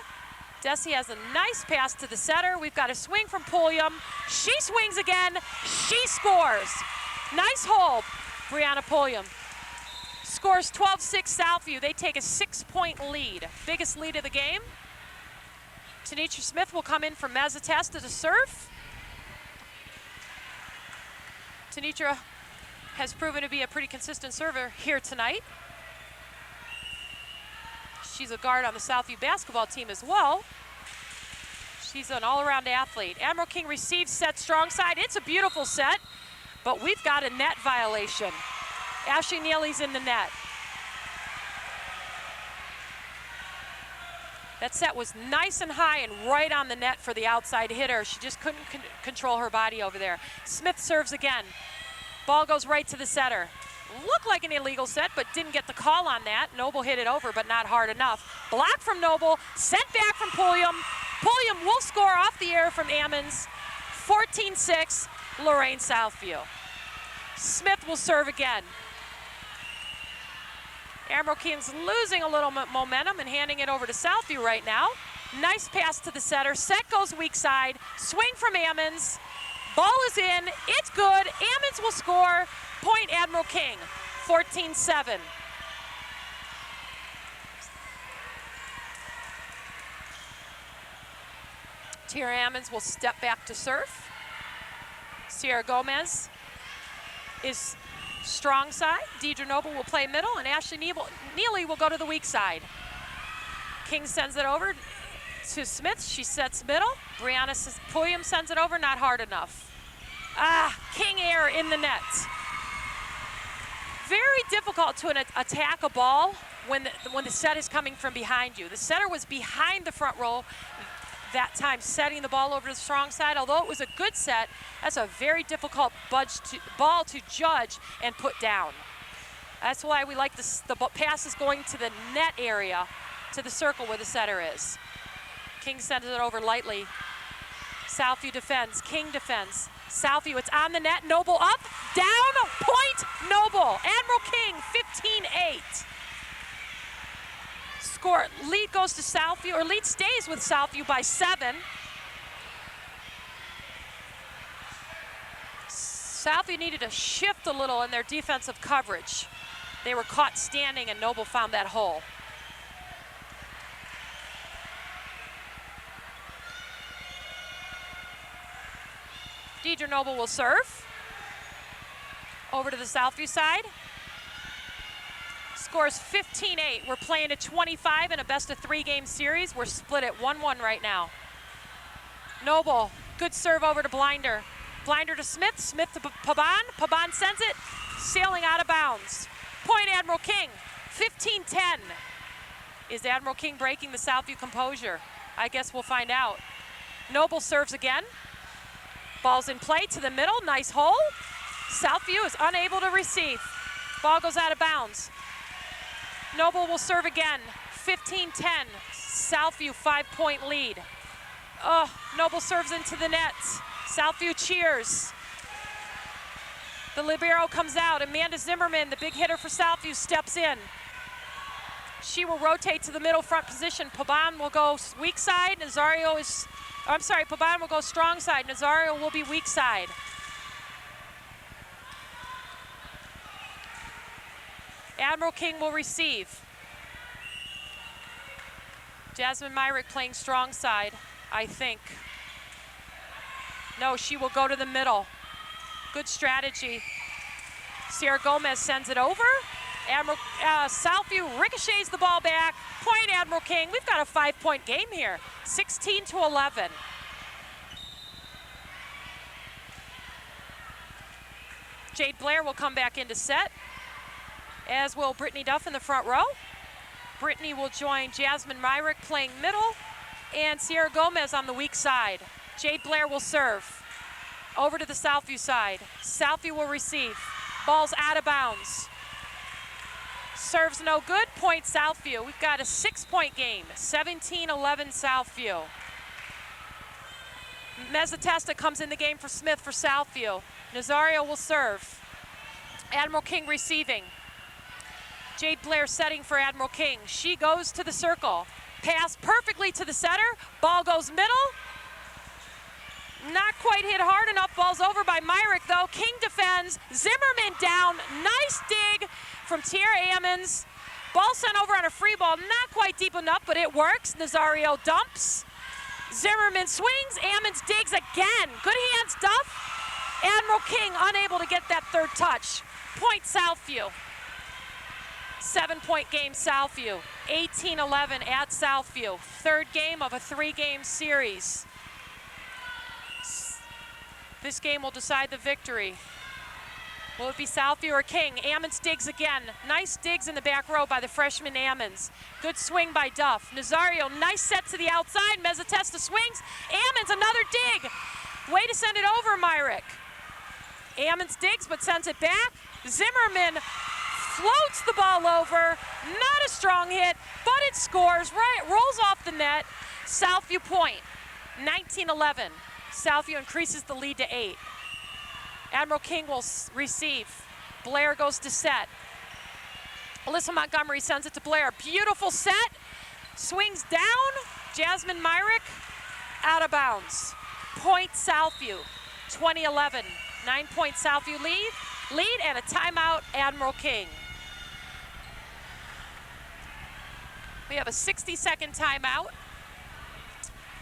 Desi has a nice pass to the setter. We've got a swing from Pulliam. She swings again. She scores. Nice hold, Brianna Pulliam. Scores 12-6 Southview. They take a 6-point lead. Biggest lead of the game. Tanisha Smith will come in from Mazzatesta to serve. Tanisha has proven to be a pretty consistent server here tonight. She's a guard on the Southview basketball team as well. She's an all-around athlete. Admiral King receives set strong side. It's a beautiful set, but we've got a net violation. Ashley Neely's in the net. That set was nice and high and right on the net for the outside hitter. She just couldn't control her body over there. Smith serves again. Ball goes right to the setter. Looked like an illegal set, but didn't get the call on that. Noble hit it over, but not hard enough. Block from Noble, sent back from Pulliam. Pulliam will score off the air from Ammons. 14-6, Lorain Southview. Smith will serve again. Admiral King's losing a little momentum and handing it over to Southview right now. Nice pass to the setter. Set goes weak side. Swing from Ammons. Ball is in. It's good. Ammons will score. Point Admiral King. 14-7. Tierra Ammons will step back to serve. Sierra Gomez is strong side. Deidre Noble will play middle, and Ashley Neely will go to the weak side. King sends it over to Smith. She sets middle. Brianna Pulliam sends it over, not hard enough. King air in the net. Very difficult to attack a ball when the set is coming from behind you. The setter was behind the front row that time, setting the ball over to the strong side. Although it was a good set, that's a very difficult ball to judge and put down. That's why we like the passes going to the net area, to the circle where the setter is. King sends it over lightly. Southview defends, King defends. Southview, it's on the net, Noble up, down, point, Noble. Admiral King, 15-8. Score, lead goes to Southview, or lead stays with Southview by 7. Southview needed to shift a little in their defensive coverage. They were caught standing and Noble found that hole. Deidre Noble will serve. Over to the Southview side. Scores 15-8. We're playing at 25 in a best-of-3 game series. We're split at 1-1 right now. Noble, good serve over to Blinder. Blinder to Smith, Smith to Paban. Paban sends it, sailing out of bounds. Point Admiral King, 15-10. Is Admiral King breaking the Southview composure? I guess we'll find out. Noble serves again. Ball's in play to the middle, nice hole. Southview is unable to receive. Ball goes out of bounds. Noble will serve again, 15-10. Southview 5-point lead. Noble serves into the net. Southview cheers. The libero comes out. Amanda Zimmerman, the big hitter for Southview, steps in. She will rotate to the middle front position. Paban will go weak side. Paban will go strong side. Nazario will be weak side. Admiral King will receive. Jasmine Myrick playing strong side, I think. No, she will go to the middle. Good strategy. Sierra Gomez sends it over. Southview ricochets the ball back. Point Admiral King. We've got a 5-point game here. 16-11. Jade Blair will come back into set, as will Brittany Duff in the front row. Brittany will join Jasmine Myrick playing middle, and Sierra Gomez on the weak side. Jade Blair will serve. Over to the Southview side. Southview will receive. Ball's out of bounds. Serves no good, point Southview. We've got a 6-point game, 17-11 Southview. Mezzatesta comes in the game for Smith for Southview. Nazario will serve. Admiral King receiving. Jade Blair setting for Admiral King. She goes to the circle. Pass perfectly to the setter. Ball goes middle. Not quite hit hard enough. Ball's over by Myrick though. King defends. Zimmerman down. Nice dig from Tierra Ammons. Ball sent over on a free ball. Not quite deep enough, but it works. Nazario dumps. Zimmerman swings. Ammons digs again. Good hands, Duff. Admiral King unable to get that third touch. Point Southview. 7-point game Southview. 18-11 at Southview. Third game of a 3-game series. This game will decide the victory. Will it be Southview or King? Ammons digs again. Nice digs in the back row by the freshman Ammons. Good swing by Duff. Nazario, nice set to the outside. Mezzatesta swings. Ammons, another dig. Way to send it over, Myrick. Ammons digs but sends it back. Zimmerman floats the ball over. Not a strong hit, but it scores. Right, rolls off the net. Southview point, 19-11. Southview increases the lead to 8. Admiral King will receive. Blair goes to set. Alyssa Montgomery sends it to Blair. Beautiful set. Swings down. Jasmine Myrick out of bounds. Point Southview, 20-11. 9-point Southview lead and a timeout, Admiral King. We have a 60-second timeout.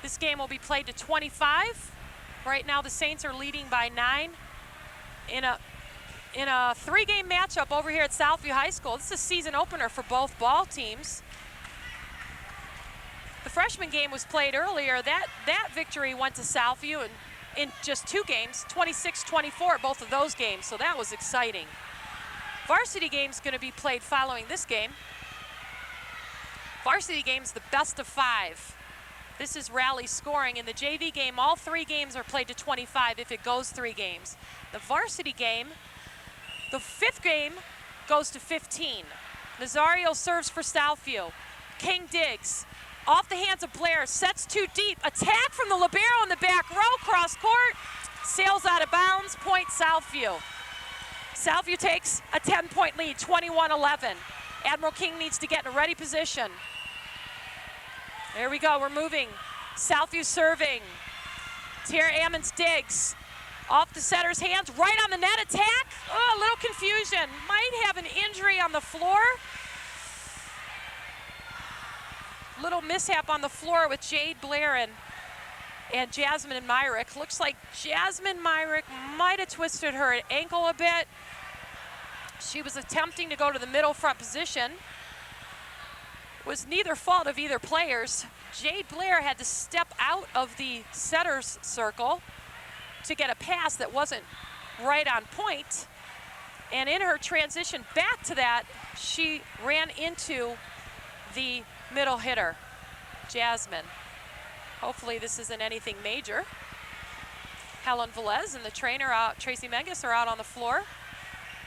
This game will be played to 25. Right now the Saints are leading by 9 in a 3-game matchup over here at Southview High School. This is a season opener for both ball teams. The freshman game was played earlier. That victory went to Southview in just 2 games, 26-24 both of those games, so that was exciting. Varsity game's going to be played following this game. Varsity game's the best of 5. This is rally scoring. In the JV game, all 3 games are played to 25 if it goes 3 games. The varsity game, the 5th game goes to 15. Nazario serves for Southview. King digs. Off the hands of Blair, sets too deep. Attack from the libero in the back row, cross court. Sails out of bounds, point Southview. Southview takes a 10-point lead, 21-11. Admiral King needs to get in a ready position. There we go, we're moving. Southview serving. Tierra Ammons digs. Off the setter's hands, right on the net attack. Oh, a little confusion. Might have an injury on the floor. Little mishap on the floor with Jade Blair and Jasmine Myrick. Looks like Jasmine Myrick might have twisted her ankle a bit. She was attempting to go to the middle front position. It was neither fault of either players. Jade Blair had to step out of the setter's circle to get a pass that wasn't right on point. And in her transition back to that, she ran into the middle hitter, Jasmine. Hopefully this isn't anything major. Helen Velez and the trainer out, Tracy Menges, are out on the floor.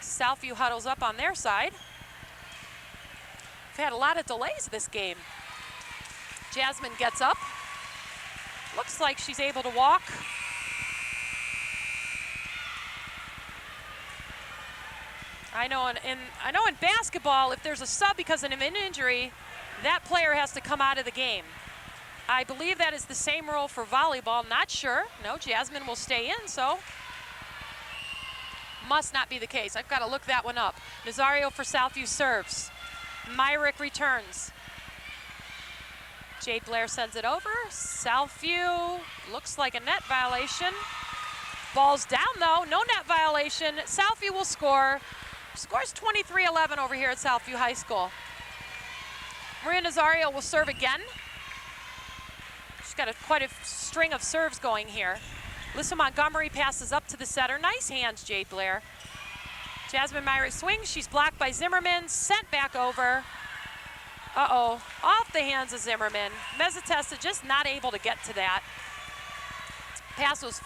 Southview huddles up on their side. We've had a lot of delays this game. Jasmine gets up. Looks like she's able to walk. I know in basketball, if there's a sub because of an injury, that player has to come out of the game. I believe that is the same rule for volleyball. Not sure. No, Jasmine will stay in, so must not be the case. I've got to look that one up. Nazario for Southview serves. Myrick returns. Jade Blair sends it over. Southview looks like a net violation. Ball's down though, no net violation. Southview will score. Scores 23-11 over here at Southview High School. Maria Nazario will serve again. She's got quite a string of serves going here. Alyssa Montgomery passes up to the setter. Nice hands, Jade Blair. Jasmine Myrick swings. She's blocked by Zimmerman. Sent back over. Uh-oh. Off the hands of Zimmerman. Mezzatesta just not able to get to that. Pass was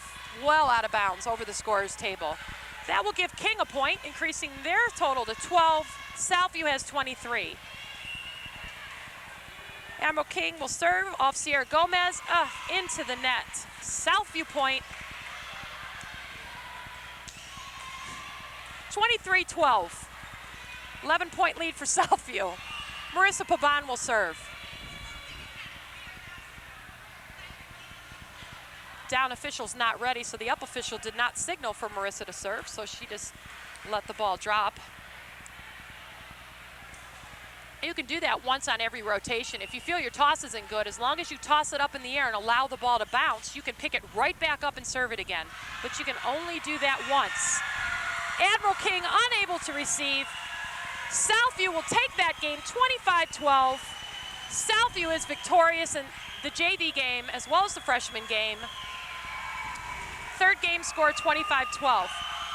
well out of bounds over the scorer's table. That will give King a point, increasing their total to 12. Southview has 23. Admiral King will serve off Sierra Gomez, into the net. Southview point, 23-12. 11-point lead for Southview. Marissa Pabon will serve. Down official's not ready, so the up official did not signal for Marissa to serve, so she just let the ball drop. You can do that once on every rotation. If you feel your toss isn't good, as long as you toss it up in the air and allow the ball to bounce, you can pick it right back up and serve it again. But you can only do that once. Admiral King unable to receive. Southview will take that game 25-12. Southview is victorious in the JV game as well as the freshman game. Third game score 25-12.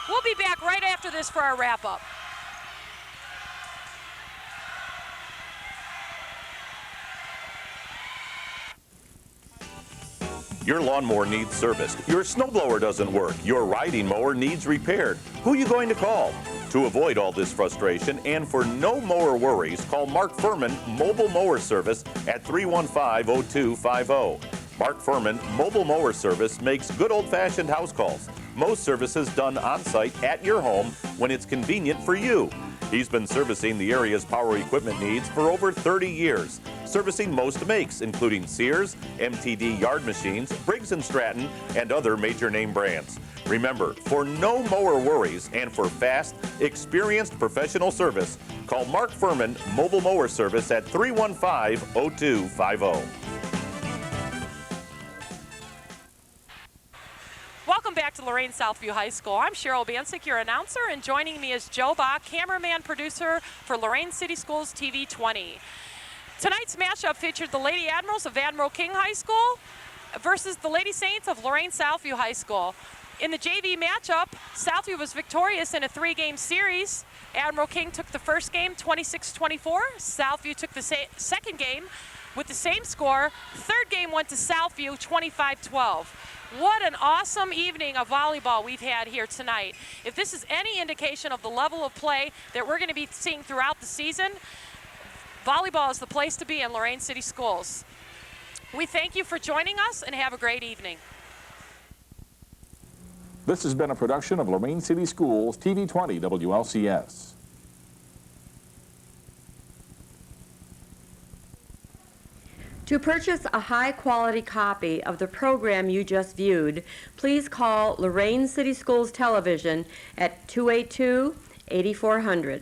We'll be back right after this for our wrap-up. Your lawnmower needs serviced. Your snowblower doesn't work. Your riding mower needs repaired. Who are you going to call? To avoid all this frustration and for no mower worries, call Mark Furman Mobile Mower Service at 315-0250. Mark Furman Mobile Mower Service makes good old-fashioned house calls. Most services done on-site at your home when it's convenient for you. He's been servicing the area's power equipment needs for over 30 years, servicing most makes, including Sears, MTD yard machines, Briggs & Stratton, and other major name brands. Remember, for no mower worries and for fast, experienced professional service, call Mark Furman Mobile Mower Service at 315-0250. Welcome back to Lorain Southview High School. I'm Cheryl Bancic, your announcer, and joining me is Joe Bach, cameraman, producer for Lorain City Schools TV 20. Tonight's matchup featured the Lady Admirals of Admiral King High School versus the Lady Saints of Lorain Southview High School. In the JV matchup, Southview was victorious in a 3-game series. Admiral King took the first game 26-24. Southview took the second game with the same score. Third game went to Southview 25-12. What an awesome evening of volleyball we've had here tonight. If this is any indication of the level of play that we're going to be seeing throughout the season, volleyball is the place to be in Lorain City Schools. We thank you for joining us and have a great evening. This has been a production of Lorain City Schools TV 20 WLCS. To purchase a high-quality copy of the program you just viewed, please call Lorain City Schools Television at 282-8400.